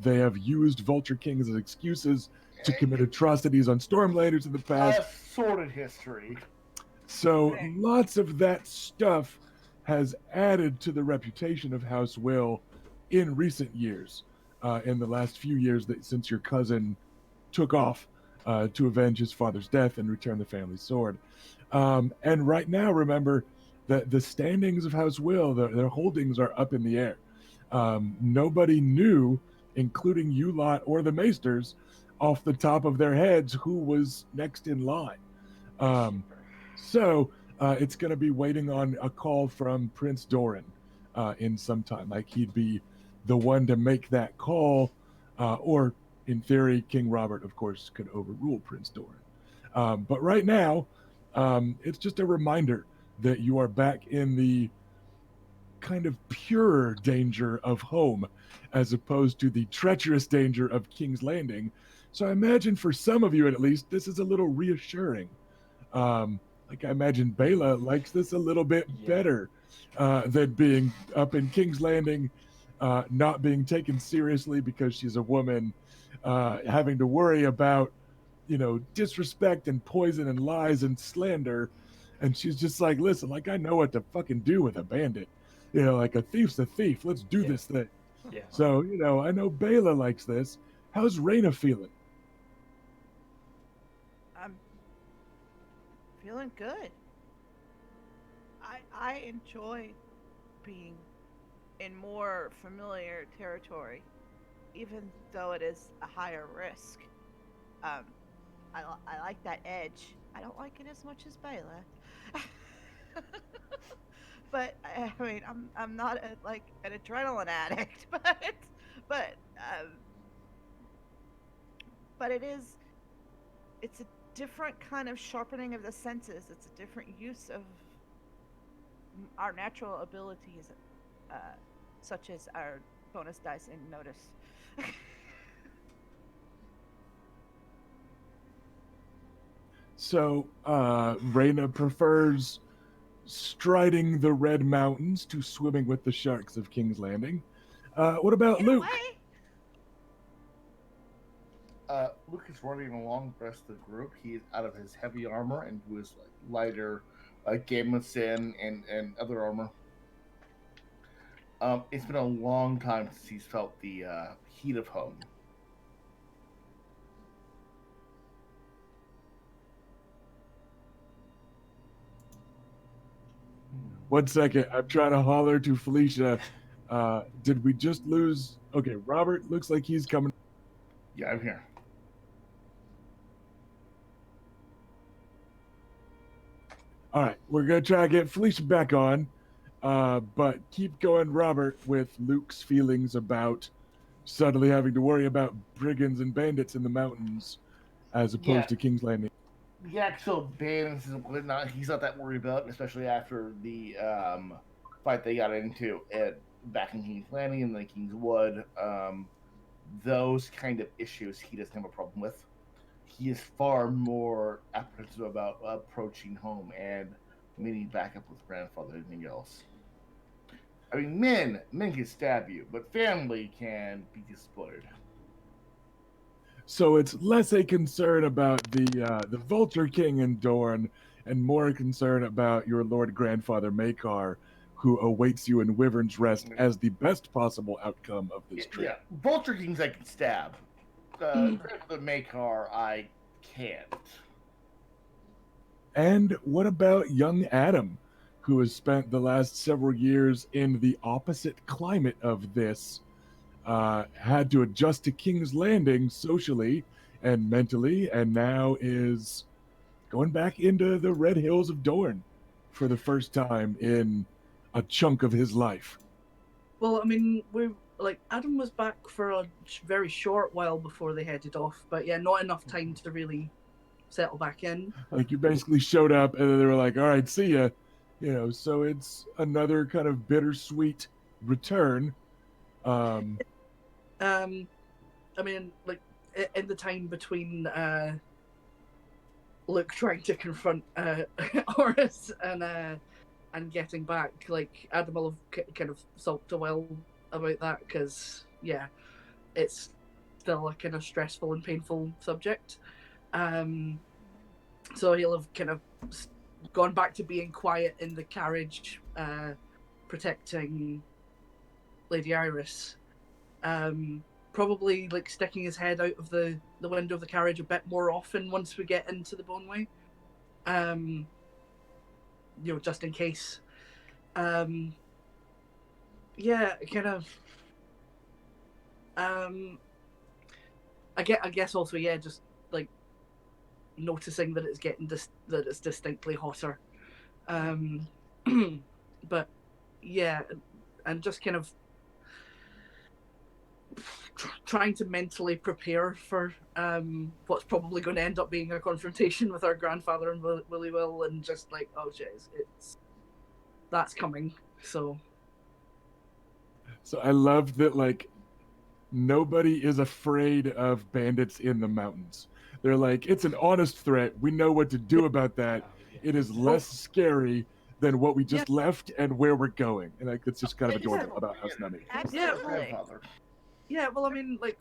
Speaker 1: They have used Vulture Kings as excuses to commit atrocities on Stormlanders in the past.
Speaker 2: Sordid history.
Speaker 1: So lots of that stuff has added to the reputation of House Will in recent years, in the last few years since your cousin took off to avenge his father's death and return the family sword. And right now, remember that the standings of House Will, their holdings are up in the air. Nobody knew, including you lot or the Maesters, off the top of their heads who was next in line. So it's going to be waiting on a call from Prince Doran in some time. Like he'd be the one to make that call, or in theory, King Robert, of course, could overrule Prince Doran. But right now, it's just a reminder that you are back in the kind of pure danger of home, as opposed to the treacherous danger of King's Landing. So I imagine for some of you, at least, this is a little reassuring. Like I imagine Bela likes this a little bit better than being up in King's Landing, not being taken seriously because she's a woman, having to worry about, disrespect and poison and lies and slander. And she's just like, listen, like I know what to fucking do with a bandit. Like a thief's a thief. Let's do this thing.
Speaker 3: Yeah.
Speaker 1: So, I know Bela likes this. How's Raina feeling?
Speaker 4: I'm feeling good. I enjoy being in more familiar territory, even though it is a higher risk. I like that edge. I don't like it as much as Bela. But I mean, I'm not an adrenaline addict, but it's a different kind of sharpening of the senses. It's a different use of our natural abilities, such as our bonus dice and notice.
Speaker 1: So, Raina prefers striding the red mountains to swimming with the sharks of King's Landing. What about
Speaker 4: Get
Speaker 1: Luke?
Speaker 4: away!
Speaker 2: Luke is running along the rest of the group. He is out of his heavy armor and to his lighter gambeson and other armor. It's been a long time since he's felt the heat of home.
Speaker 1: One second, I'm trying to holler to Felicia. Did we just lose? Okay, Robert looks like he's coming.
Speaker 2: Yeah, I'm here.
Speaker 1: All right, we're gonna try to get Felicia back on, but keep going, Robert, with Luke's feelings about suddenly having to worry about brigands and bandits in the mountains, as opposed to King's Landing.
Speaker 2: The actual bandits and whatnot, he's not that worried about, especially after the fight they got into back in King's Landing and the King's Wood. Those kind of issues he doesn't have a problem with. He is far more apprehensive about approaching home and meeting back up with grandfather than anything else. I mean, men can stab you, but family can be disappointed.
Speaker 1: So it's less a concern about the Vulture King in Dorne, and more a concern about your Lord Grandfather Makar, who awaits you in Wyvern's Rest as the best possible outcome of this trip.
Speaker 2: Yeah, Vulture Kings I can stab. Grandfather Makar I can't.
Speaker 1: And what about young Adam, who has spent the last several years in the opposite climate of this, had to adjust to King's Landing socially and mentally, and now is going back into the Red Hills of Dorne for the first time in a chunk of his life?
Speaker 5: Well, I mean, Adam was back for a very short while before they headed off, but yeah, not enough time to really settle back in.
Speaker 1: Like, you basically showed up and then they were like, all right, see ya. You know, so it's another kind of bittersweet return.
Speaker 5: I mean, like, in the time between Luke trying to confront Horus and getting back, like, Adam will have kind of sulked a while about that, because, yeah, it's still a kind of stressful and painful subject. So he'll have kind of gone back to being quiet in the carriage, protecting Lady Iris. Probably like sticking his head out of the window of the carriage a bit more often once we get into the Boneway. You know, just in case. Yeah, kind of. I guess also, yeah, just like noticing that it's getting that it's distinctly hotter. But yeah, and just kind of trying to mentally prepare for what's probably going to end up being a confrontation with our grandfather and Willy Will, and just like, oh jeez, that's coming. So
Speaker 1: I love that, like, nobody is afraid of bandits in the mountains. They're like, it's an honest threat. We know what to do about that. It is less scary than what we just left and where we're going. And like, it's just kind of adorable about House Nunny.
Speaker 4: Absolutely.
Speaker 5: Yeah, well, I mean, like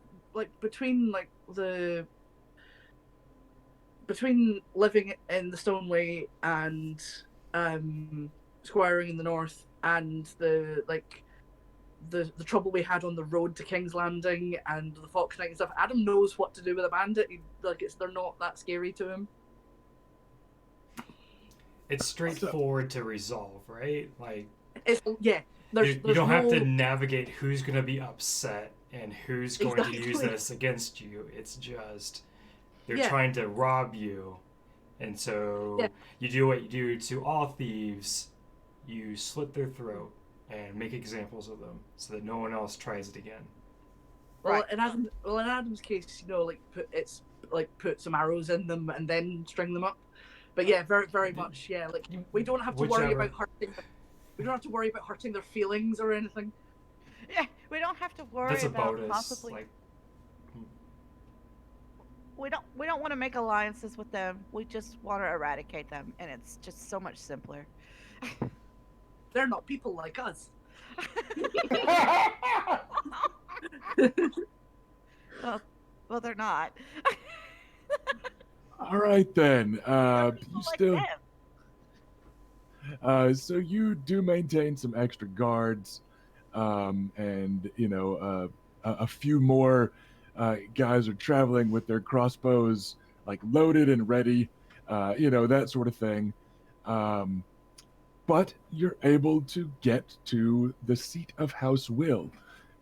Speaker 5: between living in the Stoneway and squiring in the north, and the trouble we had on the road to King's Landing and the Fox Night and stuff, Adam knows what to do with a bandit. They're not that scary to him.
Speaker 3: It's straightforward to resolve, right? Like,
Speaker 5: you
Speaker 3: don't have to navigate who's going to be upset and who's going to use this against you. It's just they're trying to rob you, and so you do what you do to all thieves: you slit their throat and make examples of them so that no one else tries it again.
Speaker 5: Well, in Adam's case, you know, like put some arrows in them and then string them up. But yeah, very very much, yeah. Like, we don't have to worry about hurting them. We don't have to worry about hurting their feelings or anything.
Speaker 4: Yeah, we don't have to worry about possibly.
Speaker 3: Like,
Speaker 4: we don't want to make alliances with them. We just want to eradicate them, and it's just so much simpler.
Speaker 5: They're not people like us.
Speaker 4: Well, they're not.
Speaker 1: All right then.
Speaker 4: People
Speaker 1: You
Speaker 4: like
Speaker 1: still.
Speaker 4: them.
Speaker 1: So you do maintain some extra guards, and a few more guys are traveling with their crossbows like loaded and ready, that sort of thing. Um, but you're able to get to the seat of House Will,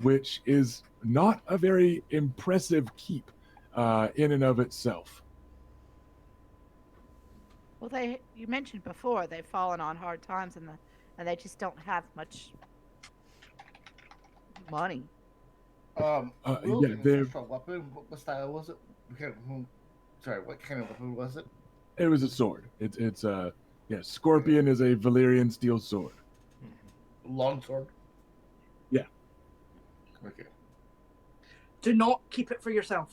Speaker 1: which is not a very impressive keep in and of itself.
Speaker 4: Well, you mentioned before they've fallen on hard times and they just don't have much money.
Speaker 2: Will's
Speaker 1: Yeah, there.
Speaker 2: ancestral weapon. What style was it? Sorry, what kind of weapon was it?
Speaker 1: It was a sword. It's yeah. Scorpion is a Valyrian steel sword.
Speaker 2: Longsword.
Speaker 1: Yeah.
Speaker 2: Okay.
Speaker 5: Do not keep it for yourself.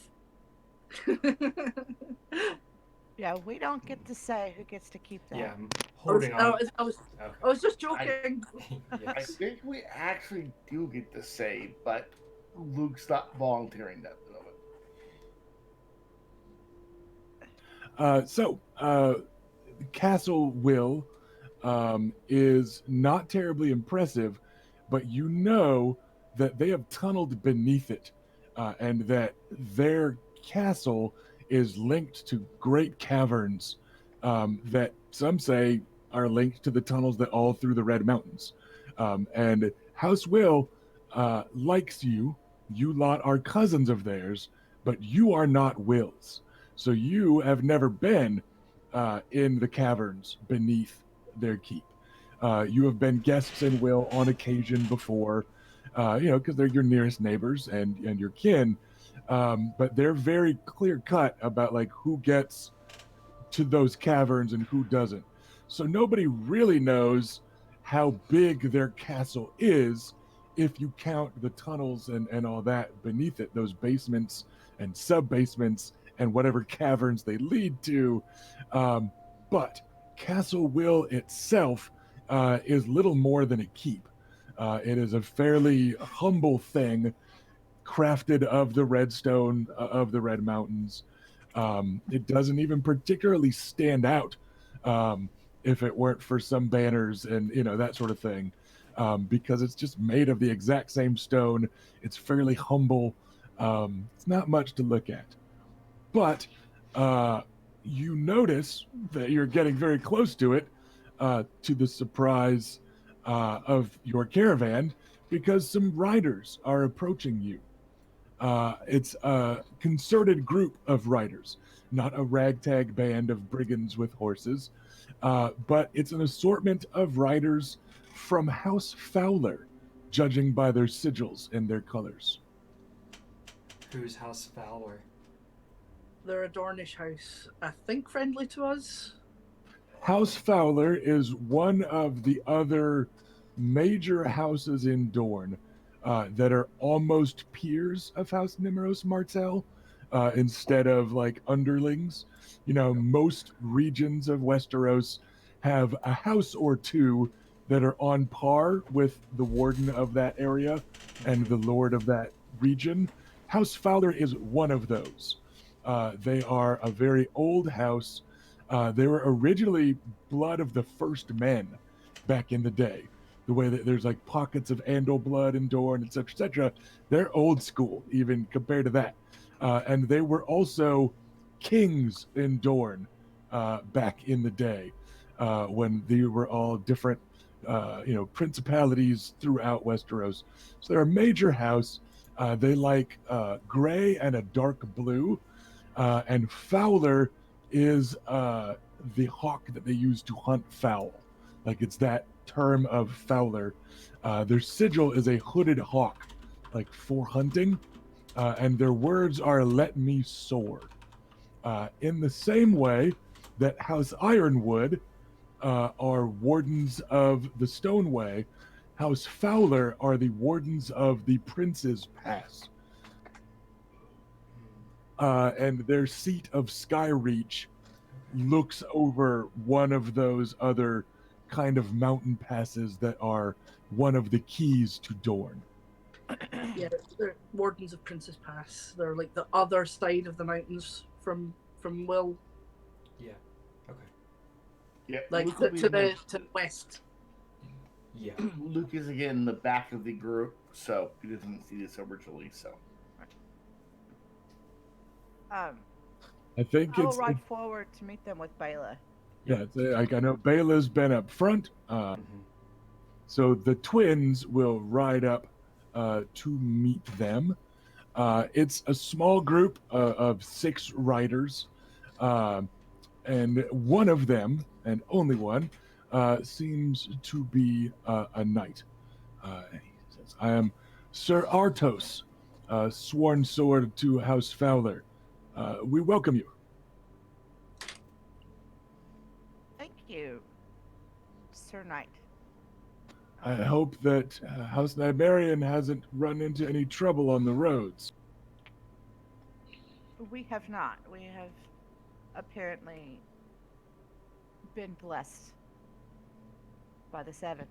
Speaker 4: Yeah, we don't get to say who gets to keep that.
Speaker 3: Yeah, I'm
Speaker 5: I was,
Speaker 3: holding
Speaker 5: I
Speaker 3: on.
Speaker 5: was, I was,
Speaker 3: Okay.
Speaker 5: I was just joking.
Speaker 2: I
Speaker 3: Yes.
Speaker 2: think we actually do get to say, but Luke's not volunteering that of it.
Speaker 1: Castle Will is not terribly impressive, but you know that they have tunneled beneath it, and that their castle is linked to great caverns that some say are linked to the tunnels that all through the Red Mountains. And House Will likes you. You lot are cousins of theirs, but you are not Will's. So you have never been in the caverns beneath their keep. You have been guests in Will on occasion before, because they're your nearest neighbors and your kin. But they're very clear cut about like who gets to those caverns and who doesn't. So nobody really knows how big their castle is if you count the tunnels and all that beneath it, those basements and sub basements and whatever caverns they lead to. Um, but Castle Will itself is little more than a keep. It is a fairly humble thing crafted of the redstone of the Red Mountains. It doesn't even particularly stand out if it weren't for some banners and that sort of thing, because it's just made of the exact same stone. It's fairly humble. It's not much to look at, but uh, you notice that you're getting very close to it, to the surprise of your caravan, because some riders are approaching you. It's a concerted group of riders, not a ragtag band of brigands with horses, but it's an assortment of riders from House Fowler, judging by their sigils and their colors.
Speaker 3: Who's House Fowler?
Speaker 5: They're a Dornish house, I think friendly to us.
Speaker 1: House Fowler is one of the other major houses in Dorne that are almost peers of House Nimeros Martell instead of like underlings. Most regions of Westeros have a house or two that are on par with the warden of that area and the lord of that region. House Fowler is one of those. They are a very old house. They were originally blood of the first men back in the day. The way that there's like pockets of Andal blood in Dorne, etc., etc. They're old school, even compared to that. And they were also kings in Dorne back in the day when they were all different, principalities throughout Westeros. So they're a major house. They like gray and a dark blue. And Fowler is the hawk that they use to hunt fowl. Like it's that term of Fowler. Their sigil is a hooded hawk, like for hunting, and their words are "Let me soar." In the same way that House Ironwood are wardens of the Stoneway, House Fowler are the wardens of the Prince's Pass. And their seat of Skyreach looks over one of those other kind of mountain passes that are one of the keys to Dorne.
Speaker 5: Yeah, they're wardens of Princess Pass. They're like the other side of the mountains from Will.
Speaker 3: Yeah. Okay.
Speaker 2: Yeah,
Speaker 5: Like
Speaker 2: Luke, will
Speaker 5: to
Speaker 2: be
Speaker 5: the west.
Speaker 3: Yeah.
Speaker 2: Luke is again in the back of the group, so he doesn't see this originally. So
Speaker 4: Um,
Speaker 1: I think
Speaker 4: I will
Speaker 1: it's
Speaker 4: ride forward to meet them with Bayla.
Speaker 1: yeah. It's, like I know Bayla's been up front,
Speaker 3: Mm-hmm.
Speaker 1: so the twins will ride up to meet them. It's a small group of 6 riders, uh, and one of them, and only one, seems to be a knight. He says, "I am Sir Artos, sworn sword to House Fowler. We welcome you."
Speaker 4: Thank you, Sir Knight.
Speaker 1: I hope that House Nibarian hasn't run into any trouble on the roads.
Speaker 4: We have not. We have apparently been blessed by the Seven.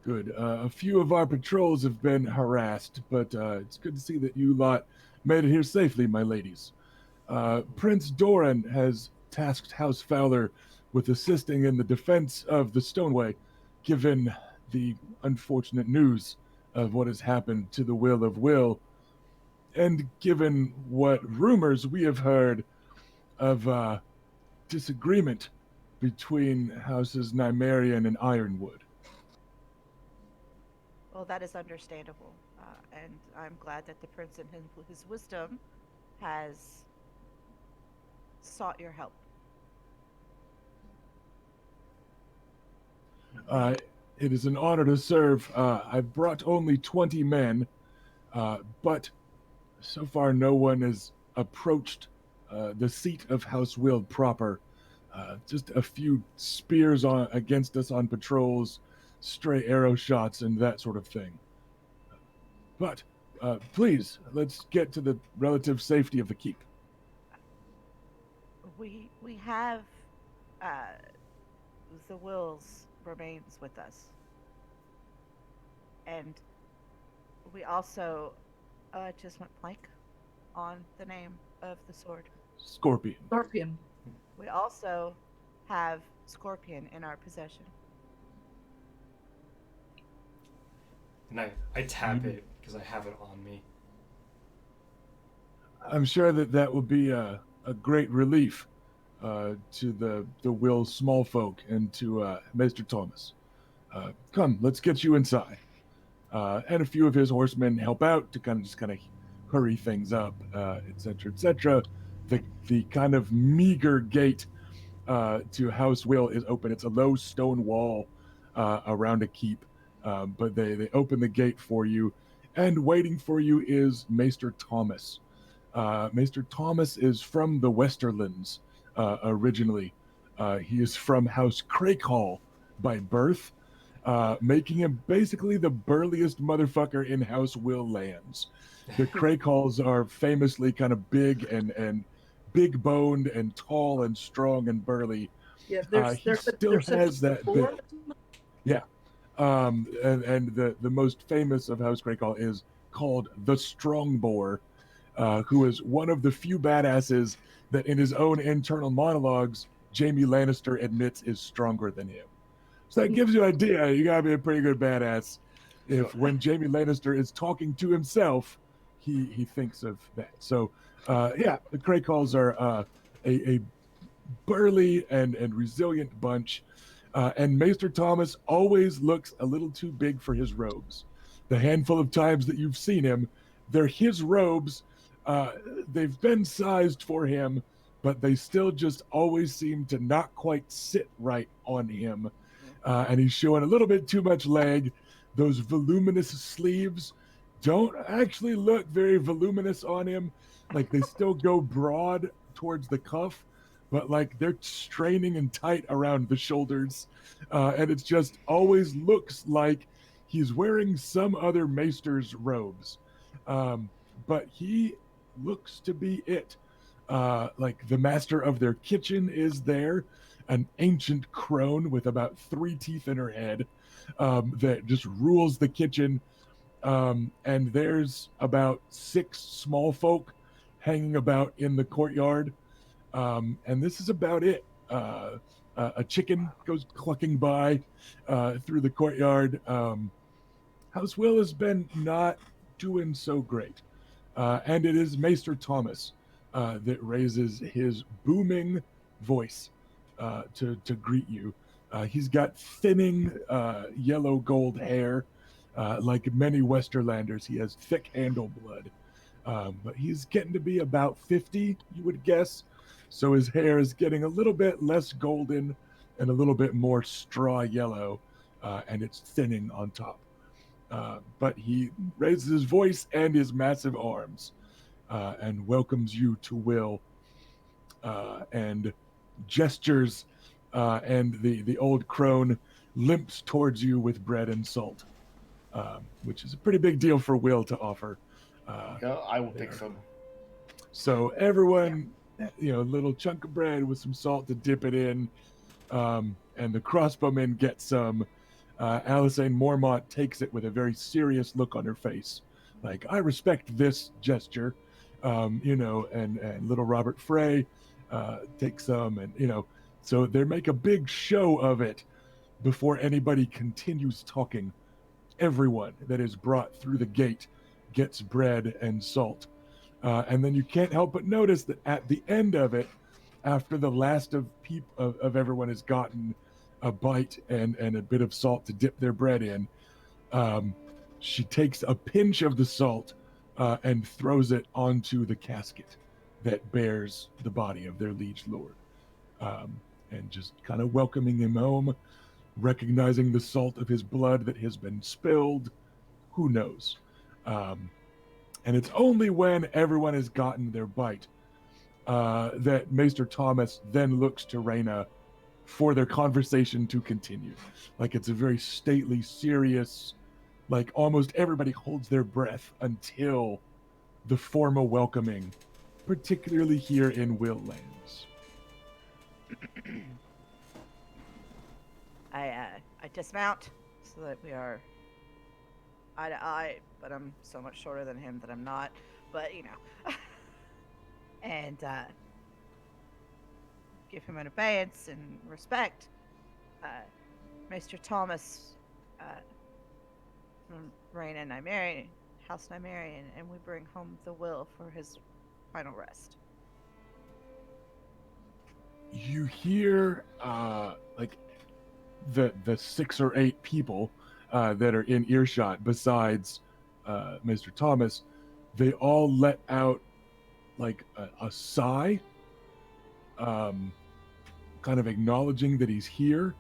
Speaker 1: Good. A few of our patrols have been harassed, but it's good to see that you lot made it here safely, my ladies. Prince Doran has tasked House Fowler with assisting in the defense of the Stoneway, given the unfortunate news of what has happened to the Will of Will, and given what rumors we have heard of disagreement between Houses Nymerian and Ironwood.
Speaker 4: Well, that is understandable, and I'm glad that the prince, in his wisdom, has sought your help.
Speaker 1: Uh, it is an honor to serve. I've brought only 20 men, but so far no one has approached the seat of House Will proper. Just a few spears against us on patrols, stray arrow shots, and that sort of thing. But please, let's get to the relative safety of the keep.
Speaker 4: We have uh, the Will's remains with us, and we also just went blank on the name of the sword.
Speaker 1: Scorpion.
Speaker 5: Scorpion.
Speaker 4: We also have Scorpion in our possession.
Speaker 3: And I tap it because I have it on me.
Speaker 1: I'm sure that will be a great relief to the Will Smallfolk and to Mr. Thomas. Come, let's get you inside. And a few of his horsemen help out to kind of hurry things up, etc., etc. The kind of meager gate to House Will is open. It's a low stone wall around a keep, but they open the gate for you, and waiting for you is Maester Thomas. Maester Thomas is from the Westerlands originally. He is from House Crakehall by birth, making him basically the burliest motherfucker in House Will lands. The Crakehalls are famously kind of big and big boned and tall and strong and burly.
Speaker 5: Yeah,
Speaker 1: He still has that
Speaker 5: bit.
Speaker 1: build. Yeah. And the most famous of House Crakehall is called the Strongboar, who is one of the few badasses that in his own internal monologues, Jaime Lannister admits is stronger than him. So that gives you an idea. You gotta be a pretty good badass if when Jaime Lannister is talking to himself, he thinks of that. So yeah, the Crakehalls are a burly and resilient bunch. And Maester Thomas always looks a little too big for his robes. The handful of times that you've seen him, they're his robes. They've been sized for him, but they still just always seem to not quite sit right on him. And he's showing a little bit too much leg. Those voluminous sleeves don't actually look very voluminous on him. Like they still go broad towards the cuff, but like they're straining and tight around the shoulders. And it just always looks like he's wearing some other maester's robes. But he looks to be it. Like the master of their kitchen is there, an ancient crone with about 3 teeth in her head that just rules the kitchen. And there's about 6 small folk hanging about in the courtyard. And this is about it. A chicken goes clucking by through the courtyard. House Will has been not doing so great. And it is Maester Thomas that raises his booming voice to greet you. He's got thinning yellow gold hair. Like many Westerlanders, he has thick handle blood. But he's getting to be about 50, you would guess. So his hair is getting a little bit less golden and a little bit more straw yellow, and it's thinning on top. But he raises his voice and his massive arms and welcomes you to Will and gestures, and the old crone limps towards you with bread and salt, which is a pretty big deal for Will to offer.
Speaker 2: Yeah, I will take some.
Speaker 1: So everyone, a little chunk of bread with some salt to dip it in, and the crossbowmen get some. Alisane Mormont takes it with a very serious look on her face, like, I respect this gesture, and little Robert Frey takes some, and so they make a big show of it before anybody continues talking. Everyone that is brought through the gate gets bread and salt. And then you can't help but notice that at the end of it, after the last of everyone has gotten a bite and a bit of salt to dip their bread in, she takes a pinch of the salt and throws it onto the casket that bears the body of their liege lord, and just kind of welcoming him home, recognizing the salt of his blood that has been spilled. Who knows? And it's only when everyone has gotten their bite that Maester Thomas then looks to Reyna for their conversation to continue. Like, it's a very stately, serious, like almost everybody holds their breath until the formal welcoming, particularly here in Will Lands.
Speaker 4: I dismount so that we are eye to eye, but I'm so much shorter than him that I'm not. But and give him an abeyance and respect. Maester Thomas, from Reyna Nymerian, House Nymerian, and we bring home the will for his final rest.
Speaker 1: You hear like the 6 or 8 people that are in earshot besides Mr. Thomas. They all let out like a sigh, kind of acknowledging that he's here,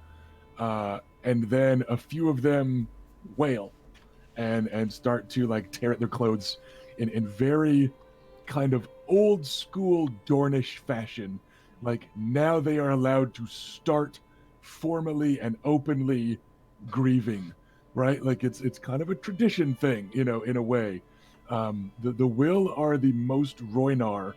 Speaker 1: and then a few of them wail and start to like tear at their clothes in very kind of old school Dornish fashion. Like, now they are allowed to start formally and openly grieving, right? Like, it's kind of a tradition thing, in a way. The Will are the most Roinar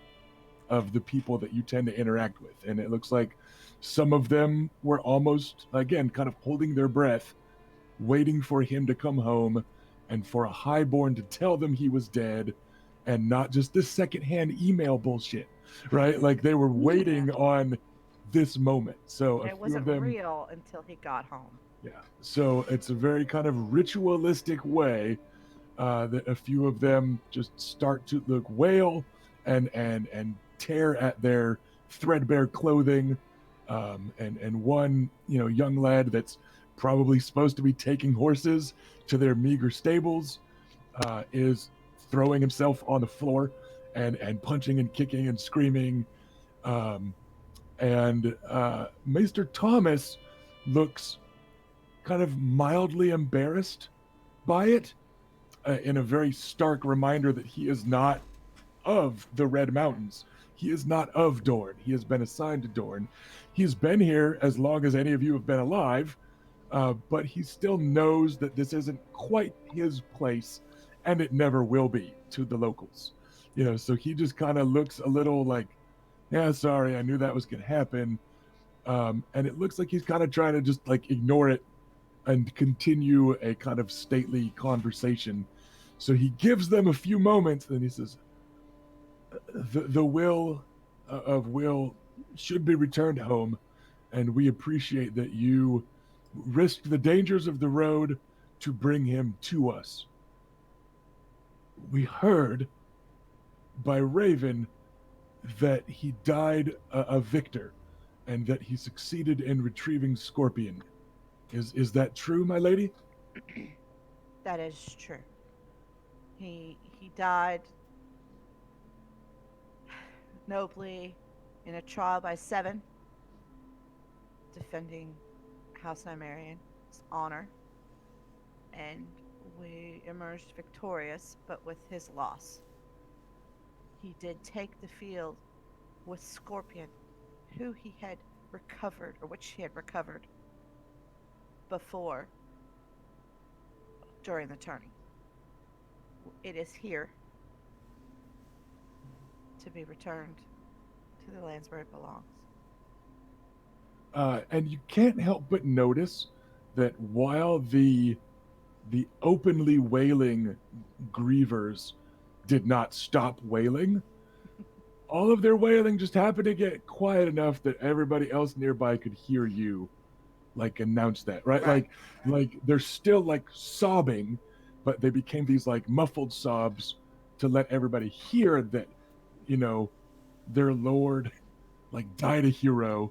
Speaker 1: of the people that you tend to interact with, and it looks like some of them were almost, again, kind of holding their breath, waiting for him to come home and for a highborn to tell them he was dead, and not just this secondhand email bullshit, right? Like, they were waiting on this moment. So
Speaker 4: And it wasn't real until he got home.
Speaker 1: Yeah. So it's a very kind of ritualistic way that a few of them just start to look wail and tear at their threadbare clothing. And one, young lad that's probably supposed to be taking horses to their meager stables is throwing himself on the floor and punching and kicking and screaming. And Maester Thomas looks kind of mildly embarrassed by it, in a very stark reminder that he is not of the Red Mountains. He is not of Dorne. He has been assigned to Dorne. He's been here as long as any of you have been alive, but he still knows that this isn't quite his place, and it never will be to the locals. So he just kind of looks a little like, yeah, sorry, I knew that was going to happen. And it looks like he's kind of trying to just like ignore it and continue a kind of stately conversation. So he gives them a few moments, and he says, the will of Will should be returned home, and we appreciate that you risked the dangers of the road to bring him to us. We heard by Raven that he died a victor, and that he succeeded in retrieving Scorpion. Is that true, my lady?
Speaker 4: That is true. He died nobly in a trial by 7, defending House Nymerian's honor, and we emerged victorious, but with his loss. He did take the field with Scorpion, who he had recovered, or which he had recovered before during the tourney. It is here to be returned to the lands where it belongs.
Speaker 1: And you can't help but notice that while the openly wailing grievers did not stop wailing, all of their wailing just happened to get quiet enough that everybody else nearby could hear you like announce that, right? Like they're still like sobbing, but they became these like muffled sobs to let everybody hear that, you know, their lord like died a hero,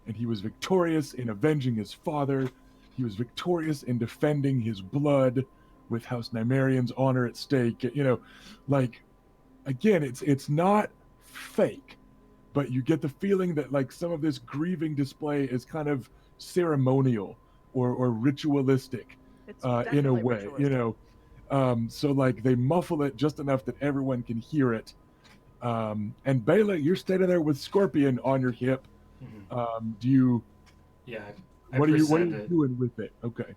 Speaker 1: and he was victorious in avenging his father. He was victorious in defending his blood with House Nymerian's honor at stake. You know, like again, it's not fake, but you get the feeling that like some of this grieving display is kind of ceremonial or ritualistic
Speaker 4: It's
Speaker 1: in a
Speaker 4: definitely
Speaker 1: way,
Speaker 4: ritualistic.
Speaker 1: you know. So like they muffle it just enough that everyone can hear it. And Bela, you're standing there with Scorpion on your hip. Do you?
Speaker 3: Yeah, I
Speaker 1: What are you
Speaker 3: present it.
Speaker 1: doing with it? Okay.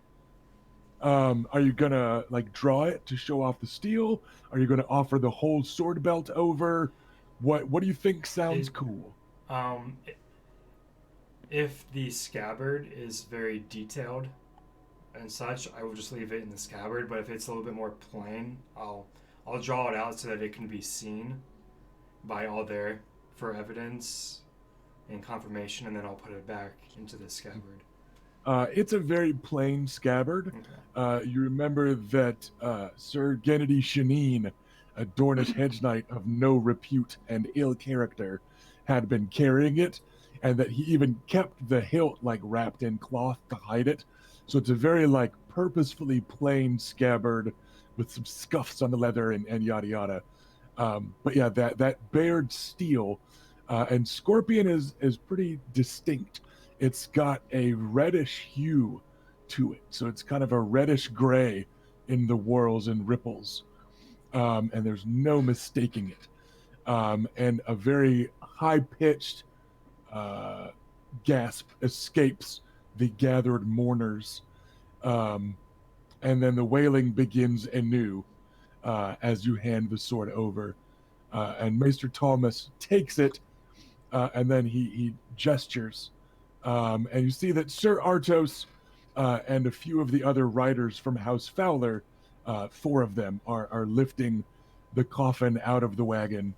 Speaker 1: Are you gonna like draw it to show off the steel? Are you gonna offer the whole sword belt over? What do you think sounds cool?
Speaker 3: Um, if the scabbard is very detailed and such, I will just leave it in the scabbard. But if it's a little bit more plain, I'll draw it out so that it can be seen by all there for evidence and confirmation, and then I'll put it back into the scabbard.
Speaker 1: It's a very plain scabbard.
Speaker 3: Okay.
Speaker 1: You remember that Sir Gennady Shaneen, a Dornish hedge knight of no repute and ill character, had been carrying it, and that he even kept the hilt like wrapped in cloth to hide it. So it's a very like purposefully plain scabbard with some scuffs on the leather and yada yada. But yeah, that bared steel and Scorpion is pretty distinct. It's got a reddish hue to it, so it's kind of a reddish gray in the whorls and ripples, and there's no mistaking it. And a very high pitched gasp escapes the gathered mourners, um, and then the wailing begins anew as you hand the sword over. And Maester Thomas takes it, and then he gestures. And you see that Sir Artos and a few of the other riders from House Fowler, 4 of them, are lifting the coffin out of the wagon.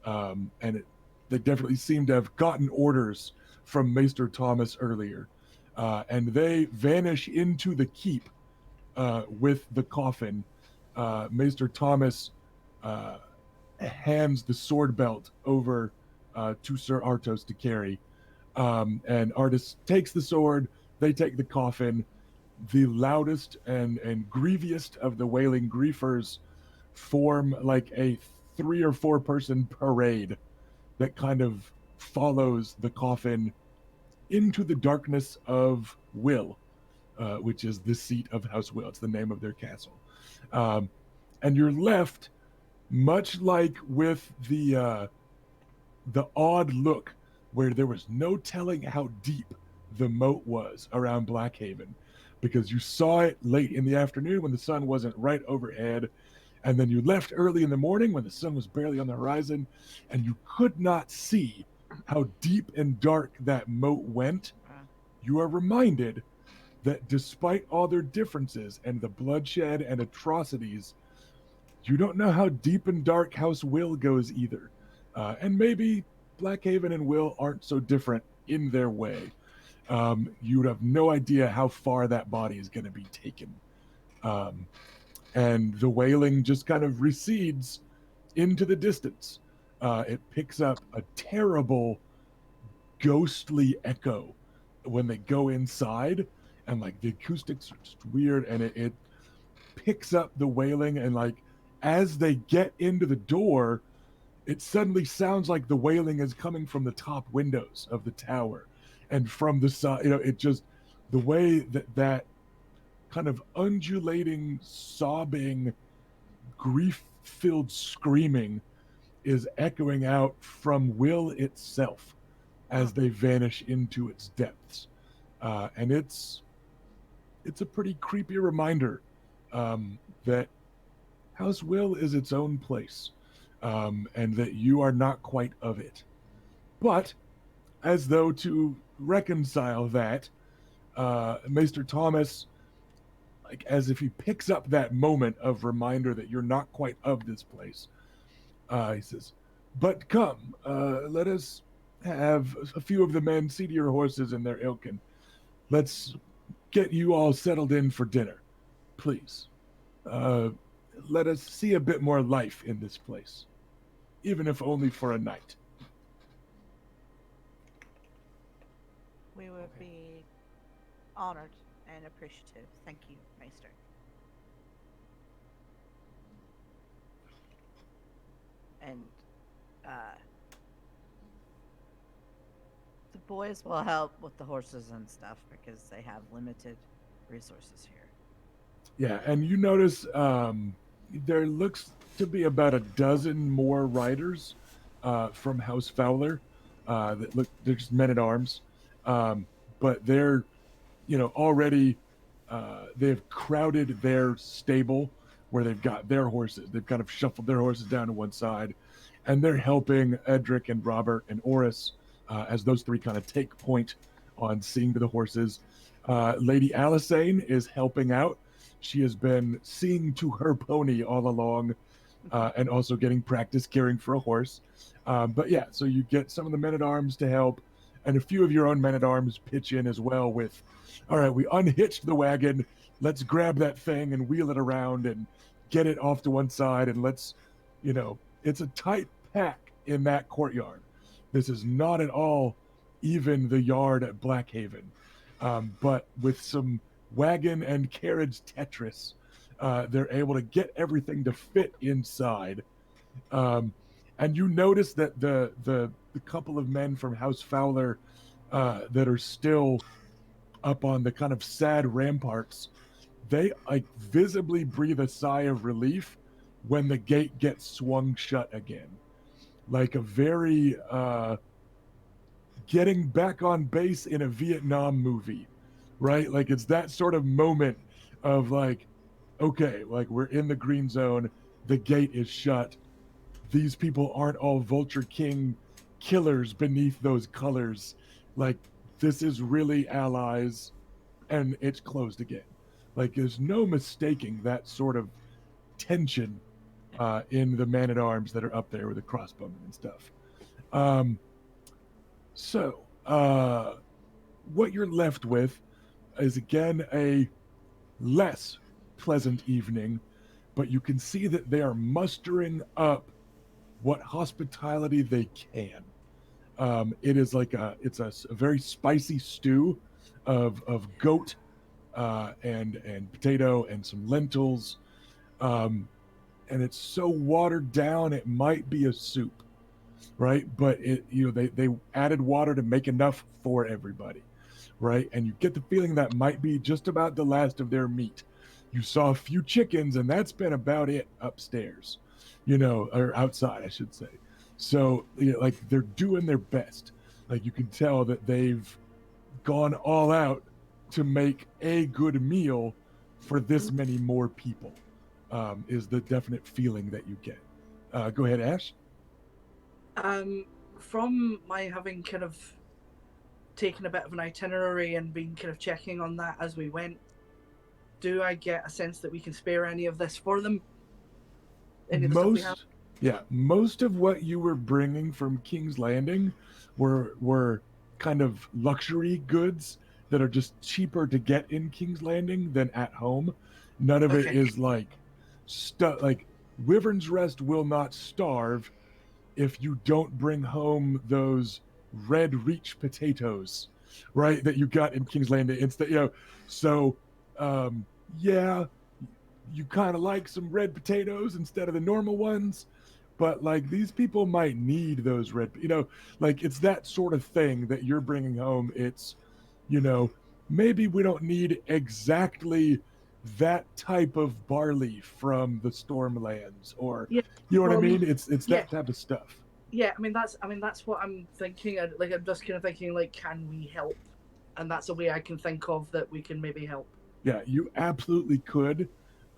Speaker 1: They definitely seem to have gotten orders from Maester Thomas earlier. And they vanish into the keep with the coffin. Maester Thomas hands the sword belt over to Sir Artos to carry. And Artis takes the sword, they take the coffin. The loudest and grieviest of the wailing griefers form like a 3 or 4 person parade that kind of follows the coffin into the darkness of Will, which is the seat of House Will. It's the name of their castle. And you're left, much like with the odd look, where there was no telling how deep the moat was around Blackhaven, because you saw it late in the afternoon when the sun wasn't right overhead, and then you left early in the morning when the sun was barely on the horizon, and you could not see how deep and dark that moat went. You are reminded that despite all their differences and the bloodshed and atrocities, you don't know how deep and dark House Will goes either. And maybe Blackhaven and Will aren't so different in their way. You would have no idea how far that body is going to be taken. And the wailing just kind of recedes into the distance. It picks up a terrible, ghostly echo when they go inside, and like the acoustics are just weird, and it picks up the wailing, and like as they get into the door, it suddenly sounds like the wailing is coming from the top windows of the tower and from the side. It just, the way that kind of undulating, sobbing, grief-filled screaming is echoing out from Will itself as they vanish into its depths. And it's a pretty creepy reminder that House Will is its own place, and that you are not quite of it. But as though to reconcile that, Maester Thomas, like as if he picks up that moment of reminder that you're not quite of this place, he says, "But come, let us have a few of the men see to your horses and their ilk, and let's get you all settled in for dinner, please. Let us see a bit more life in this place, even if only for a night."
Speaker 4: We would be honored and appreciative. Thank you, Maester. And the boys will help with the horses and stuff because they have limited resources here.
Speaker 1: Yeah, and you notice there looks to be about a dozen more riders from House Fowler that look, they're just men at arms, but they're already they've crowded their stable where they've got their horses. They've kind of shuffled their horses down to one side, and they're helping Edric and Robert and Oris as those three kind of take point on seeing to the horses. Lady Alisane is helping out. She has been seeing to her pony all along, and also getting practice caring for a horse. But yeah, so you get some of the men-at-arms to help, and a few of your own men-at-arms pitch in as well with, all right, we unhitched the wagon, let's grab that thing and wheel it around and get it off to one side, and let's, it's a tight pack in that courtyard. This is not at all even the yard at Blackhaven. But with some wagon and carriage Tetris, they're able to get everything to fit inside. And you notice that the couple of men from House Fowler that are still up on the kind of sad ramparts, they like visibly breathe a sigh of relief when the gate gets swung shut again. Like a very getting back on base in a Vietnam movie, right? Like it's that sort of moment of like, okay, like we're in the green zone, the gate is shut. These people aren't all Vulture King killers beneath those colors. Like this is really allies, and it's closed again. Like there's no mistaking that sort of tension in the man-at-arms that are up there with the crossbowmen and stuff. So, what you're left with is again a less pleasant evening, but you can see that they are mustering up what hospitality they can. It is like it's a very spicy stew of goat and potato and some lentils, and it's so watered down it might be a soup, right? But they added water to make enough for everybody, right? And you get the feeling that might be just about the last of their meat. You saw a few chickens, and that's been about it upstairs, or outside, I should say. So, like they're doing their best. Like you can tell that they've gone all out to make a good meal for this many more people. Is the definite feeling that you get. Go ahead, Ash.
Speaker 5: From my having kind of taken a bit of an itinerary and been kind of checking on that as we went, do I get a sense that we can spare any of this for them? Any of the stuff we have?
Speaker 1: Yeah, most of what you were bringing from King's Landing were kind of luxury goods that are just cheaper to get in King's Landing than at home. None of it
Speaker 5: Okay.
Speaker 1: is like stuff like Wyvern's Rest will not starve if you don't bring home those red reach potatoes, right? That you got in King's Landing instead, So, um, yeah, you kind of like some red potatoes instead of the normal ones, but like these people might need those like it's that sort of thing that you're bringing home. It's, you know, maybe we don't need exactly that type of barley from the Stormlands, or
Speaker 5: Yeah.
Speaker 1: you know what I
Speaker 5: Well, I
Speaker 1: mean?
Speaker 5: mean,
Speaker 1: It's
Speaker 5: yeah,
Speaker 1: that type of stuff.
Speaker 5: yeah. I mean that's what I'm thinking. Like I'm just kind of thinking, like, can we help? And that's a way I can think of that we can maybe help.
Speaker 1: Yeah, you absolutely could.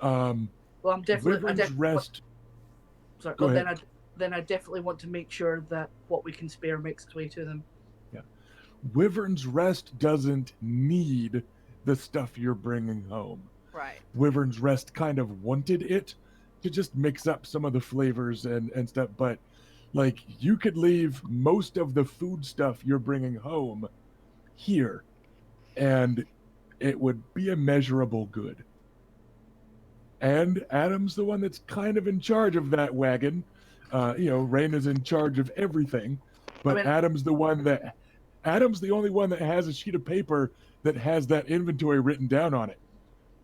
Speaker 1: Um,
Speaker 5: Well, I
Speaker 1: Wyvern's
Speaker 5: definitely.
Speaker 1: Rest.
Speaker 5: Sorry,
Speaker 1: Go
Speaker 5: well,
Speaker 1: ahead.
Speaker 5: then I definitely want to make sure that what we can spare makes its way to them.
Speaker 1: Yeah, Wyvern's Rest doesn't need the stuff you're bringing home.
Speaker 4: Right.
Speaker 1: Wyvern's Rest kind of wanted it to just mix up some of the flavors and stuff, but like you could leave most of the food stuff you're bringing home here, and it would be a measurable good. And Adam's the one that's kind of in charge of that wagon. Rain is in charge of everything,
Speaker 5: I
Speaker 1: but
Speaker 5: mean,
Speaker 1: Adam's the only one that has a sheet of paper that has that inventory written down on it,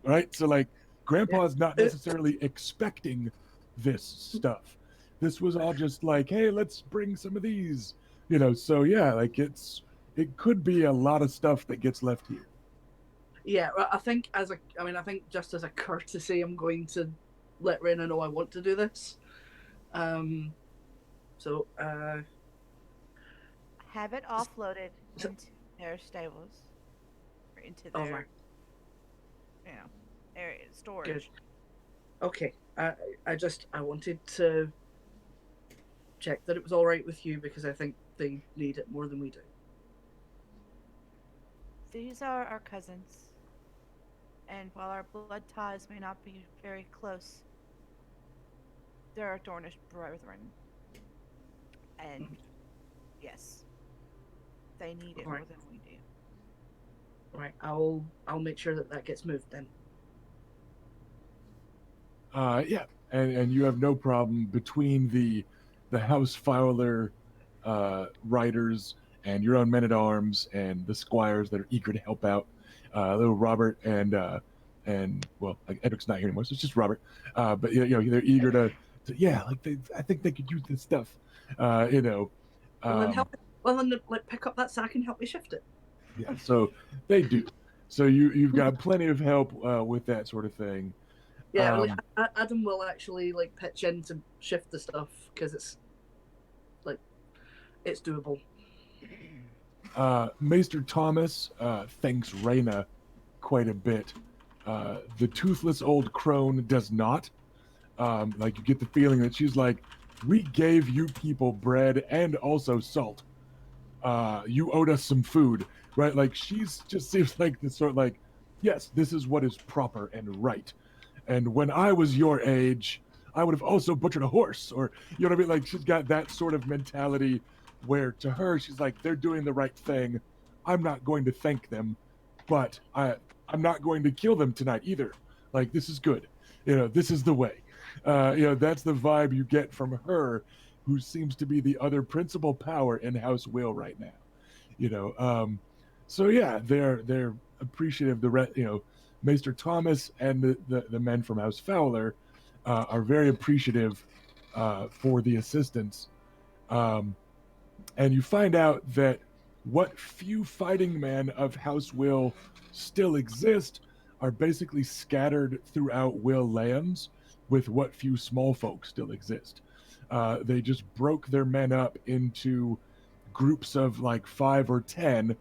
Speaker 1: right? So like,
Speaker 5: yeah,
Speaker 1: Grandpa's not necessarily expecting this stuff. This was all just like, hey, let's bring some of these, So yeah, like it could be a lot of stuff that gets left here.
Speaker 5: yeah. I think just as a courtesy, I'm going to let Rena know I want to do this. Um, so
Speaker 4: Have it offloaded
Speaker 5: So-
Speaker 4: into their stables or into
Speaker 5: oh
Speaker 4: their,
Speaker 5: my,
Speaker 4: area storage.
Speaker 5: good. Okay, I wanted to check that it was all right with you because I think they need it more than we do.
Speaker 4: These are our cousins, and while our blood ties may not be very close, they're our Dornish brethren. And yes, they need it more
Speaker 5: Alright.
Speaker 4: than we do.
Speaker 5: Right, I'll make sure that gets moved then.
Speaker 1: Yeah, and you have no problem between the House Fowler riders and your own men at arms and the squires that are eager to help out. Little Robert and well, like Edric's not here anymore, so it's just Robert. But they're eager to yeah, like I think they could use this stuff. You know,
Speaker 5: Well then
Speaker 1: um,
Speaker 5: help. Well then, like, pick up that sack and help me shift it.
Speaker 1: yeah. So they do. So you've got plenty of help with that sort of thing.
Speaker 5: Yeah, like,
Speaker 1: Um,
Speaker 5: Adam will actually like pitch in to shift the stuff because it's doable.
Speaker 1: Maester Thomas thanks Reyna quite a bit. The toothless old crone does not. Like you get the feeling that she's like, we gave you people bread and also salt. You owed us some food, right? Like she's just seems like this sort of like, yes, this is what is proper and right. And when I was your age, I would have also butchered a horse, or you know what I mean? Like she's got that sort of mentality where to her she's like, they're doing the right thing. I'm not going to thank them, but I'm not going to kill them tonight either. Like this is good. This is the way. That's the vibe you get from her, who seems to be the other principal power in House Will right now. You know, so yeah, they're appreciative. Maester Thomas and the men from House Fowler are very appreciative for the assistance. Um, and you find out that what few fighting men of House Will still exist are basically scattered throughout Will lands, with what few small folk still exist. They just broke their men up into groups of like 5 or 10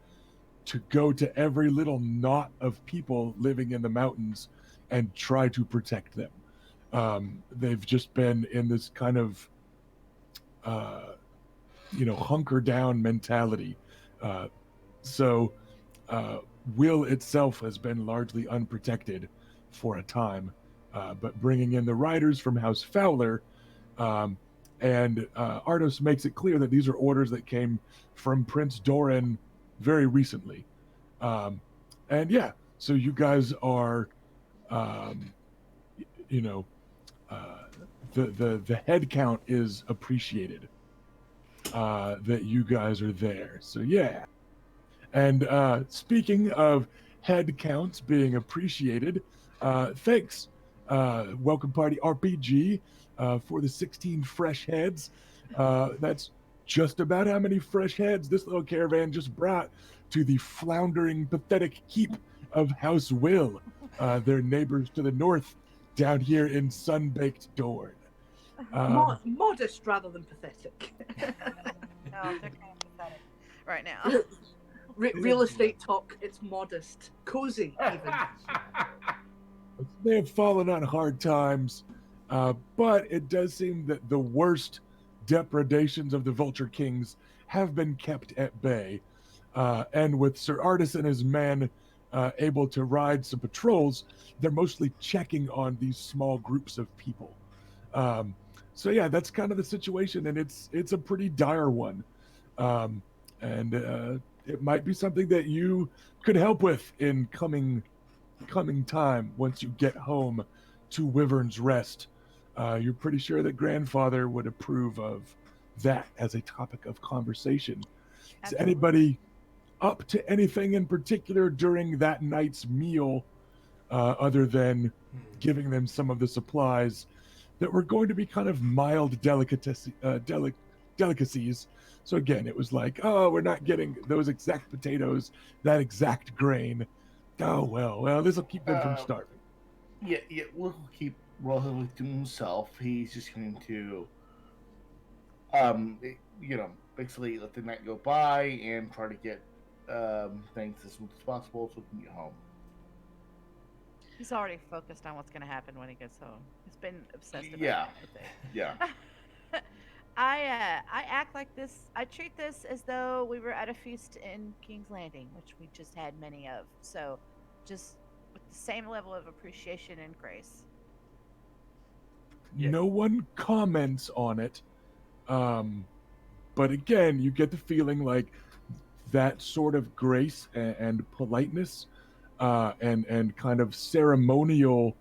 Speaker 1: to go to every little knot of people living in the mountains and try to protect them. They've just been in this kind of hunker down mentality. Uh, so Will itself has been largely unprotected for a time, but bringing in the riders from House Fowler, um, And Ardos makes it clear that these are orders that came from Prince Doran very recently. And yeah, so you guys are, um, you know, uh, the head count is appreciated that you guys are there. So yeah. And speaking of head counts being appreciated, thanks, Welcome Party RPG, for the 16 fresh heads. That's just about how many fresh heads this little caravan just brought to the floundering, pathetic heap of House Will, their neighbors to the north, down here in sun-baked Dorne.
Speaker 5: Modest rather than pathetic.
Speaker 4: No, they're kind of pathetic right now.
Speaker 5: Real estate talk, it's modest. Cozy, even.
Speaker 1: They have fallen on hard times, but it does seem that the worst depredations of the Vulture Kings have been kept at bay. And with Sir Artis and his men able to ride some patrols, they're mostly checking on these small groups of people. So yeah, that's kind of the situation, and it's a pretty dire one. And it might be something that you could help with in coming time once you get home to Wyvern's Rest. You're pretty sure that grandfather would approve of that as a topic of conversation. Is
Speaker 4: Absolutely.
Speaker 1: anybody up to anything in particular during that night's meal, other than giving them some of the supplies that were going to be kind of mild delicacies? So again, it was like, oh, we're not getting those exact potatoes, that exact grain. Oh well, this will keep them from starving.
Speaker 2: Yeah, we'll keep relatively to himself. He's just going to, basically let the night go by and try to get things as smooth as possible so we can get home.
Speaker 4: He's already focused on what's going to happen when he gets home. He's been obsessed about
Speaker 2: Yeah.
Speaker 4: everything.
Speaker 2: Yeah.
Speaker 4: I act like this. I treat this as though we were at a feast in King's Landing, which we just had many of. So, just with the same level of appreciation and grace.
Speaker 3: Yeah.
Speaker 1: No one comments on it, but again, you get the feeling like that sort of grace and politeness, and kind of ceremonial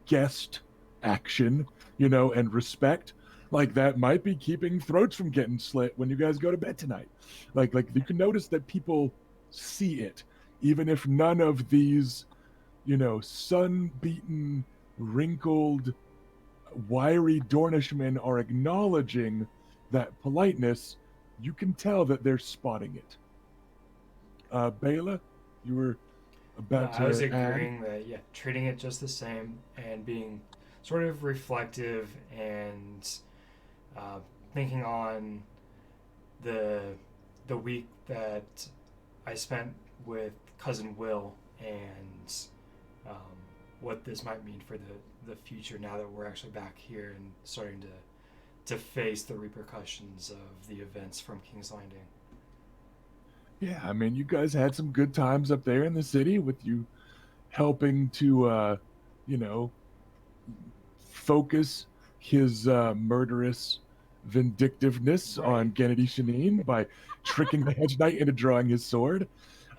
Speaker 1: guest action, and respect, like that might be keeping throats from getting slit when you guys go to bed tonight. Like you can notice that people see it, even if none of these, sun-beaten, wrinkled, wiry Dornishmen are acknowledging that politeness. You can tell that they're spotting it. Bela, you were about to
Speaker 3: I was
Speaker 1: add?
Speaker 3: agreeing that, yeah, treating it just the same and being sort of reflective and thinking on the week that I spent with cousin Will and what this might mean for the future now that we're actually back here and starting to face the repercussions of the events from King's Landing.
Speaker 1: Yeah, I mean, you guys had some good times up there in the city with you helping to, focus his murderous vindictiveness on Gennady Shanine by tricking the Hedge Knight into drawing his sword.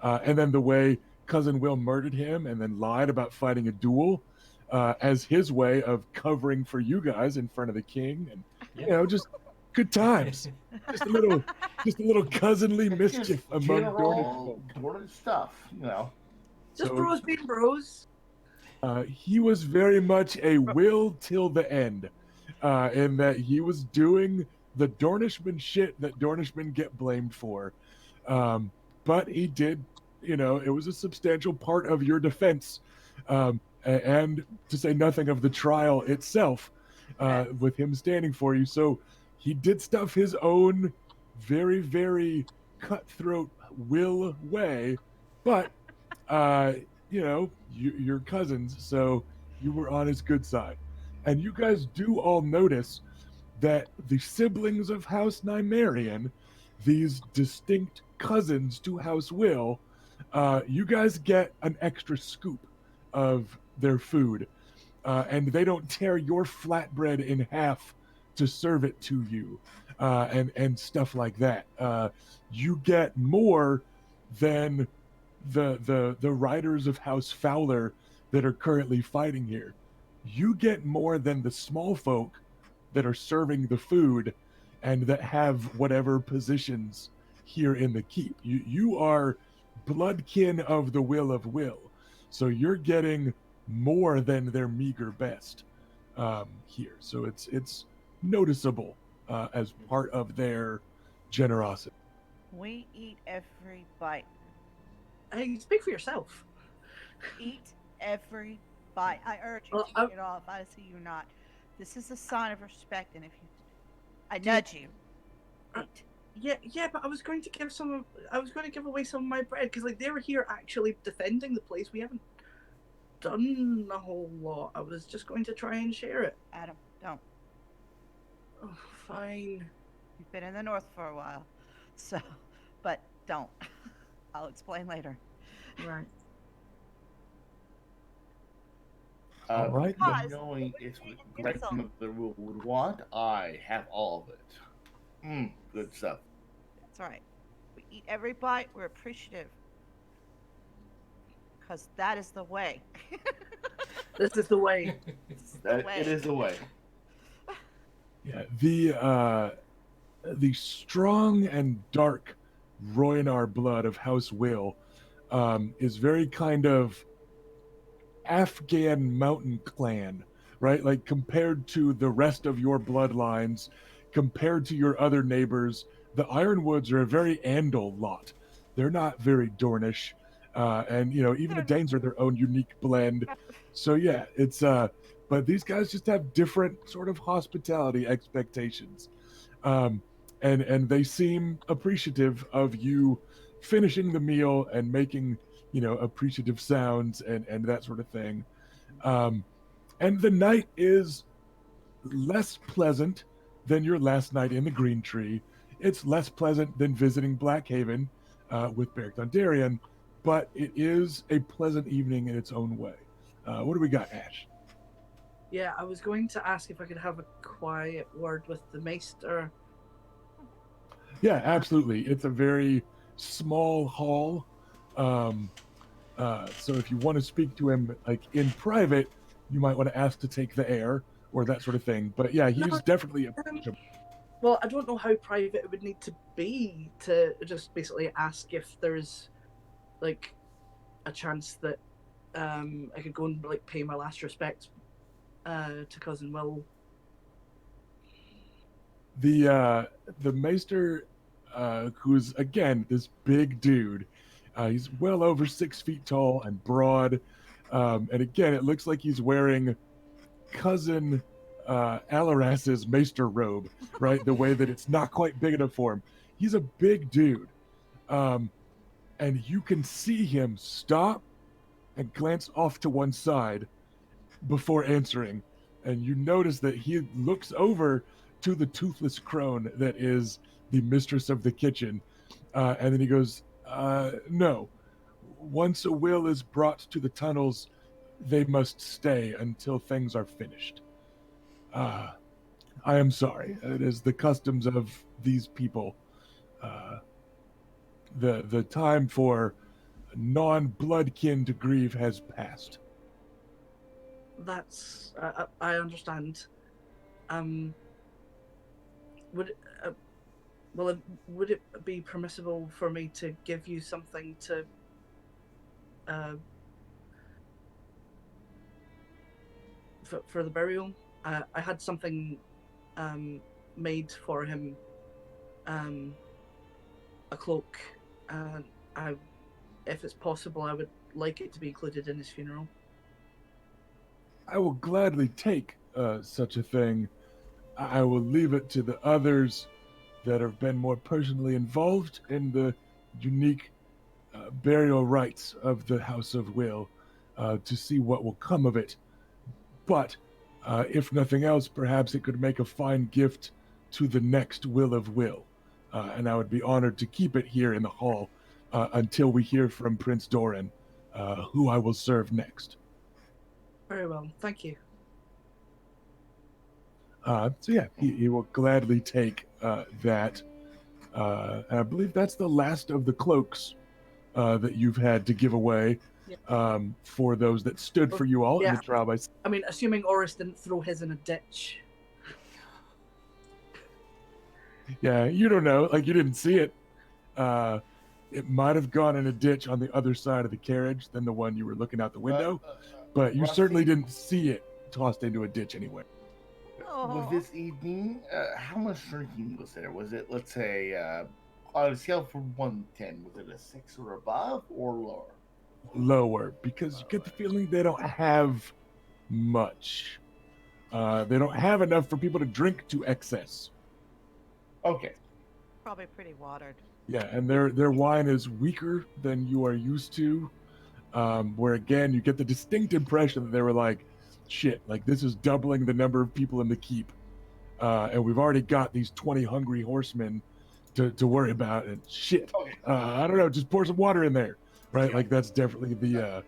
Speaker 1: And then the way cousin Will murdered him and then lied about fighting a duel as his way of covering for you guys in front of the king. And, just good times. Just a little cousinly mischief
Speaker 2: Just
Speaker 1: among
Speaker 2: general
Speaker 1: Dornish folk.
Speaker 2: Dornish stuff,
Speaker 5: Just
Speaker 1: So-
Speaker 5: bros being bros.
Speaker 1: He was very much a will till the end, in that he was doing the Dornishman shit that Dornishmen get blamed for. But he did, it was a substantial part of your defense, and to say nothing of the trial itself, with him standing for you. So he did stuff his own very, very cutthroat will way, but you're cousins, so you were on his good side. And you guys do all notice that the siblings of House Nymerian, these distinct cousins to House Will, you guys get an extra scoop of their food. And they don't tear your flatbread in half to serve it to you, and stuff like that. You get more than the riders of House Fowler that are currently fighting here. You get more than the small folk that are serving the food and that have whatever positions here in the keep. You are bloodkin of the will of will, so you're getting more than their meager best here. So it's noticeable as part of their generosity.
Speaker 4: We eat every bite.
Speaker 5: Hey, speak for yourself.
Speaker 4: Eat every bite. I urge you
Speaker 5: Well,
Speaker 4: to eat it all. If I see you not, this is a sign of respect. And if you, I nudge you. Eat.
Speaker 5: Yeah, but I was going to give some. I was going to give away some of my bread because, like, they were here actually defending the place. We haven't done a whole lot. I was just going to try and share it.
Speaker 4: Adam, don't.
Speaker 5: Oh, fine.
Speaker 4: You've been in the north for a while, so, but don't. I'll explain later.
Speaker 5: Right.
Speaker 1: All right,
Speaker 4: Because
Speaker 1: then.
Speaker 2: Knowing it's
Speaker 4: we
Speaker 2: what
Speaker 4: need insult.
Speaker 2: grandmother would want, I have all of it. Good stuff.
Speaker 4: That's right. We eat every bite. We're appreciative. Because that is the way.
Speaker 5: This is the way.
Speaker 4: This is the way.
Speaker 2: It is the way.
Speaker 1: Yeah, the strong and dark Royanar blood of House Will is very kind of Afghan mountain clan, right? Like compared to the rest of your bloodlines, compared to your other neighbors, the Ironwoods are a very Andal lot. They're not very Dornish, and even the Danes are their own unique blend. So yeah, it's but these guys just have different sort of hospitality expectations, and they seem appreciative of you finishing the meal and making appreciative sounds and that sort of thing. And the night is less pleasant than your last night in the Green Tree. It's less pleasant than visiting Blackhaven with Beric Dondarrion, but it is a pleasant evening in its own way. What do we got, Ash?
Speaker 5: Yeah, I was going to ask if I could have a quiet word with the Maester.
Speaker 1: Yeah, absolutely. It's a very small hall. So if you want to speak to him like in private, you might want to ask to take the air or that sort of thing. But yeah, he's
Speaker 5: No,
Speaker 1: definitely
Speaker 5: Well, I don't know how private it would need to be to just basically ask if there's like a chance that I could go and like pay my last respects to Cousin Will.
Speaker 1: the Maester, who's again this big dude. He's well over 6 feet tall and broad, and again, it looks like he's wearing cousin Alaras's Maester robe, right? The way that it's not quite big enough for him. He's a big dude, and you can see him stop and glance off to one side before answering, and you notice that he looks over to the toothless crone that is the mistress of the kitchen, and then he goes, "No. Once a will is brought to the tunnels, they must stay until things are finished. I am sorry. It is the customs of these people. The time for non-bloodkin to grieve has passed."
Speaker 5: That's I understand. Would would it be permissible for me to give you something to for the burial? I had something made for him, a cloak, and if it's possible, I would like it to be included in his funeral.
Speaker 1: I will gladly take such a thing. I will leave it to the others that have been more personally involved in the unique burial rites of the House of Will to see what will come of it. But if nothing else, perhaps it could make a fine gift to the next Will of Will. And I would be honored to keep it here in the hall until we hear from Prince Doran, who I will serve next.
Speaker 5: Very well, thank you.
Speaker 1: So yeah, he will gladly take that. And I believe that's the last of the cloaks that you've had to give away
Speaker 5: Yeah.
Speaker 1: for those that stood for you all in the trial by.
Speaker 5: I mean, assuming Oris didn't throw his in a ditch.
Speaker 1: Yeah, you don't know. Like, you didn't see it. It might have gone in a ditch on the other side of the carriage than the one you were looking out the window, but you certainly
Speaker 2: Rusty,
Speaker 1: didn't see it tossed into a ditch anyway.
Speaker 2: with this evening, how much drinking was there? Was it, let's say, on a scale from 1 to 10, was it a 6 or above or lower?
Speaker 1: Lower, because you get the feeling they don't have much. They don't have enough for people to drink to excess.
Speaker 2: Okay.
Speaker 4: Probably pretty watered.
Speaker 1: Yeah, and their wine is weaker than you are used to. Where again, you get the distinct impression that they were like, shit, like this is doubling the number of people in the keep. And we've already got these 20 hungry horsemen to worry about. And shit,
Speaker 2: Okay.
Speaker 1: I don't know, just pour some water in there, right?
Speaker 2: Yeah.
Speaker 1: Like that's definitely the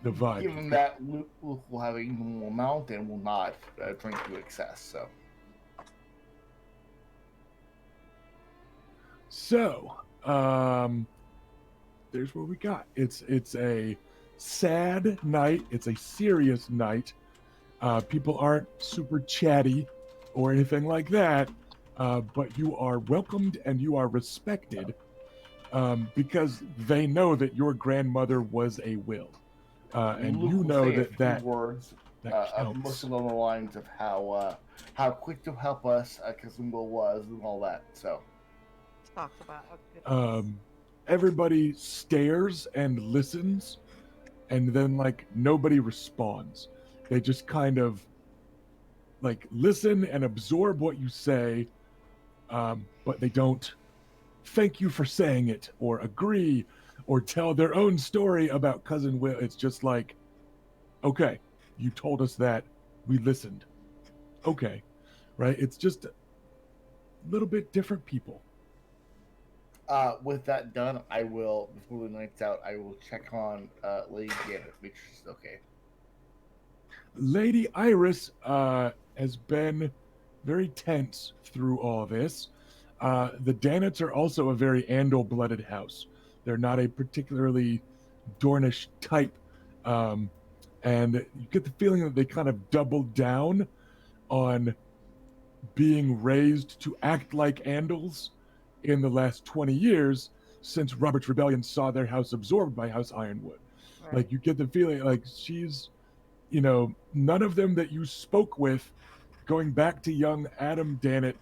Speaker 1: vibe.
Speaker 2: Given that Luke will have a normal amount and will not drink to excess, so.
Speaker 1: So, there's what we got. It's a sad night. It's a serious night. People aren't super chatty or anything like that, but you are welcomed and you are respected because they know that your grandmother was a will, and
Speaker 2: Luke
Speaker 1: you
Speaker 2: will
Speaker 1: know
Speaker 2: say a
Speaker 1: that
Speaker 2: few
Speaker 1: that
Speaker 2: words
Speaker 1: that
Speaker 2: of most
Speaker 1: counts.
Speaker 2: along the lines of how quick to help us Kazumbo was and all that. So
Speaker 4: Talked about how good it was.
Speaker 1: Everybody stares and listens, and then like nobody responds. They just kind of like listen and absorb what you say, but they don't thank you for saying it or agree or tell their own story about cousin Will. It's just like, okay, you told us that, we listened. Okay, right? It's just a little bit different people.
Speaker 2: with that done, I will, before the night's out, I will check on Lady Janet, make sure she's okay.
Speaker 1: Lady Iris has been very tense through all this. The Danets are also a very Andal-blooded house. They're not a particularly Dornish type, and you get the feeling that they kind of doubled down on being raised to act like Andals in the last 20 years since Robert's Rebellion saw their house absorbed by House Ironwood.
Speaker 4: Right.
Speaker 1: Like, you get the feeling like she's, you know, none of them that you spoke with going back to young Adam Dannett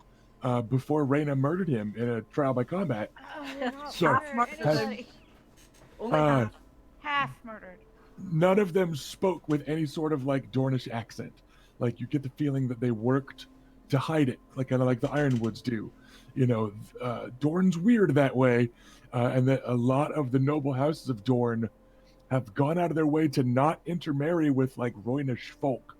Speaker 1: before Reyna murdered him in a trial by combat.
Speaker 4: We're not
Speaker 1: So,
Speaker 4: murder anybody.
Speaker 5: Only
Speaker 1: Uh,
Speaker 5: half.
Speaker 4: Half murdered.
Speaker 1: None of them spoke with any sort of like Dornish accent. Like, you get the feeling that they worked to hide it, like kind of like the Ironwoods do. You know, Dorne's weird that way, and that a lot of the noble houses of Dorne have gone out of their way to not intermarry with like Roynish folk,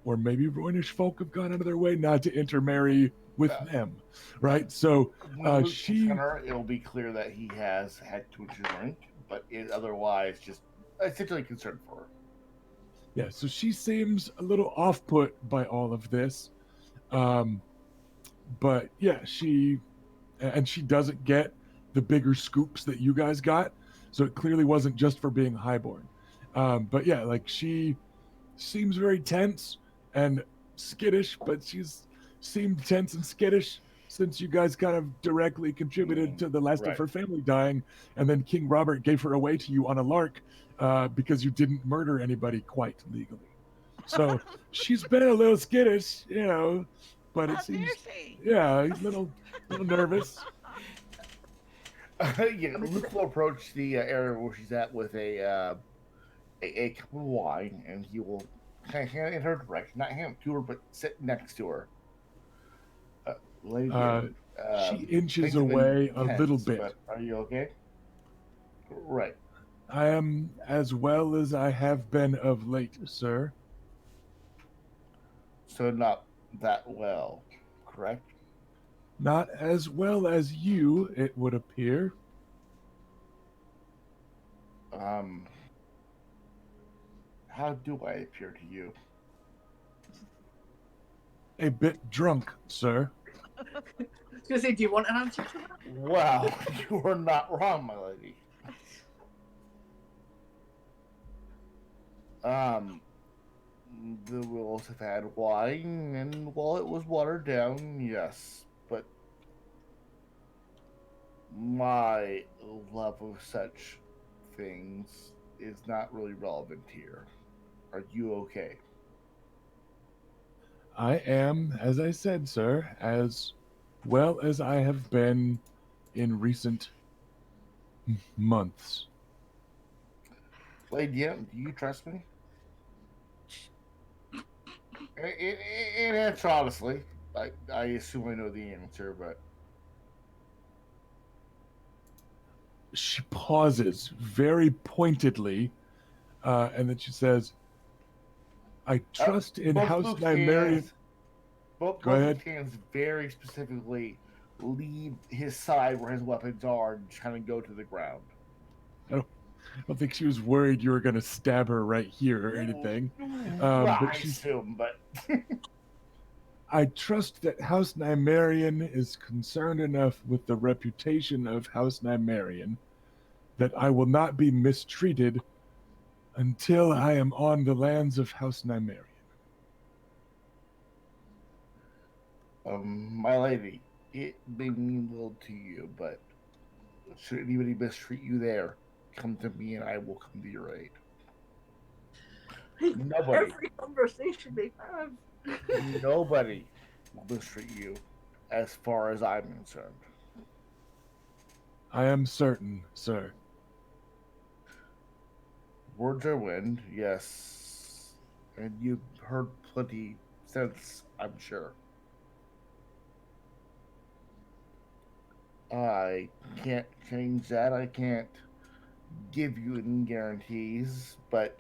Speaker 1: or maybe Roynish folk have gone out of their way not to intermarry with them, right? So
Speaker 2: When Luke
Speaker 1: she,
Speaker 2: checks on her, it'll be clear that he has had too much to drink, but is otherwise just essentially concerned for her.
Speaker 1: yeah, so she seems a little off-put by all of this, but yeah, she doesn't get the bigger scoops that you guys got, so it clearly wasn't just for being highborn. But yeah, like she seems very tense and skittish, but she's seemed tense and skittish since you guys kind of directly contributed to the last of
Speaker 2: Right.
Speaker 1: her family dying, and then King Robert gave her away to you on a lark because you didn't murder anybody quite legally. So she's been a little skittish, you know, but it
Speaker 4: How
Speaker 1: seems,
Speaker 4: dare she?
Speaker 1: yeah, a little nervous.
Speaker 2: Yeah, Luke will approach the area where she's at with a cup of wine, and he will kind of hand it in her direction, not hand it to her, but sit next to her. Lady,
Speaker 1: She inches
Speaker 2: things have been
Speaker 1: away a little
Speaker 2: tense,
Speaker 1: bit.
Speaker 2: but are you okay? Right.
Speaker 1: I am as well as I have been of late, sir.
Speaker 2: So not that well, correct?
Speaker 1: Not as well as you, it would appear.
Speaker 2: How do I appear to you?
Speaker 1: a bit drunk, sir.
Speaker 5: I was gonna say, do you want an answer to that?
Speaker 2: Well, you are not wrong, my lady. Um, the Wills have had wine, and while it was watered down, yes, but my love of such things is not really relevant here. Are you okay?
Speaker 1: I am, as I said, sir, as well as I have been in recent months.
Speaker 2: Lady, do you trust me? In answer, honestly, I assume I know the answer, but
Speaker 1: She pauses very pointedly, and then she says, I trust in
Speaker 2: both
Speaker 1: House
Speaker 2: Luke's
Speaker 1: Nymerian.
Speaker 2: hands, both
Speaker 1: Go
Speaker 2: both
Speaker 1: ahead.
Speaker 2: Luke's hands very specifically leave his side where his weapons are and just kind of go to the ground.
Speaker 1: I don't think she was worried you were going to stab her right here or anything.
Speaker 2: Well,
Speaker 1: But
Speaker 2: I assume, but
Speaker 1: I trust that House Nymerian is concerned enough with the reputation of House Nymerian that I will not be mistreated until I am on the lands of House Nymerian.
Speaker 2: my lady, it may mean little to you, but should anybody mistreat you there, come to me and I will come to your aid. Nobody,
Speaker 5: Every conversation they have.
Speaker 2: nobody will mistreat you, as far as I'm concerned.
Speaker 1: I am certain, sir.
Speaker 2: Words are wind, yes, and you've heard plenty since, I'm sure. I can't change that. I can't give you any guarantees, but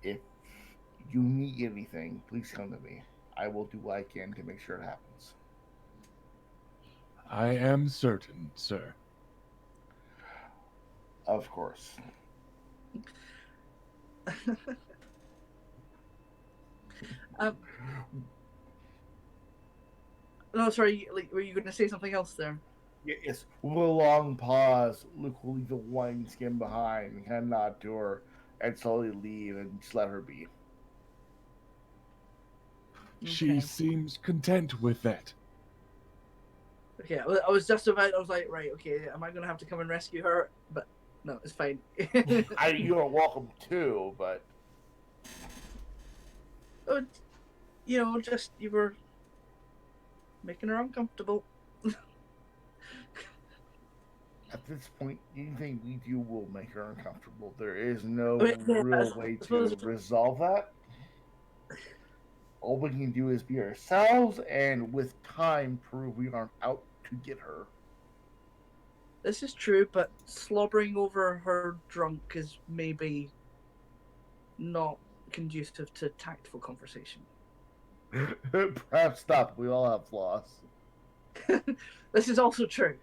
Speaker 2: if you need anything, please come to me. I will do what I can to make sure it happens.
Speaker 1: I am certain, sir.
Speaker 2: Of course.
Speaker 5: um, no, sorry. Like, were you going to say something else there?
Speaker 2: Yes. With a long pause, Luke will leave the wineskin behind and kind of nod to her and slowly leave and just let her be.
Speaker 1: She
Speaker 5: Okay.
Speaker 1: seems content with that.
Speaker 5: Okay, I was just about. I was like, right, okay, am I going to have to come and rescue her? But no, it's fine.
Speaker 2: You are welcome too, but
Speaker 5: Oh, just you were making her uncomfortable.
Speaker 2: at this point, anything we do will make her uncomfortable. There is no
Speaker 5: Yeah,
Speaker 2: real way to resolve that. All we can do is be ourselves and with time prove we aren't out to get her.
Speaker 5: This is true, but slobbering over her drunk is maybe not conducive to tactful conversation.
Speaker 2: Perhaps not. We all have flaws.
Speaker 5: This is also true.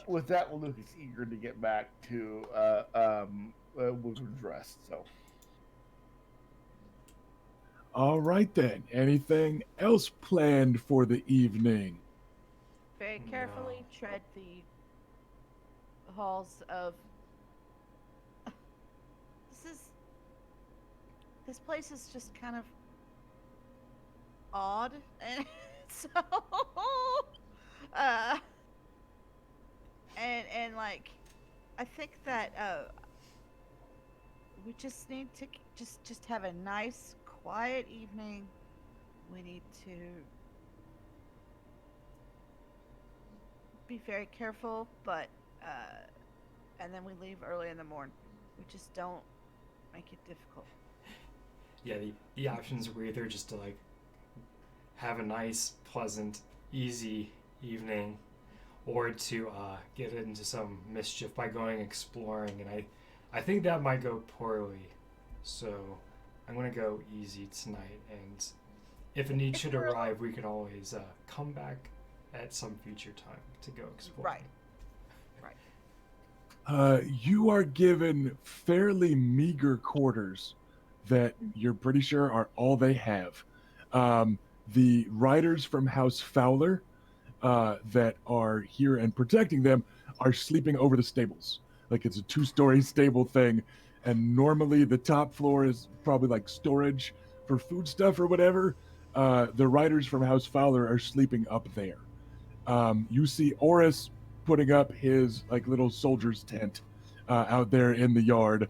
Speaker 2: With that, Luke is eager to get back to Woodward's rest. So,
Speaker 1: All right then. Anything else planned for the evening?
Speaker 4: Very carefully tread the halls of. This place is just kind of odd, and so uh, and like, I think that we just need to just have a nice, quiet evening. We need to be very careful, but and then we leave early in the morning. We just don't make it difficult.
Speaker 3: Yeah, the options were either just to like have a nice, pleasant, easy evening, or to get into some mischief by going exploring, and I think that might go poorly. So I'm gonna go easy tonight, and if a need should arrive, we can always come back at some future time to go exploring.
Speaker 4: Right.
Speaker 1: You are given fairly meager quarters that you're pretty sure are all they have. The riders from House Fowler that are here and protecting them are sleeping over the stables. Like it's a two-story stable thing, and normally the top floor is probably like storage for food stuff or whatever. The riders from House Fowler are sleeping up there. You see Oris putting up his like little soldier's tent out there in the yard,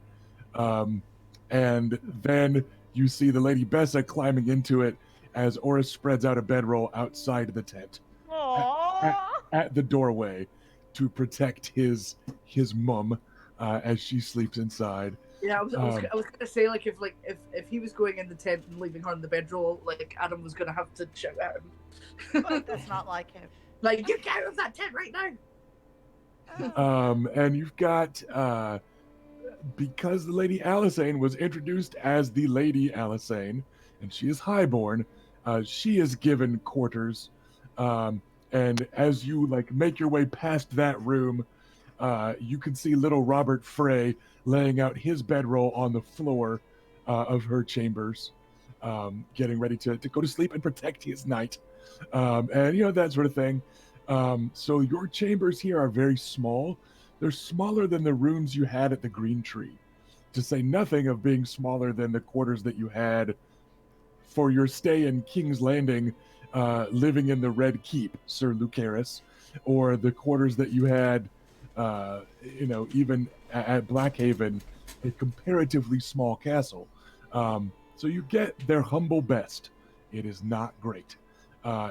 Speaker 1: um, and then you see the Lady Bessa climbing into it as Oris spreads out a bedroll outside the tent
Speaker 4: Aww.
Speaker 1: at the doorway to protect his mum as she sleeps inside.
Speaker 5: Yeah, I was gonna say if he was going in the tent and leaving her in the bedroll, like Adam was gonna have to shout at him.
Speaker 4: But that's not like him.
Speaker 5: Like, get out of that tent right now!
Speaker 1: And you've got because the Lady Alisane was introduced as the Lady Alisane, and she is highborn, she is given quarters. And as you like make your way past that room, you can see little Robert Frey laying out his bedroll on the floor of her chambers, getting ready to go to sleep and protect his night, and you know that sort of thing. So your chambers here are very small. They're smaller than the rooms you had at the Green Tree, to say nothing of being smaller than the quarters that you had for your stay in King's Landing, living in the Red Keep, Sir Lucaris, or the quarters that you had, even at Blackhaven, a comparatively small castle. So you get their humble best. It is not great.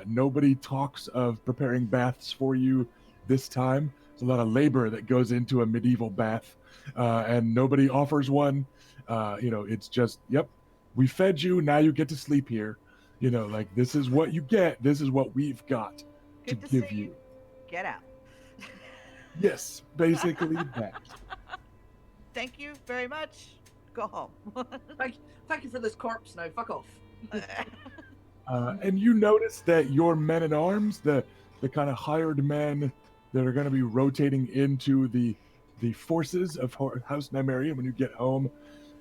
Speaker 1: Nobody talks of preparing baths for you this time. There's a lot of labor that goes into a medieval bath, and nobody offers one. It's just, yep, we fed you, now you get to sleep here. Like this is what you get. This is what we've got
Speaker 4: Good
Speaker 1: to
Speaker 4: to
Speaker 1: give
Speaker 4: see
Speaker 1: you.
Speaker 4: Get out.
Speaker 1: Yes, basically that.
Speaker 4: Thank you very much. Go home.
Speaker 5: Thank you for this corpse now. Fuck off.
Speaker 1: And you notice that your men at arms, the kind of hired men that are going to be rotating into the forces of House Nymerian when you get home,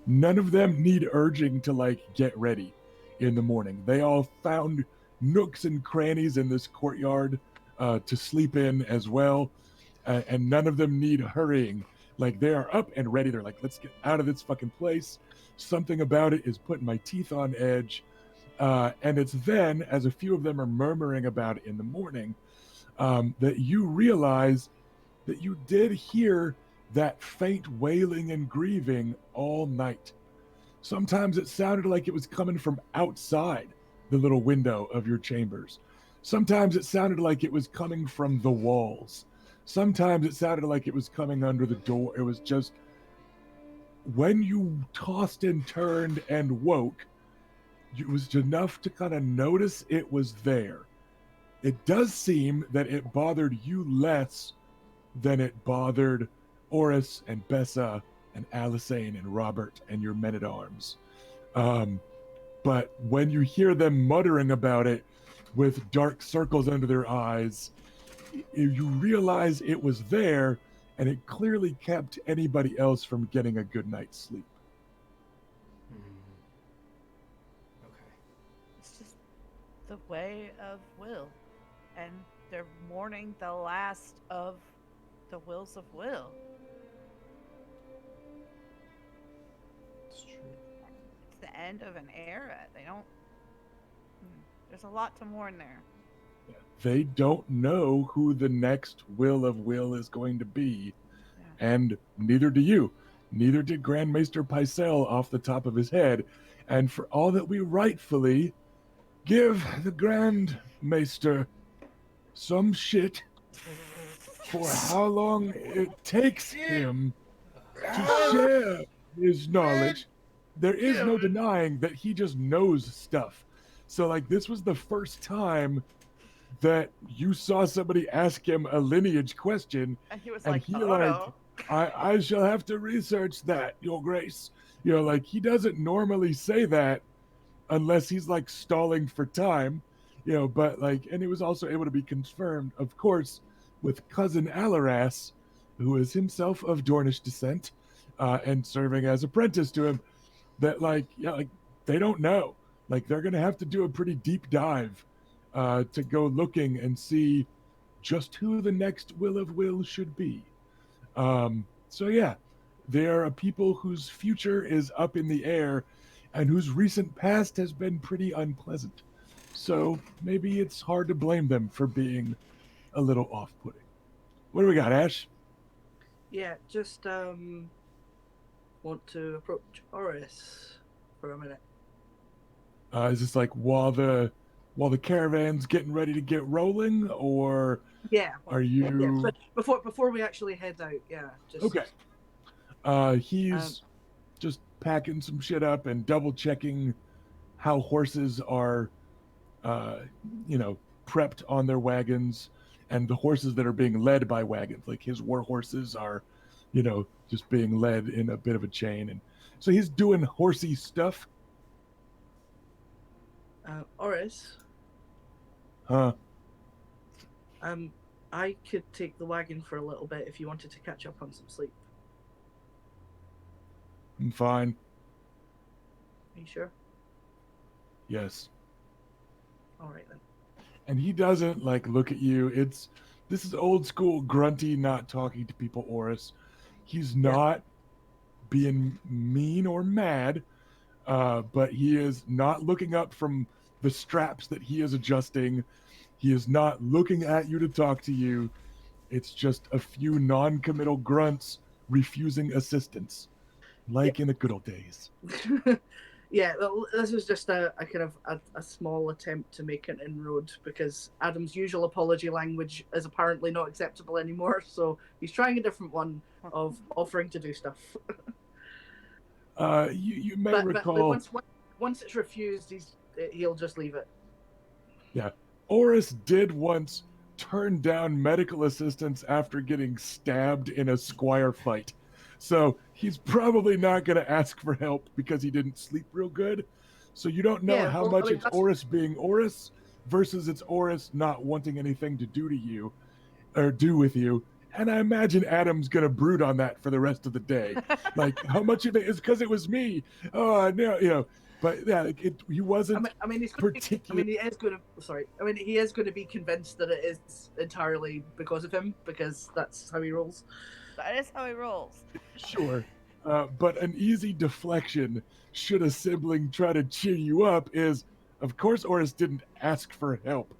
Speaker 1: none of them need urging to like get ready in the morning. They all found nooks and crannies in this courtyard to sleep in as well, and none of them need hurrying. Like they are up and ready. They're like, let's get out of this fucking place. Something about it is putting my teeth on edge. And it's then, as a few of them are murmuring about it in the morning, that you realize that you did hear that faint wailing and grieving all night. Sometimes it sounded like it was coming from outside the little window of your chambers. Sometimes it sounded like it was coming from the walls. Sometimes it sounded like it was coming under the door. It was just, when you tossed and turned and woke, it was enough to kind of notice it was there. It does seem that it bothered you less than it bothered Oris and Bessa and Alisane and Robert and your men-at-arms. But when you hear them muttering about it with dark circles under their eyes, you realize it was there, and it clearly kept anybody else from getting a good night's sleep.
Speaker 3: Okay.
Speaker 4: It's just the way of will. And they're mourning the last of the wills of will.
Speaker 3: It's true.
Speaker 4: It's the end of an era. They don't. There's a lot to mourn there.
Speaker 1: They don't know who the next will of will is going to be, and neither do you. Neither did Grand Maester Pycelle off the top of his head. And for all that we rightfully give the Grand Maester some shit for how long it takes him to share his knowledge, there is no denying that he just knows stuff. So, like, this was the first time that you saw somebody ask him a lineage question,
Speaker 4: And he was
Speaker 1: and
Speaker 4: like,
Speaker 1: he
Speaker 4: oh,
Speaker 1: like,
Speaker 4: no.
Speaker 1: I shall have to research that, Your Grace. Like, he doesn't normally say that unless he's like stalling for time, but like, and it was also able to be confirmed, of course, with cousin Alaras, who is himself of Dornish descent, and serving as apprentice to him, that like they don't know. Like they're gonna have to do a pretty deep dive to go looking and see just who the next Will of Will should be. So yeah, they are a people whose future is up in the air and whose recent past has been pretty unpleasant. So maybe it's hard to blame them for being a little off-putting. What do we got, Ash?
Speaker 5: Yeah, just want to approach Oris for a minute.
Speaker 1: Is this like while the caravan's getting ready to get rolling, or
Speaker 5: Yeah.
Speaker 1: are you?
Speaker 5: Yeah, but before we actually head out, yeah. Just,
Speaker 1: Okay. He's just packing some shit up and double checking how horses are, prepped on their wagons, and the horses that are being led by wagons. Like his war horses are, just being led in a bit of a chain, and so he's doing horsey stuff.
Speaker 5: Oris,
Speaker 1: Huh?
Speaker 5: I could take the wagon for a little bit if you wanted to catch up on some sleep.
Speaker 1: I'm fine.
Speaker 5: Are you sure?
Speaker 1: Yes.
Speaker 5: All right then.
Speaker 1: And he doesn't like look at you. This is old school grunty, not talking to people Oris. He's not being mean or mad, but he is not looking up from the straps that he is adjusting. He is not looking at you to talk to you. It's just a few non-committal grunts refusing assistance, like in the good old days.
Speaker 5: Yeah, well, this was just a kind of a small attempt to make an inroad because Adam's usual apology language is apparently not acceptable anymore. So he's trying a different one of offering to do stuff.
Speaker 1: You may
Speaker 5: but
Speaker 1: recall.
Speaker 5: Once it's refused, he'll just leave it.
Speaker 1: Yeah, Oris did once turn down medical assistance after getting stabbed in a squire fight. So he's probably not going to ask for help because he didn't sleep real good. So you don't know how much it's Oris being Oris versus it's Oris not wanting anything to do to you or do with you. And I imagine Adam's going to brood on that for the rest of the day. Like, how much of it is because it was me? Oh, no, But yeah, he wasn't.
Speaker 5: He is going to. Sorry, he is going to be convinced that it is entirely because of him because that's how he rolls.
Speaker 4: That is how he rolls.
Speaker 1: Sure. But an easy deflection, should a sibling try to cheer you up, is, of course, Oris didn't ask for help.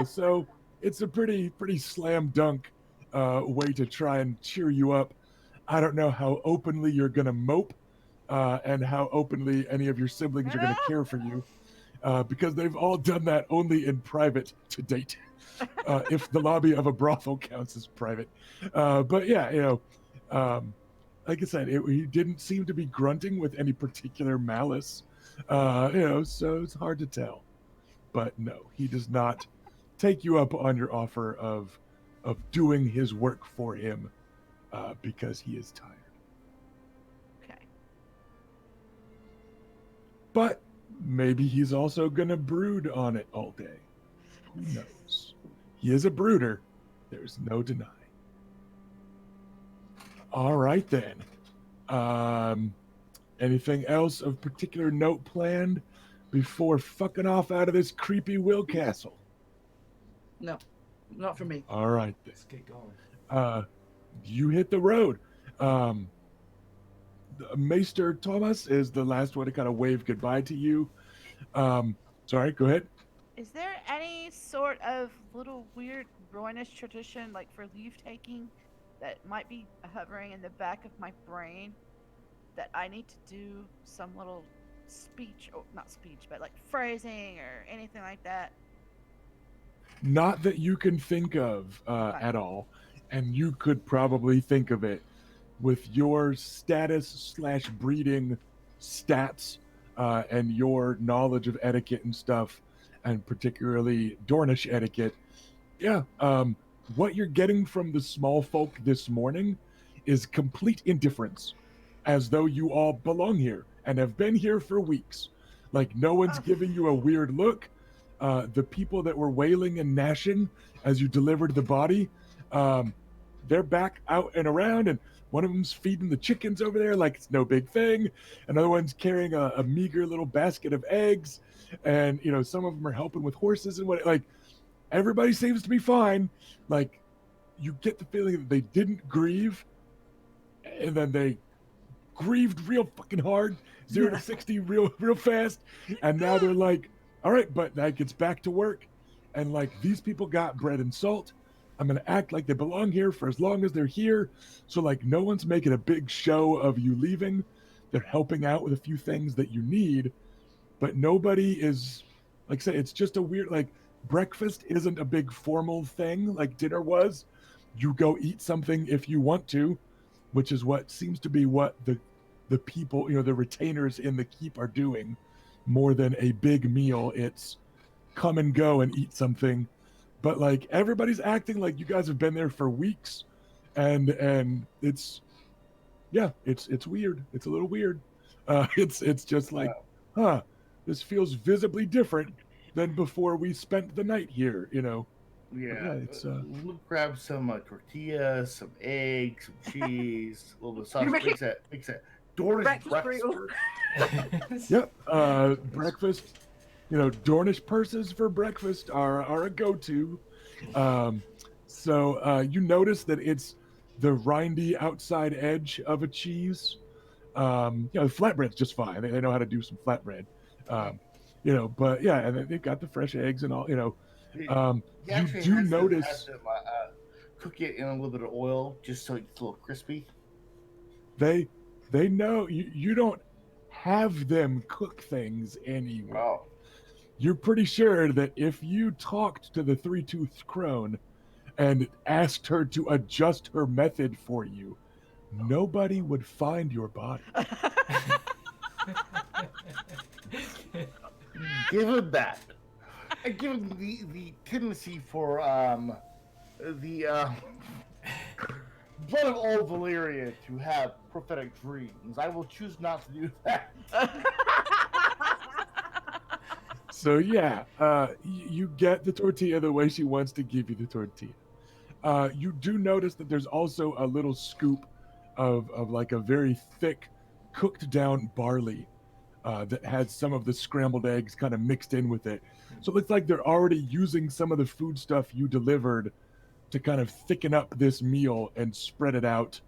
Speaker 1: So it's a pretty slam dunk way to try and cheer you up. I don't know how openly you're going to mope and how openly any of your siblings are going to care for you because they've all done that only in private to date. If the lobby of a brothel counts as private. But yeah, like I said, he didn't seem to be grunting with any particular malice, so it's hard to tell. But no, he does not take you up on your offer of doing his work for him because he is tired.
Speaker 4: Okay.
Speaker 1: But maybe he's also going to brood on it all day. Who knows? He is a brooder. There's no denying. All right, then. Anything else of particular note planned before fucking off out of this creepy Will Castle?
Speaker 5: No, not for me.
Speaker 1: All right, then.
Speaker 3: Let's get going.
Speaker 1: You hit the road. Maester Thomas is the last one to kind of wave goodbye to you. Sorry, go ahead.
Speaker 4: Is there any sort of little weird Roynish tradition, like for leave taking, that might be hovering in the back of my brain that I need to do some little speech, or not speech, but like phrasing or anything like that?
Speaker 1: Not that you can think of at all, and you could probably think of it with your status / breeding stats and your knowledge of etiquette and stuff, and particularly Dornish etiquette. Yeah, what you're getting from the small folk this morning is complete indifference, as though you all belong here and have been here for weeks. Like, no one's giving you a weird look. The people that were wailing and gnashing as you delivered the body, they're back out and around, and one of them's feeding the chickens over there like it's no big thing. Another one's carrying a meager little basket of eggs, and some of them are helping with horses and what. Like everybody seems to be fine. Like you get the feeling that they didn't grieve, and then they grieved real fucking hard, 0 to 60 real fast, and now they're like, all right, but that gets back to work, and like these people got bread and salt. I'm gonna act like they belong here for as long as they're here, so like no one's making a big show of you leaving. They're helping out with a few things that you need, but nobody is, like I say, it's just a weird, like, breakfast isn't a big formal thing like dinner was. You go eat something if you want to, which is what seems to be what the people, the retainers in the keep are doing, more than a big meal. It's come and go and eat something. But like everybody's acting like you guys have been there for weeks, and it's weird. It's a little weird. It's just like, huh, this feels visibly different than before we spent the night here.
Speaker 2: Yeah,
Speaker 1: It's
Speaker 2: we'll grab some tortillas, some eggs, some cheese, a little bit of sauce.
Speaker 5: You're making-
Speaker 2: Makes that Dornish
Speaker 5: Breakfast
Speaker 2: breakfast.
Speaker 1: Yep. Breakfast. Dornish purses for breakfast are a go-to. So you notice that it's the rindy outside edge of a cheese. The flatbread's just fine. They know how to do some flatbread. But yeah, and they've got the fresh eggs and all.
Speaker 2: He
Speaker 1: You
Speaker 2: actually
Speaker 1: do
Speaker 2: has
Speaker 1: notice
Speaker 2: to cook it in a little bit of oil just so it's a little crispy.
Speaker 1: they know you don't have them cook things anywhere.
Speaker 2: Oh,
Speaker 1: You're pretty sure that if you talked to the three-toothed crone and asked her to adjust her method for you, nobody would find your body.
Speaker 2: give him that. I give him the tendency for the blood of old Valyria to have prophetic dreams. I will choose not to do that.
Speaker 1: So yeah, you get the tortilla the way she wants to give you the tortilla. You do notice that there's also a little scoop of like a very thick, cooked down barley that has some of the scrambled eggs kind of mixed in with it. So it looks like they're already using some of the food stuff you delivered to kind of thicken up this meal and spread it out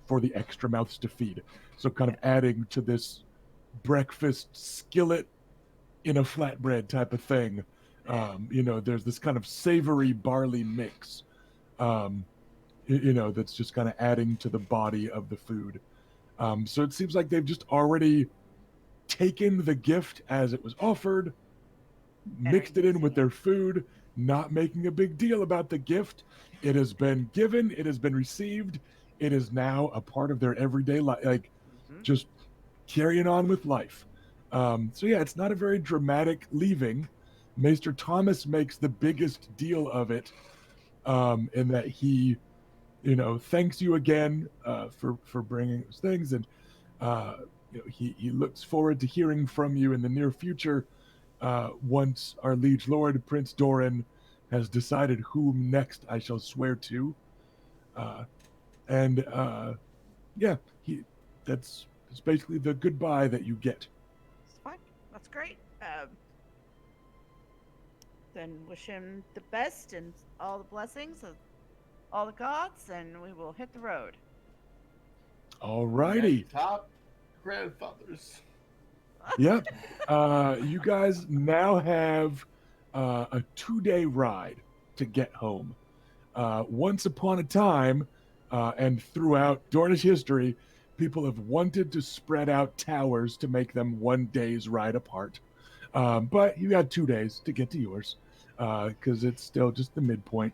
Speaker 1: for the extra mouths to feed. So kind of adding to this breakfast skillet in a flatbread type of thing. There's this kind of savory barley mix, that's just kind of adding to the body of the food. So it seems like they've just already taken the gift as it was offered, mixed it in with their food, not making a big deal about the gift. It has been given, it has been received, it is now a part of their everyday life, like just carrying on with life. So yeah, it's not a very dramatic leaving. Maester Thomas makes the biggest deal of it, in that he, thanks you again for bringing those things, and he looks forward to hearing from you in the near future, once our liege lord Prince Doran has decided whom next I shall swear to, and that's basically the goodbye that you get.
Speaker 4: It's fine. That's great. Then wish him the best and all the blessings of all the gods, and we will hit the road.
Speaker 1: All righty.
Speaker 2: Top grandfathers.
Speaker 1: Yep. You guys now have a 2-day ride to get home. Once upon a time, and throughout Dornish history, people have wanted to spread out towers to make them 1 day's ride apart. But you got 2 days to get to yours, because it's still just the midpoint.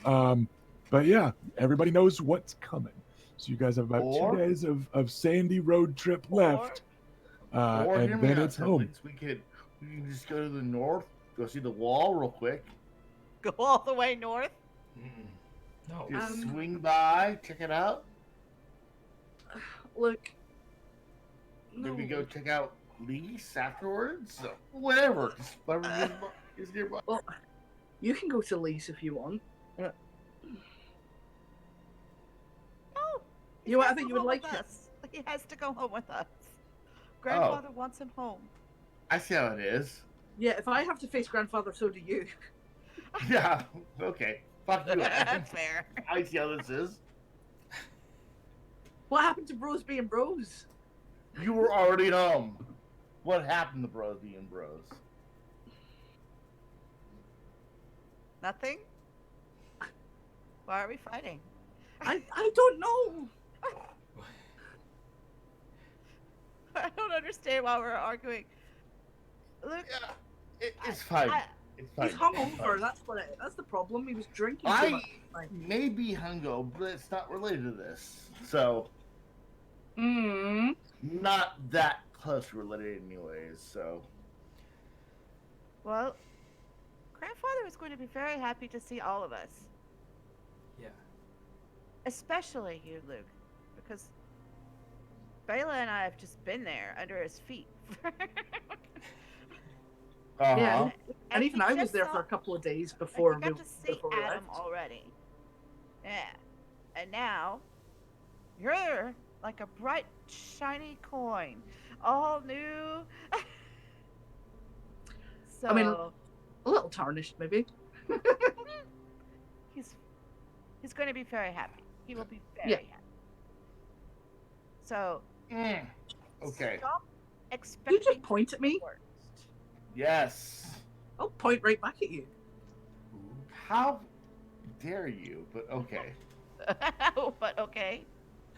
Speaker 1: But yeah, everybody knows what's coming. So you guys have about 2 days of sandy road trip left.
Speaker 2: Or
Speaker 1: And then it's home.
Speaker 2: We can just go to the north, go see the wall real quick.
Speaker 4: Go all the way north.
Speaker 3: No.
Speaker 2: Just swing by, check it out.
Speaker 5: Look. No.
Speaker 2: Maybe go check out Lease afterwards. Whatever. Just whatever is nearby.
Speaker 5: Well, you can go to Lease if you want.
Speaker 4: He's
Speaker 5: You know what?
Speaker 4: gotta
Speaker 5: I think
Speaker 4: go
Speaker 5: you would
Speaker 4: home with
Speaker 5: like it.
Speaker 4: us. He has to go home with us. Grandfather wants him home.
Speaker 2: I see how it is.
Speaker 5: Yeah, if I have to face grandfather, so do you.
Speaker 2: Yeah. Okay. Fuck you, Adam.
Speaker 4: Fair.
Speaker 2: I see how this is.
Speaker 5: What happened to bros being bros?
Speaker 2: You were already home. What happened to bros being bros?
Speaker 4: Nothing? Why are we fighting?
Speaker 5: I don't know.
Speaker 4: I don't understand why we're arguing. Luke,
Speaker 2: Yeah, it's fine.
Speaker 4: I-
Speaker 2: It's fine.
Speaker 5: He's
Speaker 2: It's
Speaker 5: hungover.
Speaker 2: fine.
Speaker 5: That's the problem. He was drinking too
Speaker 2: I
Speaker 5: much. Like,
Speaker 2: may be hungover, but it's not related to this. So, not that close related, anyways. So,
Speaker 4: well, Grandfather is going to be very happy to see all of us.
Speaker 3: Yeah.
Speaker 4: Especially you, Luke. Because Bela and I have just been there under his feet.
Speaker 5: Yeah, and
Speaker 4: he
Speaker 5: even I was
Speaker 4: just
Speaker 5: there
Speaker 4: saw-
Speaker 5: for a couple of days
Speaker 4: like,
Speaker 5: before
Speaker 4: he got to see
Speaker 5: before we
Speaker 4: Adam
Speaker 5: left.
Speaker 4: already. Yeah. And now, you're like a bright, shiny coin. All new. So,
Speaker 5: I mean, a little tarnished, maybe.
Speaker 4: he's going to be very happy. He will be very
Speaker 5: Yeah.
Speaker 4: happy. So,
Speaker 2: okay.
Speaker 4: stop
Speaker 5: You
Speaker 4: expecting
Speaker 5: just point at me.
Speaker 4: the worst.
Speaker 2: Yes.
Speaker 5: I'll point right back at you.
Speaker 2: How dare you? But okay.
Speaker 4: But okay.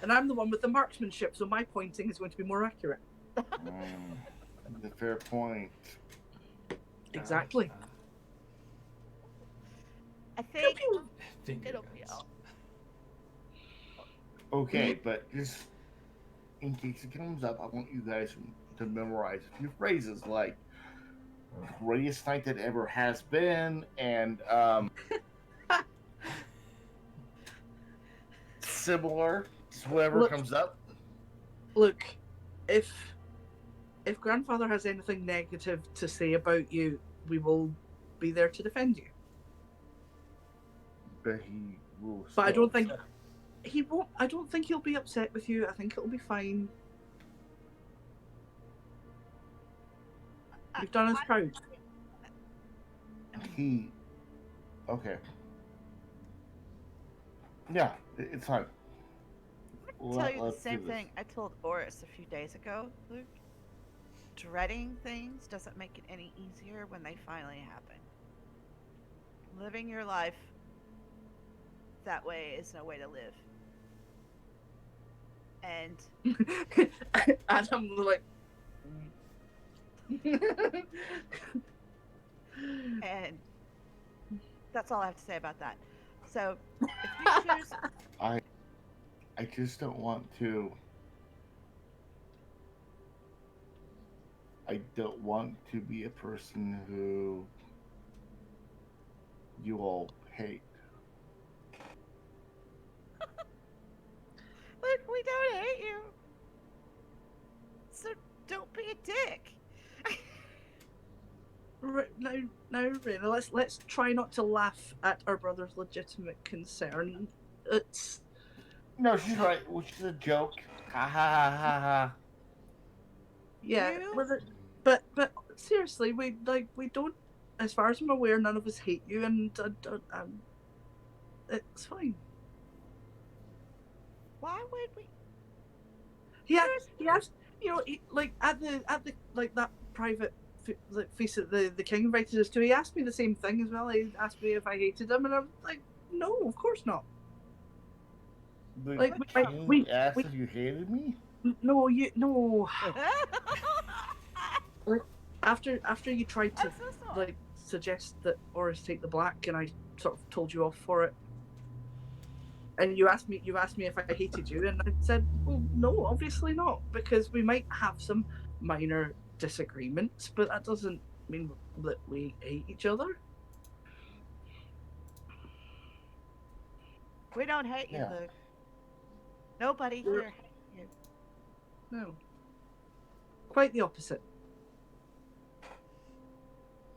Speaker 5: And I'm the one with the marksmanship, so my pointing is going to be more accurate.
Speaker 2: The fair point.
Speaker 5: Exactly.
Speaker 4: I think
Speaker 3: Finger
Speaker 4: it'll be
Speaker 3: guns.
Speaker 4: all.
Speaker 2: Okay, but just in case it comes up, I want you guys to memorize a few phrases like "greatest night that ever has been" and similar to whatever
Speaker 5: Look.
Speaker 2: comes up.
Speaker 5: Look, if grandfather has anything negative to say about you, we will be there to defend you.
Speaker 2: But he will.
Speaker 5: But I
Speaker 2: still
Speaker 5: don't think
Speaker 2: accept-
Speaker 5: he won't. I don't think he'll be upset with you. I think it'll be fine. You've done us proud.
Speaker 2: he. Okay. Yeah, it's fine.
Speaker 4: Tell you the
Speaker 2: Let's do
Speaker 4: same
Speaker 2: this.
Speaker 4: thing I told Oris a few days ago, Luke. Dreading things doesn't make it any easier when they finally happen. Living your life that way is no way to live. And
Speaker 5: Adam was like,
Speaker 4: and that's all I have to say about that. So if you choose
Speaker 2: I just don't want to. I don't want to be a person who you all hate.
Speaker 4: Look, we don't hate you. So don't be a dick.
Speaker 5: now, Raina, let's try not to laugh at our brother's legitimate concern. It's
Speaker 2: No, she's right. Which is a joke. Ha ha ha ha ha.
Speaker 5: yeah,
Speaker 4: You-
Speaker 5: but seriously, we don't. As far as I'm aware, none of us hate you, and it's fine.
Speaker 4: Why would we?
Speaker 5: He asked, you know, like at the like that private feast that the king invited us to. He asked me the same thing as well. He asked me if I hated him, and I'm like, no, of course not.
Speaker 2: The
Speaker 5: Like,
Speaker 2: king
Speaker 5: we-
Speaker 2: asked
Speaker 5: we-
Speaker 2: if you hated me.
Speaker 5: No, after you tried to
Speaker 4: I'm so sorry.
Speaker 5: suggest that Oris take the black, and I sort of told you off for it. And you asked me if I hated you, and I said, well, no, obviously not, because we might have some minor disagreements, but that doesn't mean that we hate each other.
Speaker 4: We don't hate you,
Speaker 2: Yeah.
Speaker 4: Luke. Nobody
Speaker 5: We're-
Speaker 4: here hates you.
Speaker 5: No, quite the opposite.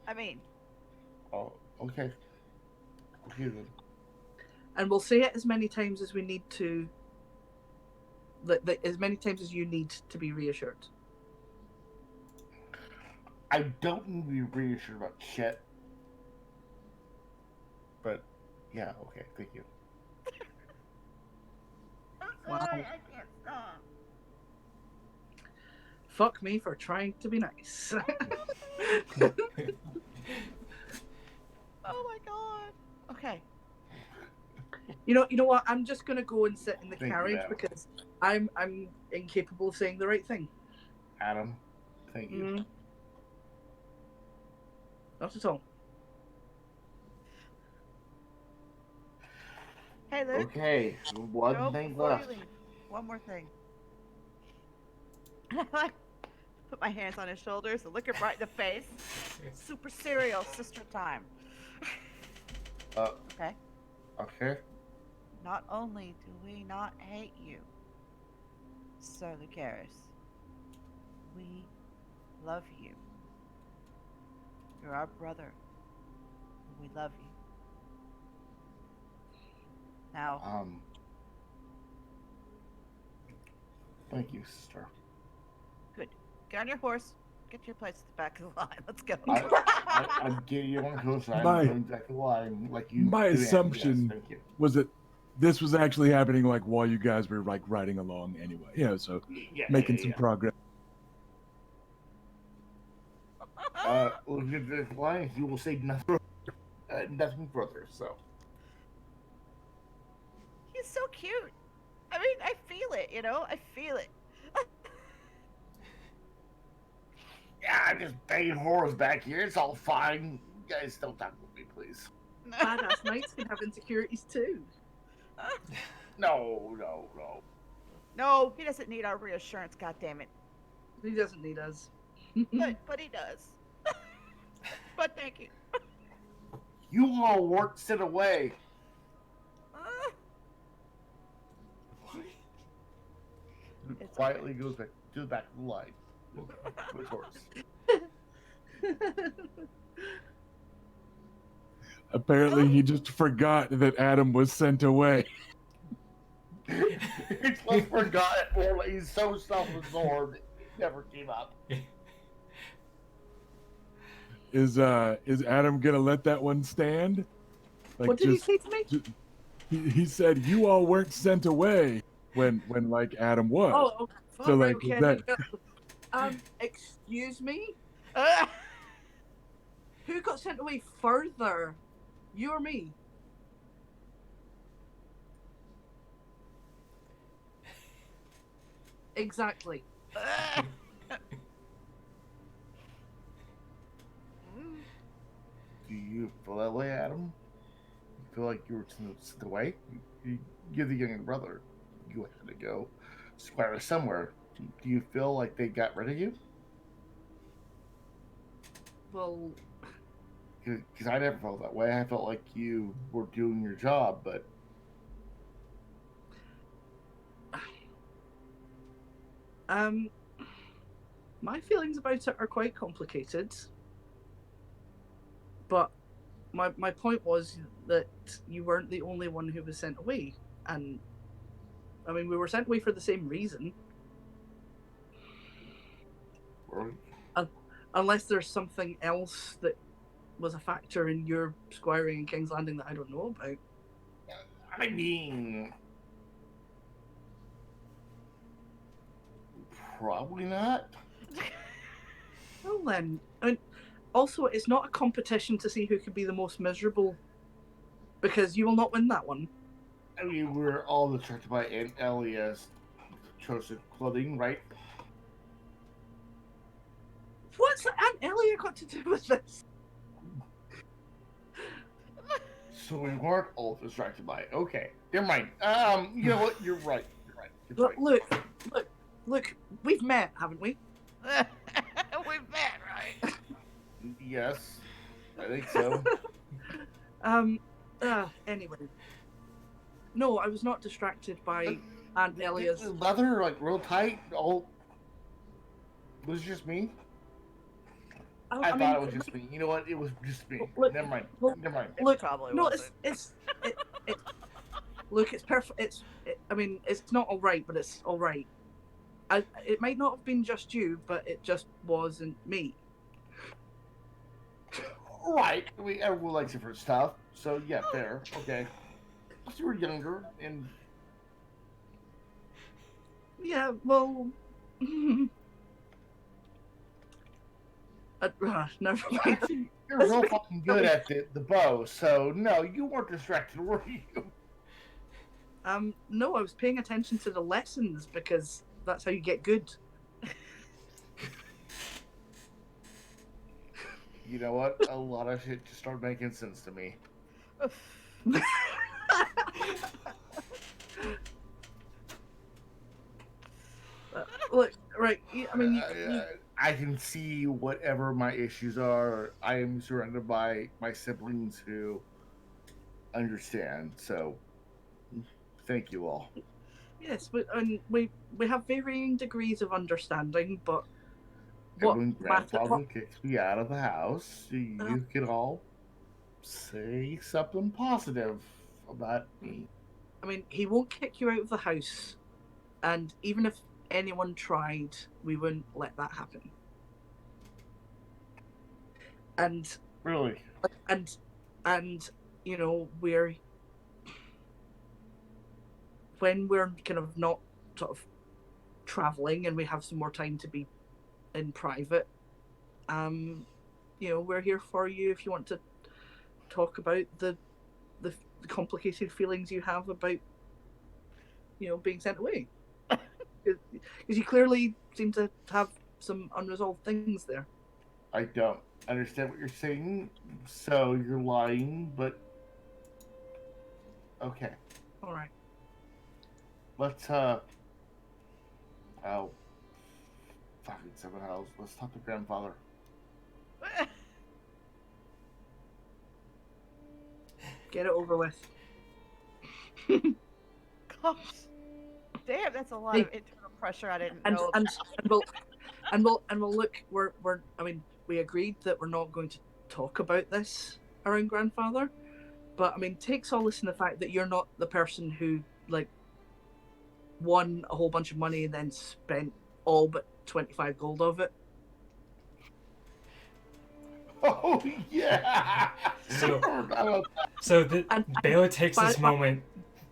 Speaker 4: I mean,
Speaker 2: Oh, okay. Okay then.
Speaker 5: And we'll say it as many times as we need to as many times as you need to be reassured.
Speaker 2: I don't need to be reassured about shit. But, yeah, okay, thank you.
Speaker 4: I'm
Speaker 5: Wow.
Speaker 4: sorry, I can't stop.
Speaker 5: Fuck me for trying to be nice.
Speaker 4: Oh my god. Okay.
Speaker 5: You know what? I'm just gonna go and sit in the
Speaker 2: Thank you,
Speaker 5: carriage
Speaker 2: Adam.
Speaker 5: because I'm incapable of saying the right thing.
Speaker 2: Adam, thank you.
Speaker 5: Mm. Not at all.
Speaker 4: Hey, Luke.
Speaker 2: Okay, one
Speaker 4: No,
Speaker 2: thing
Speaker 4: before
Speaker 2: left.
Speaker 4: you leave, one more thing. I put my hands on his shoulders and look him right in the face. Super serial sister time.
Speaker 2: Uh,
Speaker 4: Okay.
Speaker 2: okay.
Speaker 4: Not only do we not hate you, Sir Lucaris, we love you. You're our brother. And we love you. Now,
Speaker 2: Thank you, sister.
Speaker 4: good. Get on your horse. Get to your place at the back of the line. Let's go.
Speaker 2: I'm getting you on the coast. I'm
Speaker 1: My-
Speaker 2: going back to the line like you.
Speaker 1: My
Speaker 2: demand.
Speaker 1: assumption
Speaker 2: Yes, thank you.
Speaker 1: was that this was actually happening like while you guys were like riding along anyway. You know, so
Speaker 2: Yeah,
Speaker 1: making
Speaker 2: yeah,
Speaker 1: some
Speaker 2: yeah.
Speaker 1: progress.
Speaker 2: Look at the line. You will say nothing further. So.
Speaker 4: He's so cute. I mean, I feel it, you know? I feel it.
Speaker 2: Yeah, I'm just banging horrors back here. It's all fine. You guys don't talk with me, please.
Speaker 5: Badass knights can have insecurities too.
Speaker 2: No.
Speaker 4: No, he doesn't need our reassurance, goddammit.
Speaker 5: He doesn't need us.
Speaker 4: But he does. But thank you.
Speaker 2: You all weren't sent away.
Speaker 4: It's
Speaker 2: Quietly goes back to the back of the line. With horse.
Speaker 1: Apparently, he just forgot that Adam was sent away.
Speaker 2: He just forgot it. Well, he's so self-absorbed, it never came up.
Speaker 1: Is Adam gonna let that one stand? Like,
Speaker 5: What did he say to me?
Speaker 1: He said you all weren't sent away when like Adam was.
Speaker 5: Oh, fuck,
Speaker 1: So,
Speaker 5: right,
Speaker 1: like,
Speaker 5: okay.
Speaker 1: that-
Speaker 5: Excuse me? Who got sent away further? You or me? Exactly.
Speaker 2: Do you feel that way, Adam? You feel like you were sent away? You're the younger brother. You had to go square somewhere. Do you feel like they got rid of you?
Speaker 5: Well,
Speaker 2: Because I never felt that way. I felt like you were doing your job, but
Speaker 5: my feelings about it are quite complicated. But my point was that you weren't the only one who was sent away. And, I mean, we were sent away for the same reason. Unless there's something else that was a factor in your squiring in King's Landing that I don't know about.
Speaker 2: I mean, probably not.
Speaker 5: Well then, I mean, also it's not a competition to see who could be the most miserable, because you will not win that one.
Speaker 2: I mean, we're all attracted by Aunt Elia's chosen clothing, right?
Speaker 5: What's Aunt Elia got to do with this?
Speaker 2: So we weren't all distracted by it. Okay, never mind. You know what? You're right.
Speaker 5: Look, look, we've met, haven't we?
Speaker 4: We've met, right?
Speaker 2: Yes, I think so.
Speaker 5: Anyway. No, I was not distracted by Aunt Elia's.
Speaker 2: The leather, like, real tight. All was it just me? I thought it was just me. You know what? It was just me.
Speaker 5: Look,
Speaker 2: Never mind.
Speaker 5: look,
Speaker 2: Never mind.
Speaker 5: Look,
Speaker 4: Probably
Speaker 5: no,
Speaker 4: wasn't.
Speaker 5: Look, it's perfect. I mean, it's not all right, but it's all right. It might not have been just you, but it just wasn't me.
Speaker 2: Right. Everyone likes different stuff. So yeah, fair. Okay. Plus you were younger, and
Speaker 5: Yeah, well, never mind.
Speaker 2: actually, you're real fucking good at the bow. So no, you weren't distracted, were you?
Speaker 5: No, I was paying attention to the lessons because that's how you get good.
Speaker 2: You know what? A lot of shit just started making sense to me.
Speaker 5: Look, right. I mean,
Speaker 2: I can see whatever my issues are. I am surrounded by my siblings who understand. So, thank you all.
Speaker 5: yes, but we have varying degrees of understanding, but
Speaker 2: And
Speaker 5: what
Speaker 2: when
Speaker 5: matter?
Speaker 2: grandfather kicks me out of the house, you can all say something positive about me.
Speaker 5: I mean, he won't kick you out of the house, and even if anyone tried, we wouldn't let that happen. And
Speaker 2: Really?
Speaker 5: and you know, when we're kind of not sort of traveling and we have some more time to be in private, you know, we're here for you if you want to talk about the complicated feelings you have about, you know, being sent away. Because you clearly seem to have some unresolved things there.
Speaker 2: I don't understand what you're saying, so you're lying, but okay.
Speaker 5: All right.
Speaker 2: Let's oh fucking seven hells. Let's talk to grandfather.
Speaker 5: Get it over with.
Speaker 4: Gosh. Damn, that's a lot of internal pressure I didn't
Speaker 5: And
Speaker 4: know.
Speaker 5: we'll look. We're. I mean, we agreed that we're not going to talk about this around grandfather, but I mean, take solace in the fact that you're not the person who like won a whole bunch of money and then spent all but 25 gold of it.
Speaker 2: Oh yeah.
Speaker 3: So
Speaker 5: And
Speaker 3: Baylor takes this
Speaker 5: but-
Speaker 3: moment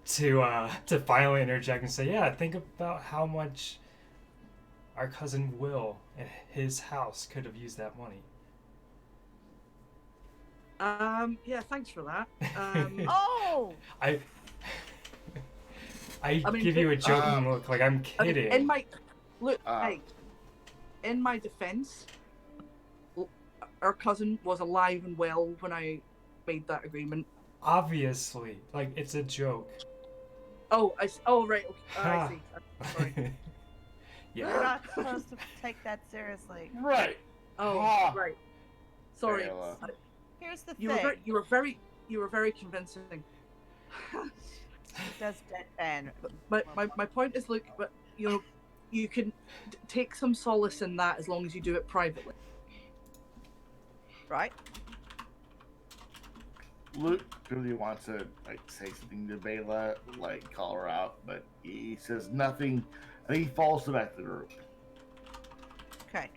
Speaker 3: to finally interject and say, "Yeah, think about how much our cousin Will and his house could have used that money."
Speaker 5: Yeah, thanks for that.
Speaker 4: Oh!
Speaker 3: I
Speaker 5: mean,
Speaker 3: give you a joking look, like I'm
Speaker 5: I mean,
Speaker 3: kidding.
Speaker 5: in my look,
Speaker 2: Ah.
Speaker 5: hey, in my defense, our cousin was alive and well when I made that agreement.
Speaker 3: Obviously, like it's a joke.
Speaker 5: Oh, right. Okay. I see. Sorry.
Speaker 3: Yeah.
Speaker 4: You're not supposed to take that seriously.
Speaker 2: Right.
Speaker 5: Oh,
Speaker 2: Ah.
Speaker 5: right. Sorry.
Speaker 2: Bela.
Speaker 4: Here's the
Speaker 5: You
Speaker 4: thing.
Speaker 5: were very convincing.
Speaker 4: She does deadpan.
Speaker 5: My point is, look, but you know, you can take some solace in that as long as you do it privately.
Speaker 4: Right?
Speaker 2: Luke really wants to like say something to Bela, like call her out, but he says nothing, and he falls to back to the group.
Speaker 4: Okay.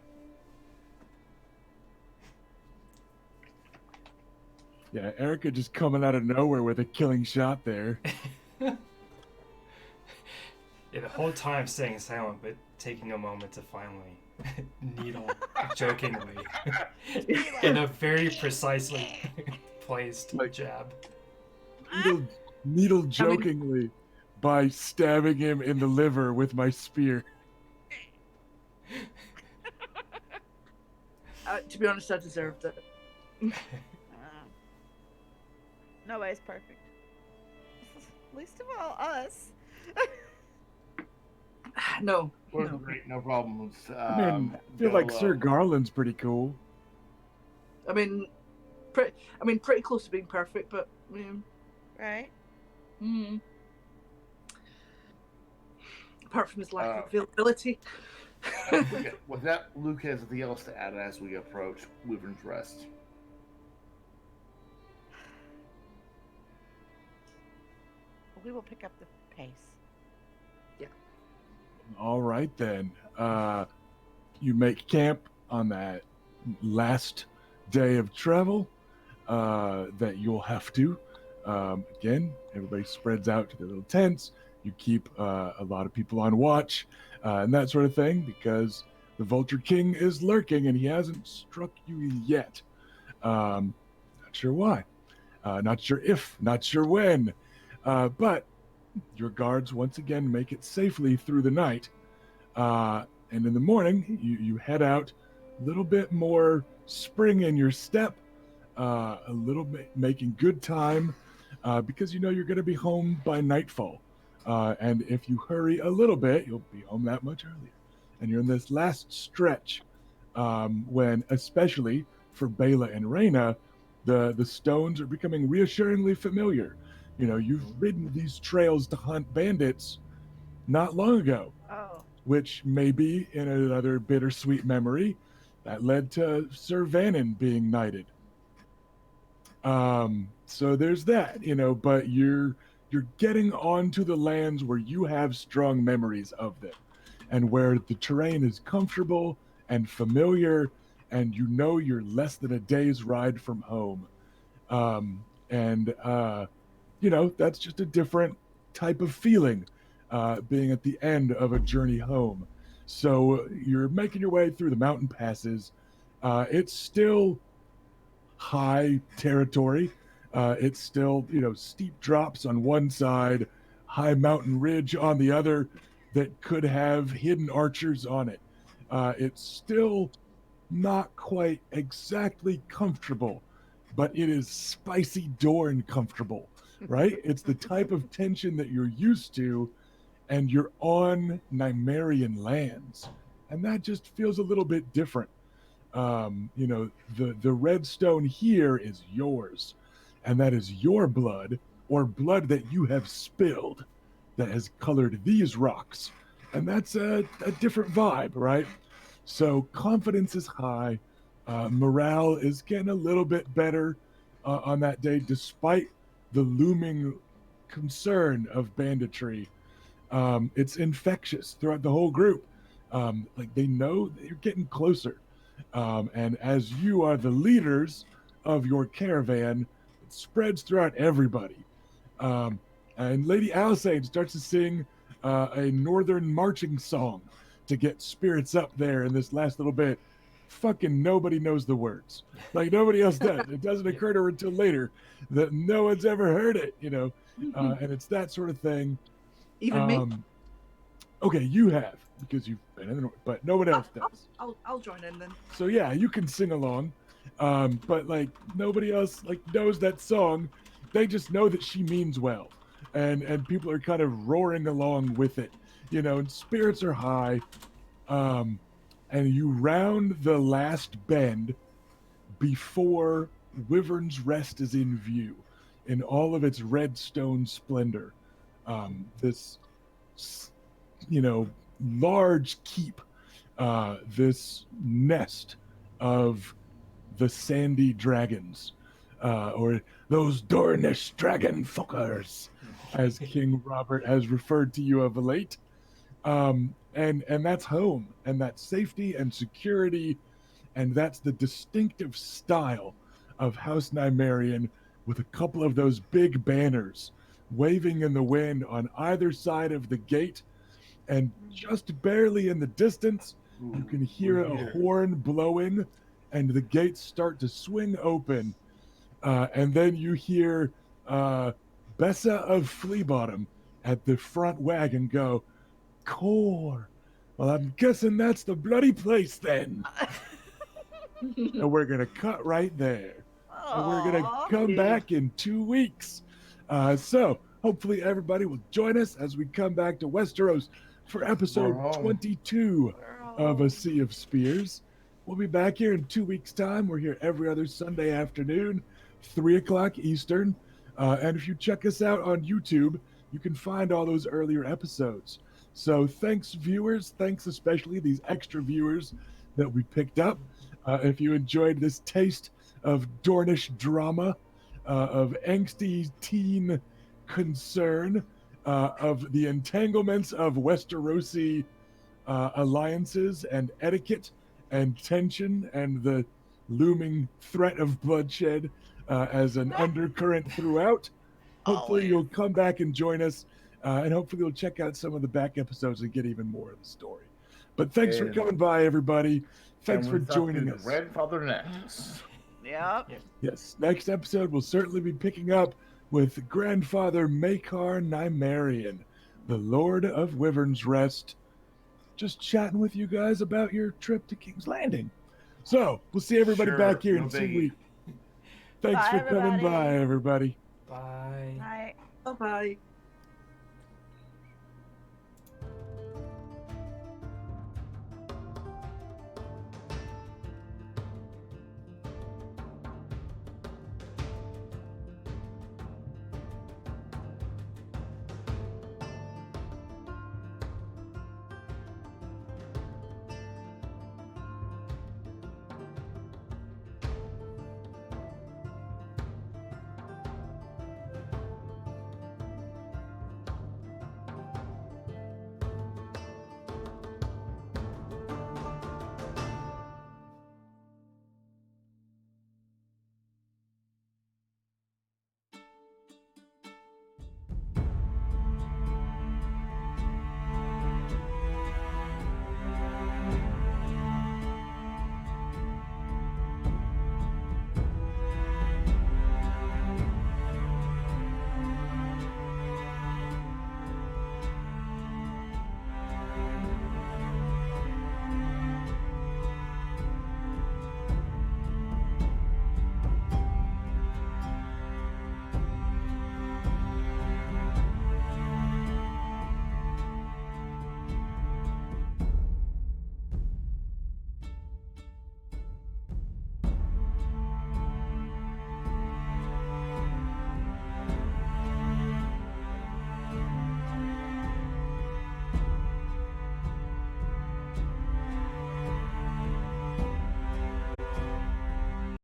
Speaker 1: Yeah, Erica just coming out of nowhere with a killing shot there.
Speaker 3: Yeah, the whole time staying silent, but taking a moment to finally needle jokingly in a very precisely placed
Speaker 1: Like-
Speaker 3: jab.
Speaker 1: Needle jokingly by stabbing him in the liver with my spear.
Speaker 5: To be honest, I deserved it.
Speaker 4: Nobody's perfect. Least of all us.
Speaker 5: No.
Speaker 2: We're
Speaker 5: No.
Speaker 2: great, no problems.
Speaker 1: I mean, I feel like
Speaker 2: Bela-
Speaker 1: Sir Garland's pretty cool.
Speaker 5: I mean, pretty close to being perfect, but
Speaker 4: Right?
Speaker 5: apart from his lack of availability.
Speaker 2: Okay, with that, Luke has anything else to add as we approach Wyvern's Rest.
Speaker 4: we will pick up the pace.
Speaker 1: All right then. You make camp on that last day of travel that you'll have to. Again, everybody spreads out to their little tents. You keep a lot of people on watch and that sort of thing because the Vulture King is lurking and he hasn't struck you yet. Not sure why. Not sure if, not sure when. But your guards once again make it safely through the night. And in the morning, you head out a little bit more spring in your step, a little bit making good time because you know you're going to be home by nightfall. And if you hurry a little bit, you'll be home that much earlier. And you're in this last stretch when, especially for Bela and Reyna, the stones are becoming reassuringly familiar. You know, you've ridden these trails to hunt bandits not long ago,
Speaker 4: Oh.
Speaker 1: which may be in another bittersweet memory that led to Sir Vannon being knighted. So there's that, you know, but you're getting onto the lands where you have strong memories of them and where the terrain is comfortable and familiar and you know you're less than a day's ride from home. And you know, that's just a different type of feeling being at the end of a journey home. So you're making your way through the mountain passes. It's still high territory. It's still, you know, steep drops on one side, high mountain ridge on the other that could have hidden archers on it. It's still not quite exactly comfortable, but it is spicy Dorn comfortable, right? It's the type of tension that you're used to, and you're on Nymerian lands, and that just feels a little bit different. You know, the redstone here is yours, and that is your blood, or blood that you have spilled, that has colored these rocks, and that's a different vibe, right? So confidence is high. Morale is getting a little bit better on that day, despite the looming concern of banditry. It's infectious throughout the whole group. Like they know that you're getting closer. And as you are the leaders of your caravan, it spreads throughout everybody. And Lady Alisane starts to sing a northern marching song to get spirits up there in this last little bit. Fucking nobody knows the words. Like nobody else does. It doesn't occur to her until later that no one's ever heard it, you know. And it's that sort of thing.
Speaker 5: Even me.
Speaker 1: Okay, you have because you've been in the north, but no one else does.
Speaker 5: I'll join in then.
Speaker 1: So yeah, you can sing along, but like nobody else like knows that song. They just know that she means well, and people are kind of roaring along with it, you know. And spirits are high, and you round the last bend before Wyvern's Rest is in view, in all of its redstone splendor. This, you know, large keep, this nest of the sandy dragons, or those Dornish dragon fuckers, as King Robert has referred to you of late. And that's home, and that's safety and security, and that's the distinctive style of House Nymerian, with a couple of those big banners waving in the wind on either side of the gate, and just barely in the distance, you can hear a horn blowing, and the gates start to swing open, and then you hear Bessa of Fleabottom at the front wagon go, "Core. Well, I'm guessing that's the bloody place then." And we're gonna cut right there. And we're gonna
Speaker 4: Aw.
Speaker 1: come back in 2 weeks. So hopefully everybody will join us as we come back to Westeros for episode
Speaker 2: We're home.
Speaker 1: 22 of
Speaker 4: Girl.
Speaker 1: A Sea of Spears. We'll be back here in 2 weeks' time. We're here every other Sunday afternoon, 3 o'clock Eastern. And if you check us out on YouTube, you can find all those earlier episodes. So thanks, viewers. Thanks especially these extra viewers that we picked up. If you enjoyed this taste of Dornish drama, of angsty teen concern of the entanglements of Westerosi alliances and etiquette and tension and the looming threat of bloodshed as an undercurrent throughout. Hopefully, you'll come back and join us, and hopefully, you'll check out some of the back episodes and get even more of the story. But thanks for coming by, everybody. Thanks for joining us.
Speaker 2: Grandfather next.
Speaker 4: Yep.
Speaker 1: Yes, next episode we'll certainly be picking up with Grandfather Maekar Nymerian, the Lord of Wyvern's Rest, just chatting with you guys about your trip to King's Landing. So, we'll see everybody back here in 2 weeks. Thanks
Speaker 4: Bye,
Speaker 1: for coming by, everybody.
Speaker 3: Bye.
Speaker 4: Bye.
Speaker 5: Bye-bye.